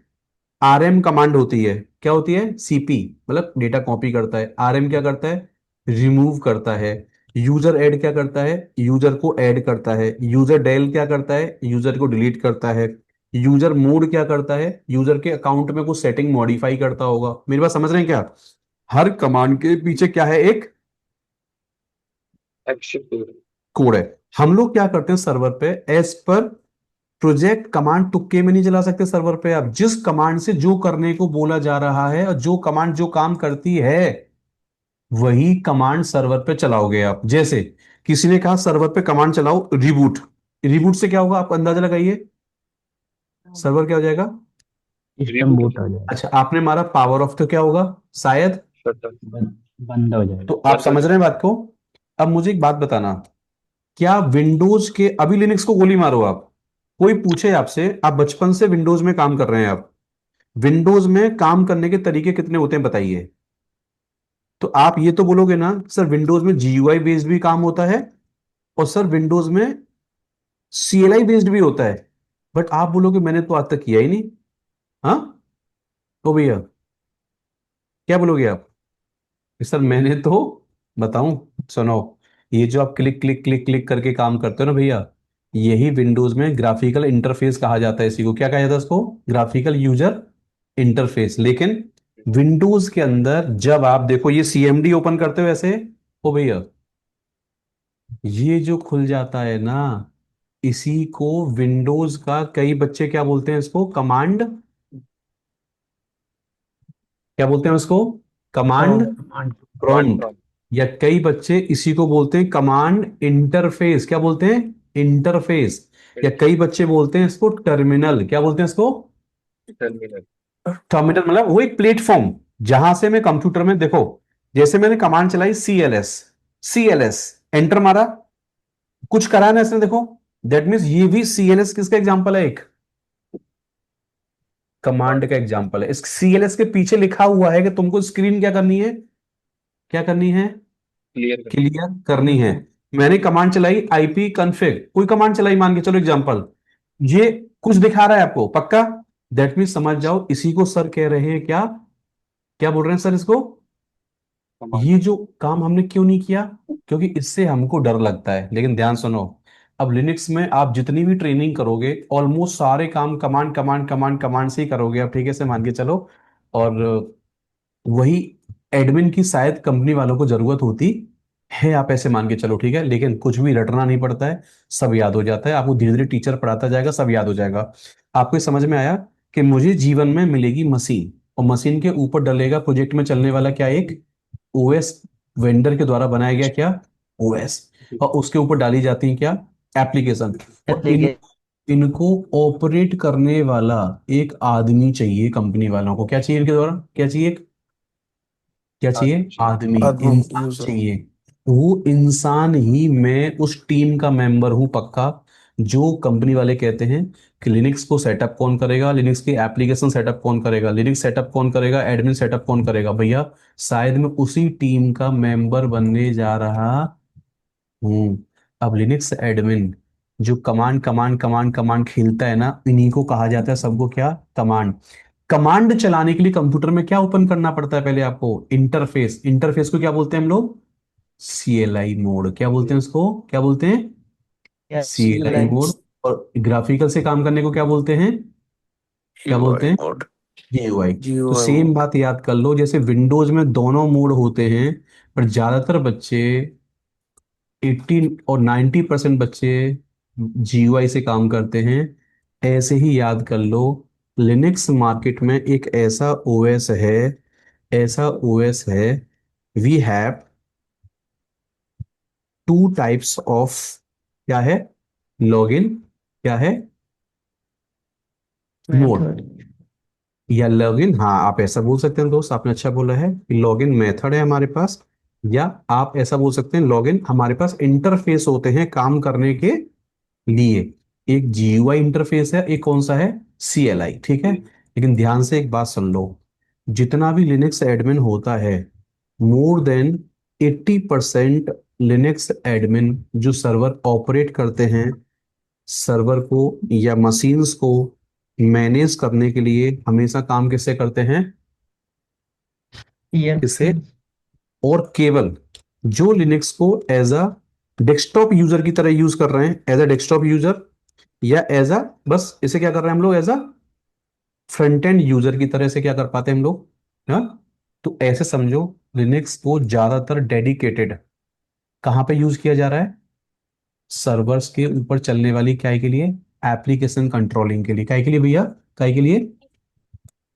आरएम कमांड होती है, क्या होती है, सीपी मतलब डेटा कॉपी करता है, आरएम क्या करता है, रिमूव करता है, यूजर ऐड क्या करता है, यूजर को ऐड करता है, यूजर डेल क्या करता है, यूजर को डिलीट करता है, यूजर मोड क्या करता है, यूजर के अकाउंट में कुछ सेटिंग मॉडिफाई करता होगा। मेरी बात समझ रहे हैं क्या? हर कमांड के पीछे क्या है, एक कोड है। हम लोग क्या करते हैं सर्वर पे, एज पर प्रोजेक्ट कमांड तुक्के में नहीं चला सकते सर्वर पे। आप जिस कमांड से जो करने को बोला जा रहा है और जो कमांड जो काम करती है, वही कमांड सर्वर पे चलाओगे आप। जैसे किसी ने कहा सर्वर पे कमांड चलाओ रिबूट, रिबूट से क्या होगा आप अंदाजा लगाइए, सर्वर क्या हो जाएगा, सिस्टम बूट हो जाएगा। अच्छा आपने मारा पावर ऑफ तो क्या होगा, शायद बंद बंद हो जाएगा। तो आप समझ रहे हैं बात को। अब मुझे एक बात बताना, क्या विंडोज के, अभी लिनक्स को गोली मारो आप, कोई पूछे आपसे, आप बचपन से विंडोज में काम कर रहे हैं, आप विंडोज में काम करने के तरीके कितने होते हैं बताइए? तो आप ये तो बोलोगे ना सर विंडोज में जीयूआई बेस्ड भी काम होता है, और सर विंडोज में सीएलआई बेस्ड भी होता है। बट आप बोलोगे मैंने तो आज तक किया ही नहीं। हाँ, तो भैया क्या बोलोगे आप कि सर मैंने तो, बताऊं, सुनो, ये जो आप क्लिक क्लिक क्लिक क्लिक करके काम करते हो ना भैया, यही विंडोज में ग्राफिकल इंटरफेस कहा जाता है। इसी को क्या कहा जाता है? इसको ग्राफिकल यूजर इंटरफेस। लेकिन विंडोज के अंदर जब आप देखो ये सीएमडी ओपन करते हो ऐसे, ओ भैया, ये जो खुल जाता है ना, इसी को विंडोज का कई बच्चे क्या बोलते हैं? इसको कमांड, क्या बोलते हैं उसको? Command prompt. प्रॉम्प्ट। या कई बच्चे इसी को बोलते हैं कमांड इंटरफेस। क्या बोलते हैं? इंटरफेस। या कई बच्चे बोलते हैं इसको टर्मिनल। क्या बोलते हैं इसको? टर्मिनल मतलब वो एक प्लेटफॉर्म जहां से मैं कंप्यूटर में, देखो, जैसे मैंने कमांड चलाई CLS, CLS, एंटर मारा, कुछ करा है ना इसने, देखो, दैट मीन्स ये भी CLS किसका एग्जांपल है? एक कमांड का एग्जांपल है। इस CLS के पीछे लिखा हुआ है कि तुमको स्क्रीन क्या करनी है? क्या करनी है? क्लियर करनी है। मैंने कमांड चलाई IP कॉन्फ़िग, कोई कमांड चलाई, मान के चलो एग्जांपल, ये कुछ दिखा रहा है आपको पक्का? दैट मीन समझ जाओ इसी को सर कह रहे हैं क्या? क्या बोल रहे हैं सर इसको? ये जो काम हमने क्यों नहीं किया? क्योंकि इससे हमको डर लगता है। लेकिन ध्यान सुनो, अब लिनक्स में आप जितनी भी ट्रेनिंग करोगे, ऑलमोस्ट सारे काम कमांड कमांड कमांड कमांड से ही करोगे आप, ठीक है, से मान के चलो। और वही एडमिन की शायद कंपनी वालों को जरूरत होती है, आप ऐसे मान के चलो, ठीक है। लेकिन कुछ भी रटना नहीं पड़ता है, सब याद हो जाता है आपको। धीरे धीरे टीचर पढ़ाता जाएगा, सब याद हो जाएगा। आपको ये समझ में आया कि मुझे जीवन में मिलेगी मशीन, और मशीन के ऊपर डलेगा प्रोजेक्ट में चलने वाला क्या? एक OS, वेंडर के द्वारा बनाया गया क्या? OS। और उसके ऊपर डाली जाती है क्या? एप्लीकेशन। और एप्लीकेशन। इनको ऑपरेट करने वाला एक आदमी चाहिए कंपनी वालों को। क्या चाहिए इनके द्वारा? क्या चाहिए? क्या चाहिए? आदमी, आदमी इंसान यूजर। चाहिए। वो इंसान ही मैं उस टीम का मेंबर हूं पक्का। जो कंपनी वाले कहते हैं कि लिनक्स को सेटअप कौन करेगा, लिनक्स की एप्लीकेशन सेटअप कौन करेगा, लिनक्स सेटअप कौन करेगा, एडमिन सेटअप कौन करेगा, भैया शायद मैं उसी टीम का मेंबर बनने जा रहा हूँ। अब लिनक्स एडमिन जो कमांड कमांड कमांड कमांड खेलता है ना, इन्हीं को कहा जाता है सबको क्या? कमांड। कमांड चलाने के लिए कंप्यूटर में क्या ओपन करना पड़ता है? पहले आपको इंटरफेस। इंटरफेस को क्या बोलते हैं हम लोग? CLI mode. क्या बोलते हैं उसको? क्या बोलते हैं? या CLI लाइन। मोड। और ग्राफिकल से काम करने को क्या बोलते हैं? क्या बोलते GUI हैं? मोड। GUI। तो GUI सेम मोड। बात याद कर लो, जैसे विंडोज में दोनों मोड होते हैं, पर ज्यादातर बच्चे, 80 और 90% बच्चे GUI से काम करते हैं। ऐसे ही याद कर लो, लिनक्स मार्केट में एक ऐसा OS है, ऐसा OS है, we have two types of, क्या है? लॉगिन, क्या है? Mode, method. या लॉगिन, हाँ आप ऐसा बोल सकते हैं दोस्त, आपने अच्छा बोला है कि लॉगिन मेथड है हमारे पास। या आप ऐसा बोल सकते हैं लॉगिन हमारे पास इंटरफेस होते हैं काम करने के लिए। एक GUI इंटरफेस है, एक कौन सा है? CLI, ठीक है। लेकिन ध्यान से एक बात सुन लो, जितना भी लिनक्स एडमिन होता है, मोर देन 80% लिनक्स एडमिन जो सर्वर ऑपरेट करते हैं, सर्वर को या मशीन्स को मैनेज करने के लिए हमेशा काम किससे करते हैं? ईयर। किससे? और केवल जो लिनक्स को एज अ डेस्कटॉप यूजर की तरह यूज कर रहे हैं, एज अ डेस्कटॉप यूजर, या एज अ, बस इसे क्या कर रहे हैं हम लोग, as a front end user की तरह से क्या कर पाते हैं हम लोग? हाँ। तो ऐसे समझो, लिनक्स को ज्यादातर डेडिकेटेड कहाँ पे यूज किया जा रहा है? सर्वर्स के ऊपर चलने वाली क्या के लिए? एप्लीकेशन कंट्रोलिंग के लिए। क्या के लिए भैया? क्या के लिए?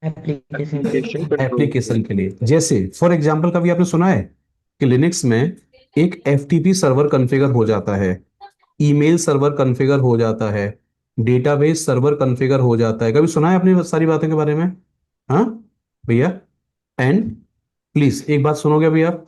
एप्लीकेशन के लिए। एप्लीकेशन के लिए। जैसे फॉर एग्जांपल, कभी आपने सुना है कि लिनक्स में एक FTP सर्वर कॉन्फ़िगर हो जाता है, ईमेल सर्वर कॉन्फ़िगर हो जाता है, डेटाबेस सर्वर कॉन्फ़िगर हो जाता है? कभी सुना है आपने सारी बातों के बारे में? हाँ भैया। एंड प्लीज एक बात सुनोगे भैया,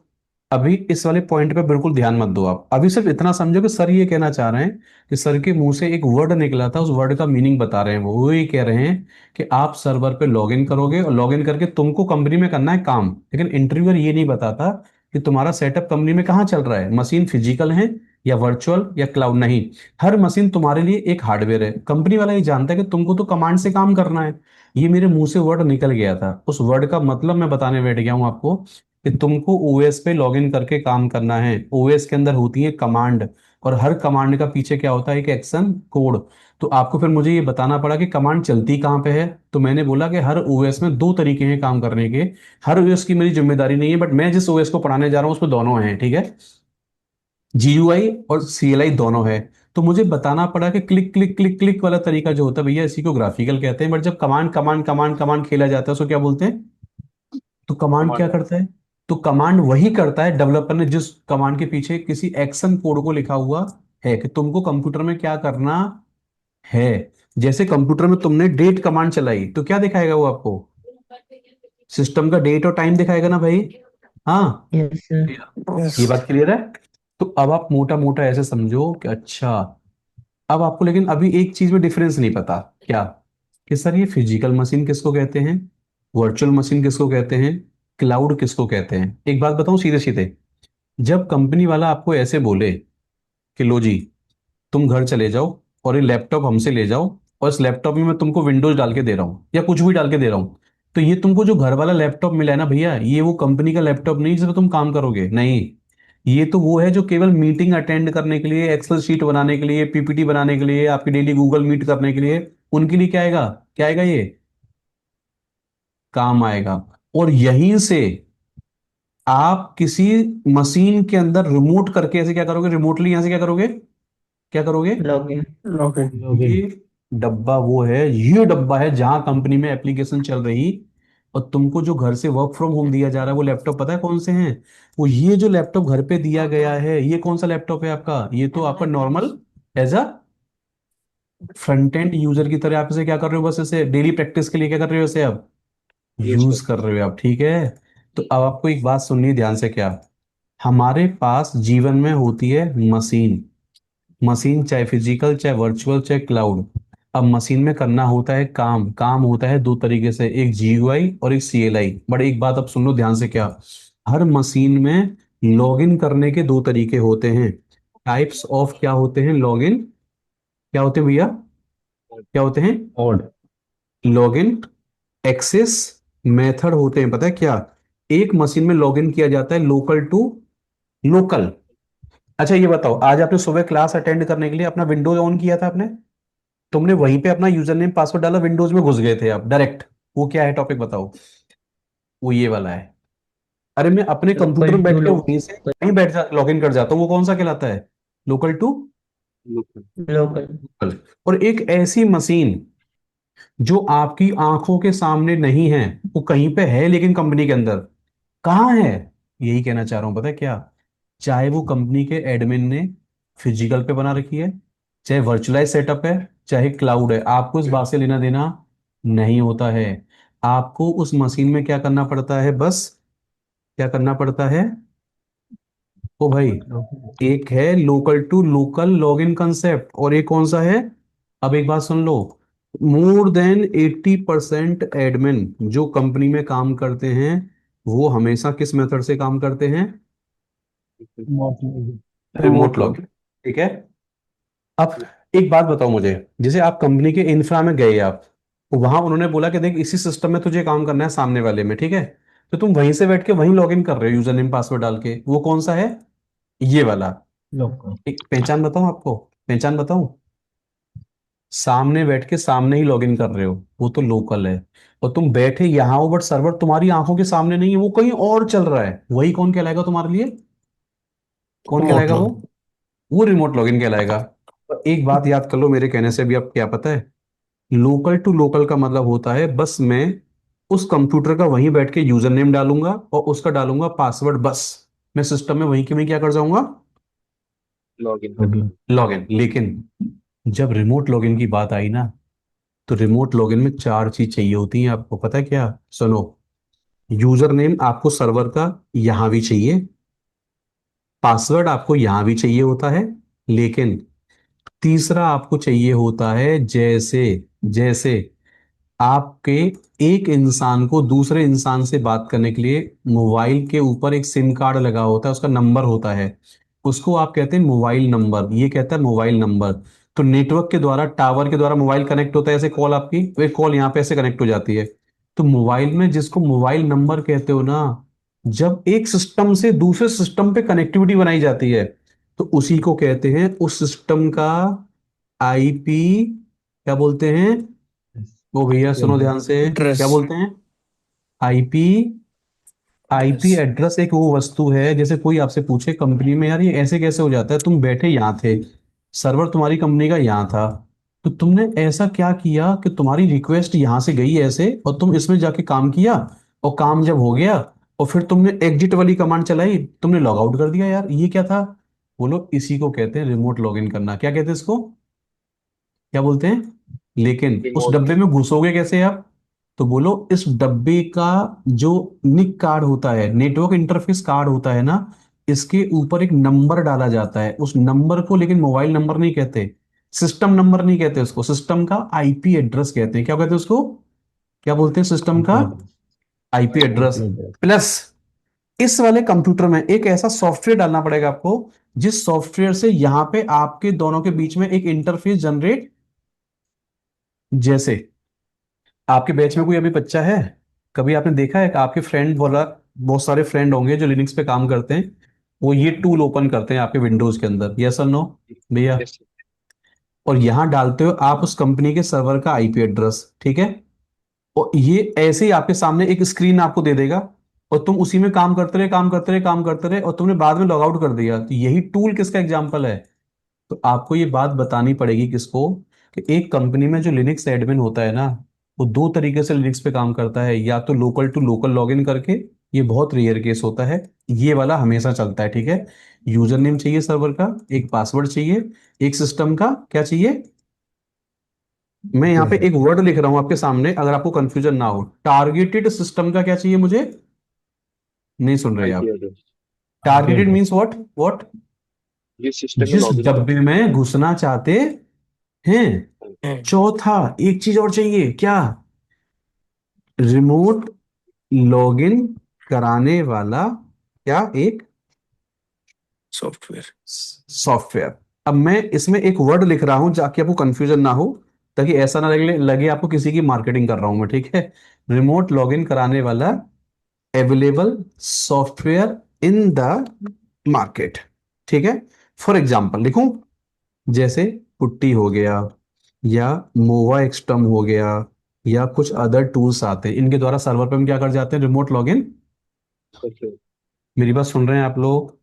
अभी इस वाले पॉइंट पे बिल्कुल ध्यान मत दो। आप अभी सिर्फ इतना समझो कि सर ये कहना चाह रहे हैं कि सर के मुंह से एक वर्ड निकला था, उस वर्ड का मीनिंग बता रहे हैं। वो ये कह रहे हैं कि आप सर्वर पे लॉगिन करोगे, और लॉगिन करके तुमको कंपनी में करना है काम। लेकिन इंटरव्यूअर ये नहीं बताता कि तुम्हारा सेटअप कंपनी में कहाँ चल रहा है, मशीन फिजिकल है या वर्चुअल या क्लाउड नहीं। हर मशीन तुम्हारे लिए एक हार्डवेयर है। कंपनी वाला ये जानता है कि तुमको तो कमांड से काम करना है। ये मेरे मुंह से वर्ड निकल गया था, उस वर्ड का मतलब मैं बताने बैठ गया हूं आपको कि तुमको ओएस पे लॉगिन करके काम करना है। ओएस के अंदर होती है कमांड, और हर कमांड का पीछे क्या होता है, एक एक्शन कोड। तो आपको फिर मुझे ये बताना पड़ा कि कमांड चलती कहाँ पे है। तो मैंने बोला कि हर ओएस में दो तरीके हैं काम करने के। हर ओएस की मेरी जिम्मेदारी नहीं है, बट मैं जिस ओएस को पढ़ाने जा रहा हूँ उसमें दोनों हैं, ठीक है। जीयूआई और सीएलआई दोनों है। तो मुझे बताना पड़ा कि क्लिक क्लिक क्लिक क्लिक वाला तरीका जो होता है भैया, इसी को ग्राफिकल कहते हैं। बट जब कमांड कमांड कमांड कमांड खेला जाता है उसको क्या बोलते हैं? तो कमांड क्या करता है? तो कमांड वही करता है डेवलपर ने जिस कमांड के पीछे किसी एक्शन कोड को लिखा हुआ है कि तुमको कंप्यूटर में क्या करना है। जैसे कंप्यूटर में तुमने डेट कमांड चलाई तो क्या दिखाएगा वो आपको? सिस्टम का डेट और टाइम दिखाएगा ना भाई। हाँ, Yes, sir. यस। ये बात क्लियर है। तो अब आप मोटा मोटा ऐसे समझो कि अच्छा, अब आपको लेकिन अभी एक चीज में डिफरेंस नहीं पता। क्या? कि सर ये फिजिकल मशीन किसको कहते हैं, वर्चुअल मशीन किसको कहते हैं, क्लाउड किसको कहते हैं? एक बात बताऊं सीधे सीधे, जब कंपनी वाला आपको ऐसे बोले कि लो जी, तुम घर चले जाओ और ये लैपटॉप हमसे ले जाओ, और इस लैपटॉप में मैं तुमको विंडोज डाल के दे रहा हूँ या कुछ भी डाल के दे रहा हूँ, तो ये तुमको जो घर वाला लैपटॉप मिला है ना भैया, ये वो कंपनी का लैपटॉप नहीं जिसमें तुम काम करोगे, नहीं। ये तो वो है जो केवल मीटिंग अटेंड करने के लिए, एक्सेल शीट बनाने के लिए, पीपीटी बनाने के लिए, आपकी डेली गूगल मीट करने के लिए, उनके लिए क्या आएगा, क्या आएगा, ये काम आएगा। और यहीं से आप किसी मशीन के अंदर रिमोट करके ऐसे क्या करोगे, रिमोटली यहां से क्या करोगे, क्या करोगे? Login. लॉगिन। लॉगिन। ये डब्बा वो है, ये डब्बा है जहां कंपनी में एप्लीकेशन चल रही। और तुमको जो घर से वर्क फ्रॉम होम दिया जा रहा है वो लैपटॉप पता है कौन से हैं? वो ये जो लैपटॉप घर पे दिया गया है, ये कौन सा लैपटॉप है आपका? ये तो आपका normal as a front end user की तरह आप इसे क्या कर रहे हो, बस इसे डेली प्रैक्टिस के लिए क्या कर रहे हो, इसे आप यूज कर रहे हो आप, ठीक है। तो अब आपको एक बात सुननी है ध्यान से, क्या हमारे पास जीवन में होती है मशीन। मशीन चाहे फिजिकल चाहे वर्चुअल चाहे क्लाउड, अब मशीन में करना होता है काम। काम होता है दो तरीके से, एक जीयूआई और एक सीएलआई। बट एक बात अब सुन लो ध्यान से, क्या हर मशीन में लॉगिन करने के दो तरीके होते हैं। टाइप्स ऑफ क्या होते हैं, लॉगिन क्या होते हैं भैया, क्या होते हैं? कोड। लॉगिन एक्सेस मेथड होते हैं, पता है क्या? एक मशीन में लॉगिन किया जाता है लोकल टू लोकल। अच्छा ये बताओ, आज आपने सुबह क्लास अटेंड करने के लिए अपना विंडोज ऑन किया था आपने, तुमने वहीं पे अपना यूजर नेम पासवर्ड डाला, विंडोज में घुस गए थे आप डायरेक्ट। वो क्या है टॉपिक बताओ? वो ये वाला है। अरे मैं अपने कंप्यूटर Local में बैठ to के वहीं से कहीं बैठ जा लॉग इन कर जाता हूँ, वो कौन सा कहलाता है? Local to local. लोकल। और एक ऐसी मशीन जो आपकी आंखों के सामने नहीं है, वो कहीं पे है लेकिन कंपनी के अंदर कहाँ है, यही कहना चाह रहा हूं, पता है क्या? चाहे वो कंपनी के एडमिन ने फिजिकल पे बना रखी है, चाहे वर्चुअलाइज सेटअप है, चाहे क्लाउड है, आपको इस बात से लेना देना नहीं होता है। आपको उस मशीन में क्या करना पड़ता है, बस क्या करना पड़ता है? ओ भाई, एक है local to local login concept, और एक कौन सा है? अब एक बात सुन लो, मोर देन 80% एडमिन जो कंपनी में काम करते हैं वो हमेशा किस मेथड से काम करते हैं? Remote remote login, login. ठीक है। अब एक बात बताओ मुझे, जैसे आप कंपनी के इंफ्रा में गए आप, तो वहां उन्होंने बोला कि देख इसी सिस्टम में तुझे काम करना है सामने वाले में, ठीक है। तो तुम वहीं से बैठ के वहीं लॉगिन कर रहे हो यूजर नेम पासवर्ड डाल के, वो कौन सा है? ये वाला। लोकल। एक पहचान बताऊं आपको, पहचान बताऊं, सामने बैठ के सामने ही लॉगिन कर रहे हो, वो तो लोकल है। और तुम बैठे यहां हो बट सर्वर तुम्हारी आंखों के सामने नहीं है, वो कहीं और चल रहा है, वही कौन कहलाएगा तुम्हारे लिए? कौन रिमोट कहलाएगा वो? लॉगिन। वो रिमोट लॉगिन कहलाएगा। और एक बात याद कर लो मेरे कहने से भी, अब क्या पता है, लोकल टू लोकल का मतलब होता है बस मैं उस कंप्यूटर का वहीं बैठ के यूजर नेम डालूंगा और उसका डालूंगा पासवर्ड, बस मैं सिस्टम में वहीं के वहीं क्या कर जाऊंगा, लॉगिन। लॉगिन। लेकिन जब रिमोट लॉगिन की बात आई ना, तो रिमोट लॉगिन में चार चीज चाहिए होती हैं आपको, पता है क्या? सुनो, यूजर नेम आपको सर्वर का यहां भी चाहिए, पासवर्ड आपको यहां भी चाहिए होता है, लेकिन तीसरा आपको चाहिए होता है, जैसे जैसे आपके एक इंसान को दूसरे इंसान से बात करने के लिए मोबाइल के ऊपर एक सिम कार्ड लगा होता है, उसका नंबर होता है, उसको आप कहते हैं मोबाइल नंबर, ये कहता है मोबाइल नंबर। तो नेटवर्क के द्वारा, टावर के द्वारा मोबाइल कनेक्ट होता है, ऐसे कॉल आपकी, वे कॉल यहाँ पे ऐसे कनेक्ट हो जाती है। तो मोबाइल में जिसको मोबाइल नंबर कहते हो ना, जब एक सिस्टम से दूसरे सिस्टम पे कनेक्टिविटी बनाई जाती है, तो उसी को कहते हैं, उस सिस्टम का आईपी क्या बोलते हैं? वो भैया सुनो ध्यान से, एड्रेस। क्या बोलते हैं? आईपी। IP address. एड्रेस एक वो वस्तु है, जैसे कोई आपसे पूछे कंपनी में, यार ये ऐसे कैसे हो जाता है, तुम बैठे यहाँ थे, सर्वर तुम्हारी कंपनी का यहाँ था, तो तुमने ऐसा क्या किया कि तुम्हारी रिक्वेस्ट यहाँ से गई ऐसे, और तुम इसमें जाके काम किया, और काम जब हो गया, और फिर तुमने एग्जिट वाली कमांड चलाई, तुमने लॉग आउट कर दिया, यार ये क्या था? बोलो, इसी को कहते हैं रिमोट लॉगिन करना। क्या कहते हैं इसको? क्या बोलते हैं? लेकिन उस रिमोट। डब्बे में घुसोगे कैसे आप? तो बोलो, इस डब्बे का जो निक कार्ड होता है, नेटवर्क इंटरफेस कार्ड होता है ना, इसके ऊपर एक नंबर डाला जाता है, उस नंबर को लेकिन मोबाइल नंबर नहीं कहते, सिस्टम नंबर नहीं कहते उसको, सिस्टम का आईपी एड्रेस कहते हैं। क्या कहते हैं उसको? क्या बोलते हैं सिस्टम का? IP address. IP address. IP address. Plus इस वाले कंप्यूटर में एक ऐसा सॉफ्टवेयर डालना पड़ेगा आपको, जिस सॉफ्टवेयर से यहां पे आपके दोनों के बीच में एक इंटरफेस जनरेट, जैसे आपके बैच में कोई अभी बच्चा है, कभी आपने देखा है कि आपके फ्रेंड बोला, बहुत सारे फ्रेंड होंगे जो लिनक्स पे काम करते हैं, वो ये टूल ओपन करते हैं आपके विंडोज के अंदर, यस और नो भैया? यस। और यहां डालते हो आप उस कंपनी के सर्वर का आईपी एड्रेस, ठीक है? और ये ऐसे ही आपके सामने एक स्क्रीन आपको दे देगा, और तुम उसी में काम करते रहे, काम करते रहे, काम करते रहे, और तुमने बाद में लॉग आउट कर दिया, तो यही टूल किसका एग्जाम्पल है? तो आपको ये बात बतानी पड़ेगी किसको, कि एक कंपनी में जो लिनक्स एडमिन होता है ना, वो दो तरीके से लिनक्स पे काम करता है, या तो लोकल टू लोकल लॉगिन करके, ये बहुत रेयर केस होता है, ये वाला हमेशा चलता है, ठीक है? यूजर नेम चाहिए सर्वर का, एक पासवर्ड चाहिए, एक सिस्टम का क्या चाहिए? मैं यहाँ पे एक वर्ड लिख रहा हूं आपके सामने, अगर आपको कंफ्यूजन ना हो, टारगेटेड सिस्टम का क्या चाहिए मुझे? नहीं सुन रहे आईपी आप? Address. IP targeted address. Means what what? ये सिस्टम में जिस लॉगिन कर। डब्बे में घुसना चाहते हैं। है। चौथा, एक चीज और चाहिए, क्या? रिमोट लॉगिन कराने वाला, क्या? एक सॉफ्टवेयर। सॉफ्टवेयर। अब मैं इसमें एक वर्ड लिख रहा हूं, जाके आपको कंफ्यूजन ना हो, ताकि ऐसा ना लगे आपको किसी की मार्केटिंग कर रहा हूं मैं, ठीक है? रिमोट लॉगिन कराने वाला available software in the market, ठीक है? फॉर एग्जाम्पल लिखूं, जैसे पुट्टी हो गया, या मोवा एक्सटर्म हो गया, या कुछ अदर टूल्स आते हैं, इनके द्वारा सर्वर पे हम क्या कर जाते हैं? Remote login. करते हैं। मेरी बात सुन रहे हैं आप लोग?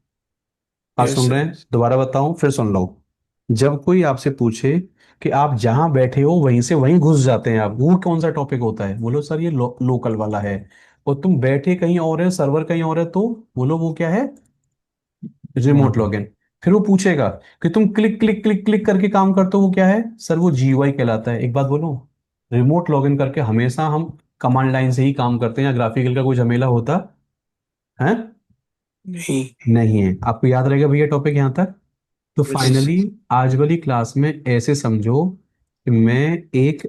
आज यस सुन रहे सर। हैं? दोबारा बताऊं, फिर सुन लो। जब कोई आपसे पूछे कि आप जहां बैठे हो वहीं से वहीं घुस जाते हैं आप, वो कौन सा टॉपिक होता है? बोलो सर ये लोकल वाला है। और तुम बैठे कहीं और है, सर्वर कहीं और है, तो बोलो वो क्या है? Remote remote. लॉगिन। फिर वो पूछेगा कि तुम क्लिक क्लिक क्लिक क्लिक करके काम करते हो, वो क्या है? सर वो जीयूआई कहलाता है। एक बात बोलो, रिमोट लॉगिन करके हमेशा हम कमांड लाइन से ही काम करते हैं, या ग्राफिकल का कोई झमेला होता है? नहीं। नहीं है। आपको याद रहेगा भैया टॉपिक यहाँ तक? तो यस। यस। फाइनली आज वाली क्लास में ऐसे समझो कि मैं एक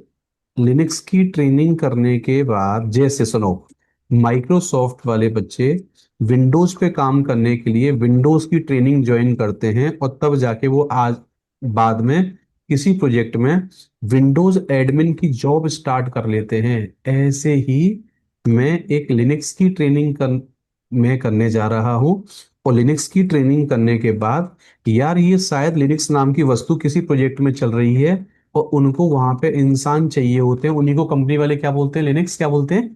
लिनक्स की ट्रेनिंग करने के बाद, जैसे सुनो, माइक्रोसॉफ्ट वाले बच्चे विंडोज पे काम करने के लिए विंडोज की ट्रेनिंग ज्वाइन करते हैं, और तब जाके वो आज बाद में किसी प्रोजेक्ट में विंडोज एडमिन की जॉब स्टार्ट कर लेते हैं। ऐसे ही मैं एक लिनक्स की ट्रेनिंग मैं करने जा रहा हूँ, और लिनक्स की ट्रेनिंग करने के बाद, यार ये शायद लिनक्स नाम की वस्तु किसी प्रोजेक्ट में चल रही है, और उनको वहां पे इंसान चाहिए होते हैं, उन्हीं को कंपनी वाले क्या बोलते हैं? लिनक्स क्या बोलते हैं?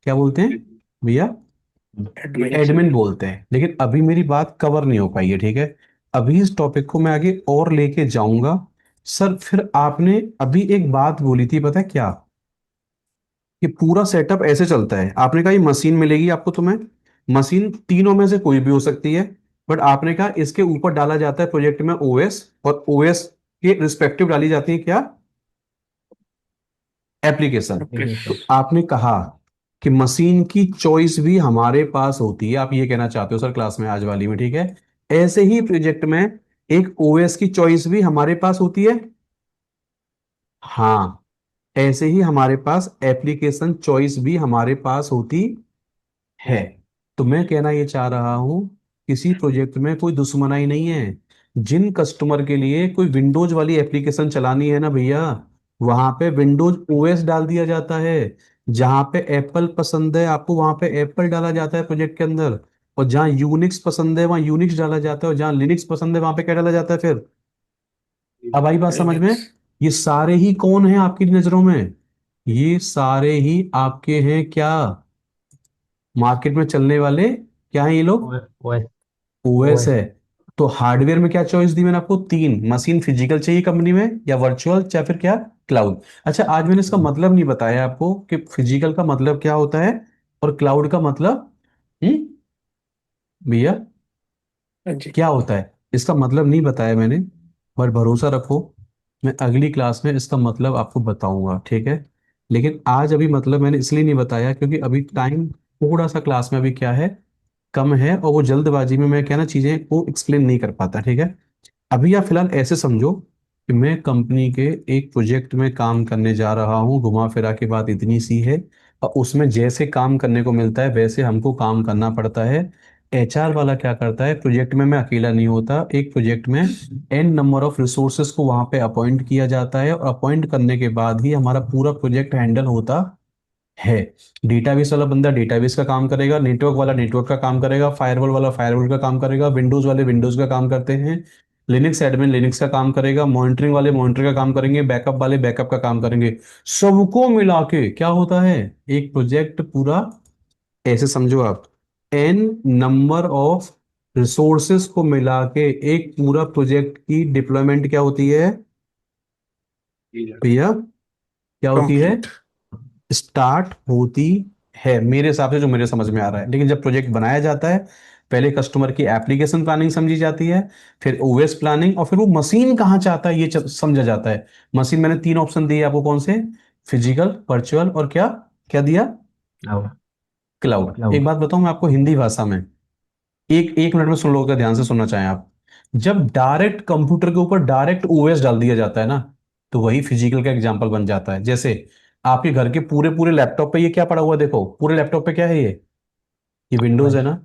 क्या बोलते हैं भैया? एडमिन। Linux admin admin. बोलते हैं। लेकिन अभी मेरी बात कवर नहीं हो पाई है, ठीक है? अभी इस टॉपिक को मैं आगे और लेके जाऊंगा। सर फिर आपने अभी एक बात बोली थी, पता है क्या? कि पूरा सेटअप ऐसे चलता है, आपने कहा ये मशीन मिलेगी आपको, तुम्हें मशीन तीनों में से कोई भी हो सकती है, बट आपने कहा इसके ऊपर डाला जाता है प्रोजेक्ट में ओएस, और ओएस के रिस्पेक्टिव डाली जाती है क्या? एप्लीकेशन। एप्लीकेशन। तो एप्लीकेशन। आपने कहा कि मशीन की चॉइस भी हमारे पास होती है, आप ये कहना चाहते हो सर क्लास में आज वाली में, ठीक है? ऐसे ही प्रोजेक्ट में एक ओएस की चॉइस भी हमारे पास होती है। हाँ, ऐसे ही हमारे पास एप्लीकेशन चॉइस भी हमारे पास होती है। तो मैं कहना ये चाह रहा हूं किसी प्रोजेक्ट में कोई दुश्मनाई नहीं है। जिन कस्टमर के लिए कोई विंडोज वाली एप्लीकेशन चलानी है ना भैया, वहां पे विंडोज ओएस डाल दिया जाता है। जहां पे एप्पल पसंद है आपको, वहां पे एप्पल डाला जाता है प्रोजेक्ट के अंदर। और जहां यूनिक्स पसंद है वहां यूनिक्स डाला जाता है, और जहां लिनक्स पसंद है वहां पे क्या डाला जाता है फिर? अब आई बात समझ में? लिनक्स। ये सारे ही कौन है आपकी नजरों में? ये सारे ही आपके हैं क्या, मार्केट में चलने वाले क्या हैं ये लोग? ओएस ओएस ओएस है। तो हार्डवेयर में क्या चॉइस दी मैंने आपको? तीन। मशीन फिजिकल चाहिए कंपनी में, या वर्चुअल, या फिर क्या, क्लाउड। अच्छा, आज मैंने इसका मतलब नहीं बताया आपको कि फिजिकल का मतलब क्या होता है और क्लाउड का मतलब, भैया, हाँ जी। क्या होता है। इसका मतलब नहीं बताया मैंने, पर भरोसा रखो, मैं अगली क्लास में इसका मतलब आपको बताऊंगा, ठीक है? लेकिन आज अभी मतलब मैंने इसलिए नहीं बताया क्योंकि अभी टाइम थोड़ा सा क्लास में अभी क्या है, कम है, और वो जल्दबाजी में मैं क्या ना चीजें को एक्सप्लेन नहीं कर पाता, ठीक है? अभी आप फिलहाल ऐसे समझो कि मैं कंपनी के एक प्रोजेक्ट में काम करने जा रहा हूँ, घुमा फिरा के बात इतनी सी है। और उसमें जैसे काम करने को मिलता है वैसे हमको काम करना पड़ता है। एचआर वाला क्या करता है, प्रोजेक्ट में मैं अकेला नहीं होता, एक प्रोजेक्ट में एन नंबर ऑफ रिसोर्सेज को वहां पे अपॉइंट किया जाता है, और अपॉइंट करने के बाद ही हमारा पूरा प्रोजेक्ट हैंडल होता है। डेटाबेस वाला बंदा डेटाबेस का काम करेगा, नेटवर्क वाला नेटवर्क का काम करेगा, फायरवॉल वाला फायरवॉल का काम करेगा, विंडोज वाले विंडोज का काम करते हैं, लिनक्स एडमिन लिनक्स का काम करेगा, मॉनिटरिंग वाले मॉनिटरिंग का काम करेंगे, बैकअप वाले बैकअप का काम करेंगे। सबको मिला के क्या होता है, एक प्रोजेक्ट पूरा। ऐसे समझो आप, एन नंबर ऑफ रिसोर्सेस को मिला के एक पूरा प्रोजेक्ट की डिप्लॉयमेंट क्या होती है जी सर। भैया? क्या होती है? कंप्लीट। स्टार्ट होती है, मेरे हिसाब से जो मेरे समझ में आ रहा है। लेकिन जब प्रोजेक्ट बनाया जाता है, पहले कस्टमर की एप्लीकेशन प्लानिंग समझी जाती है, फिर ओएस प्लानिंग, और फिर वो मशीन कहाँ चाहता है ये समझा जाता है। मशीन मैंने तीन ऑप्शन दिए आपको, कौन से? फिजिकल, वर्चुअल, और क्या क्या दिया? Cloud cloud. एक क्लाउड बात बताऊं मैं आपको हिंदी भाषा में, एक एक मिनट में सुन लो, ध्यान से सुनना चाहें आप। जब डायरेक्ट कंप्यूटर के ऊपर डायरेक्ट ओएस डाल दिया जाता है ना, तो वही फिजिकल का एग्जांपल बन जाता है। जैसे आपके घर के पूरे पूरे लैपटॉप पे ये क्या पड़ा हुआ है, देखो पूरे लैपटॉप पे क्या है ये विंडोज है ओएस ना।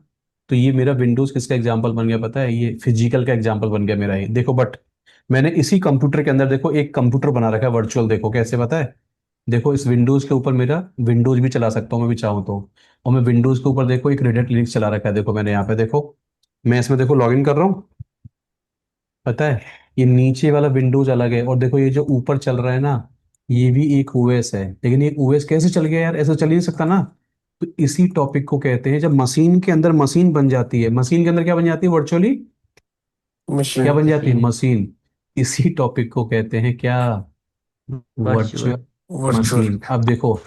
तो ये मेरा विंडोज किसका एग्जांपल बन गया पता है? ये फिजिकल का एग्जांपल बन गया मेरा ये, देखो। बट मैंने इसी कंप्यूटर के अंदर देखो एक कंप्यूटर बना रखा है वर्चुअल, देखो कैसे पता है? देखो इस विंडोज के ऊपर मेरा विंडोज भी चला सकता हूँ मैं भी चाहूँ तो। और मैं विंडोज के ऊपर देखो एक रेड हैट लिनक्स चला रखा है, देखो मैंने यहाँ पे देखो, मैं इसमें देखो लॉगिन कर रहा हूँ, पता है? ये नीचे वाला विंडोज अलग है, और देखो ये जो ऊपर चल रहा है ना, ये भी एक ओएस है। लेकिन ये ओएस कैसे चल गया यार, ऐसा चल ही नहीं सकता ना। तो इसी टॉपिक को कहते हैं, जब मशीन के अंदर मशीन बन जाती है, मशीन के अंदर क्या बन जाती है वर्चुअली? क्या मशीन। बन जाती है? Machine machine. इसी टॉपिक को कहते हैं क्या? Virtual virtual virtual. मशीन। अब देखो,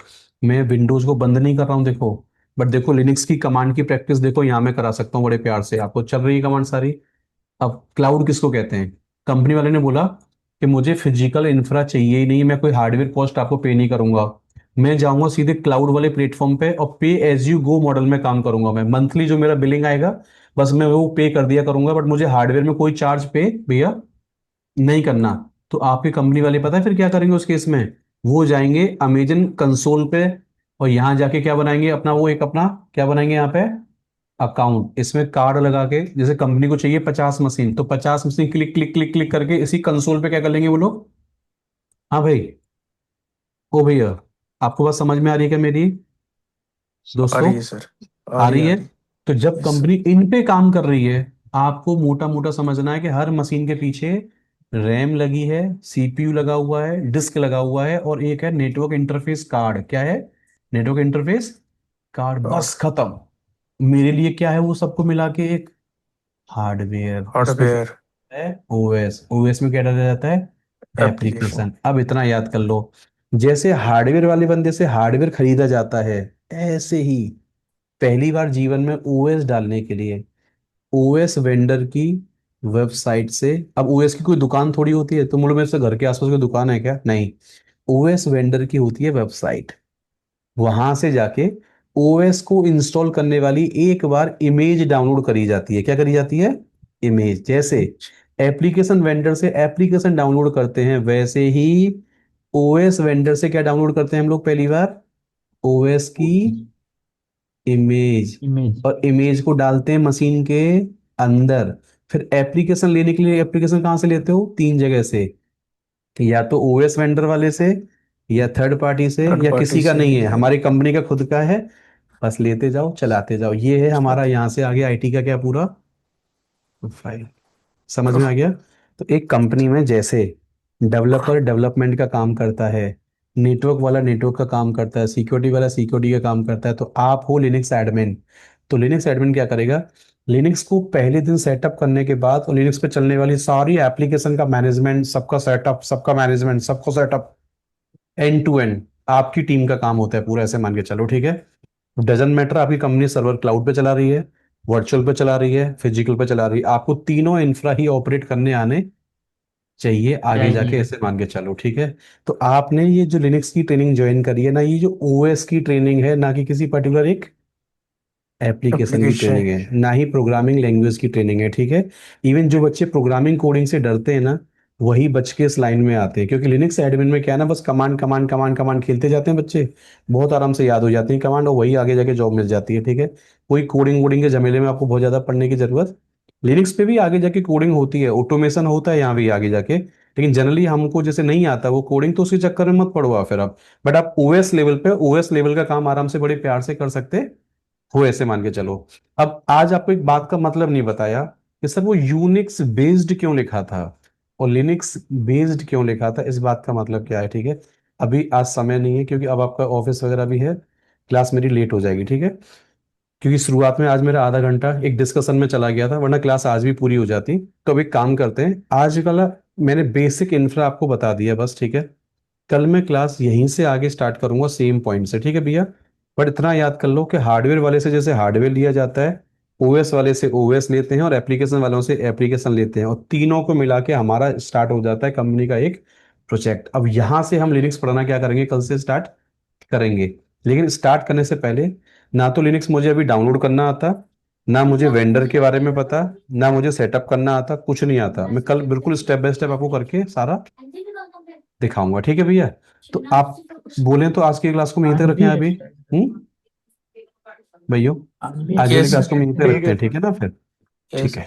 मैं विंडोज को बंद नहीं कर रहा हूँ, देखो। बट देखो लिनक्स की कमांड की प्रैक्टिस देखो यहाँ मैं करा सकता हूँ बड़े प्यार से, आपको चल रही है कमांड सारी। अब क्लाउड किसको कहते हैं? कंपनी वाले ने बोला कि मुझे फिजिकल इंफ्रा चाहिए ही नहीं, मैं कोई हार्डवेयर कॉस्ट आपको पे नहीं करूंगा, मैं जाऊंगा सीधे क्लाउड वाले प्लेटफॉर्म पे, और पे एज यू गो मॉडल में काम करूंगा। मैं मंथली जो मेरा बिलिंग आएगा, बस मैं वो पे कर दिया करूंगा, बट मुझे हार्डवेयर में कोई चार्ज पे भैया नहीं करना। तो आपकी कंपनी वाले पता है फिर क्या करेंगे उस केस में? वो जाएंगे अमेजन कंसोल पे, और यहाँ जाके क्या बनाएंगे अपना, वो एक अपना क्या बनाएंगे यहाँ पे, अकाउंट। इसमें कार्ड लगा के, जैसे कंपनी को चाहिए 50 मशीन, तो 50 machine click click click click करके इसी कंसोल पे क्या कर लेंगे वो लोग। हाँ भाई, ओ भैया, आपको बात समझ में आ रही है क्या मेरी आ दोस्तों? रही है सर। आ आ रही रही आ है। रही। तो जब यस कंपनी सर। इन पे काम कर रही है, आपको मोटा मोटा समझना है कि हर मशीन के पीछे रैम लगी है, सीपीयू लगा हुआ है, डिस्क लगा हुआ है, और एक है नेटवर्क इंटरफेस कार्ड। क्या है? Network interface card. और बस खत्म। मेरे लिए क्या है वो सबको मिला के एक हार्डवेयर, उसको हार्डवेयर। है ओएस। ओएस में क्या डाला जाता है? एप्लीकेशन। एप्लीकेशन। अब इतना याद कर लो, जैसे हार्डवेयर वाले बंदे से हार्डवेयर खरीदा जाता है, ऐसे ही पहली बार जीवन में ओएस डालने के लिए ओएस वेंडर की वेबसाइट से, अब ओएस की कोई दुकान थोड़ी होती है, तो मुझे मेरे से घर के आसपास कोई दुकान है क्या? नहीं। ओएस वेंडर की होती है वेबसाइट, वहां से जाके ओएस को इंस्टॉल करने वाली एक बार इमेज डाउनलोड करी जाती है। क्या करी जाती है? इमेज। जैसे एप्लीकेशन वेंडर से एप्लीकेशन डाउनलोड करते हैं, वैसे ही ओएस वेंडर से क्या डाउनलोड करते हैं हम लोग पहली बार? ओएस की इमेज। इमेज और इमेज को डालते हैं मशीन के अंदर। फिर एप्लीकेशन लेने के लिए एप्लीकेशन कहाँ से लेते हो? 3 जगह से, या तो ओएस वेंडर वाले से, या थर्ड पार्टी से, थर्ड या पार्टी किसी का से नहीं भी है, है। हमारी कंपनी का खुद का है। बस लेते जाओ चलाते जाओ, ये है हमारा यहाँ से आगे आईटी का क्या पूरा प्रोफाइल। समझ में आ गया? तो एक कंपनी में जैसे डेवलपर डेवलपमेंट का काम करता है, नेटवर्क वाला नेटवर्क का काम करता है, सिक्योरिटी वाला सिक्योरिटी का काम करता है, तो आप हो लिनक्स एडमिन। तो लिनक्स एडमिन क्या करेगा? लिनक्स को पहले दिन सेटअप करने के बाद और लिनक्स पे चलने वाली सारी एप्लीकेशन का मैनेजमेंट, सबका सेटअप, सबका मैनेजमेंट, सबको सेटअप, एंड टू एंड आपकी टीम का काम होता है पूरा, ऐसे मान के चलो, ठीक है? डजन मैटर आपकी कंपनी सर्वर क्लाउड पे चला रही है, वर्चुअल पे चला रही है, फिजिकल पे चला रही है, आपको तीनों इंफ्रा ही ऑपरेट करने आने चाहिए आगे जाके, चाहिए। ऐसे मान के चलो, ठीक है? तो आपने ये जो लिनक्स की ट्रेनिंग ज्वाइन करी है ना, ये जो ओएस की ट्रेनिंग है, ना कि किसी पर्टिकुलर एक एप्लीकेशन की एप्लीकेशन। ट्रेनिंग है, ना ही प्रोग्रामिंग लैंग्वेज की ट्रेनिंग है, ठीक है? इवन जो बच्चे प्रोग्रामिंग कोडिंग से डरते हैं ना, वही बच के इस लाइन में आते हैं, क्योंकि लिनक्स एडमिन में क्या है ना, बस कमांड कमांड कमांड कमांड खेलते जाते हैं बच्चे, बहुत आराम से याद हो जाती है कमांड, और वही आगे जाके जॉब मिल जाती है, ठीक है? कोई कोडिंग वोडिंग के झमेले में आपको बहुत ज्यादा पढ़ने की जरूरत, लिनक्स पे भी आगे जाके कोडिंग होती है, ऑटोमेशन होता है यहाँ भी आगे जाके, लेकिन जनरली हमको जैसे नहीं आता वो कोडिंग, तो उसके चक्कर में मत पड़ो आप फिर आप। बट आप ओएस लेवल पे ओएस लेवल का काम आराम से बड़े प्यार से कर सकते हो, ऐसे मान के चलो। अब आज आपको एक बात का मतलब नहीं बताया कि सर वो यूनिक्स बेस्ड क्यों लिखा था और लिनक्स बेस्ड क्यों लिखा था, इस बात का मतलब क्या है, ठीक है? अभी आज समय नहीं है, क्योंकि अब आपका ऑफिस वगैरह भी है, क्लास मेरी लेट हो जाएगी, ठीक है? क्योंकि शुरुआत में आज मेरा आधा घंटा एक डिस्कशन में चला गया था, वरना क्लास आज भी पूरी हो जाती। तो अब एक काम करते हैं, आज वाला मैंने बेसिक इंफ्रा आपको बता दिया बस, ठीक है? कल मैं क्लास यहीं से आगे स्टार्ट करूंगा सेम पॉइंट से, ठीक है भैया? बट इतना याद कर लो कि हार्डवेयर वाले से जैसे हार्डवेयर लिया जाता है, ओएस वाले से ओएस लेते हैं, और एप्लीकेशन वालों से एप्लीकेशन लेते हैं, और तीनों को मिला के हमारा स्टार्ट हो जाता है कंपनी का एक प्रोजेक्ट। अब यहाँ से हम लिनक्स पढ़ना क्या करेंगे, कल से स्टार्ट करेंगे। लेकिन स्टार्ट करने से पहले, ना तो लिनक्स मुझे अभी डाउनलोड करना आता, ना मुझे वेंडर के बारे में पता, ना मुझे सेटअप करना आता, कुछ नहीं आता। मैं कल बिल्कुल स्टेप बाय स्टेप आपको करके सारा दिखाऊंगा, ठीक है भैया? तो आप बोलें तो आज की क्लास को हम यहीं आज तक रखें भी अभी। अच्छा भैया, आज भी आज वाली यस क्लास को हम यहीं तक ठीक रखते है। हैं, ठीक है ना फिर? ठीक यस। है।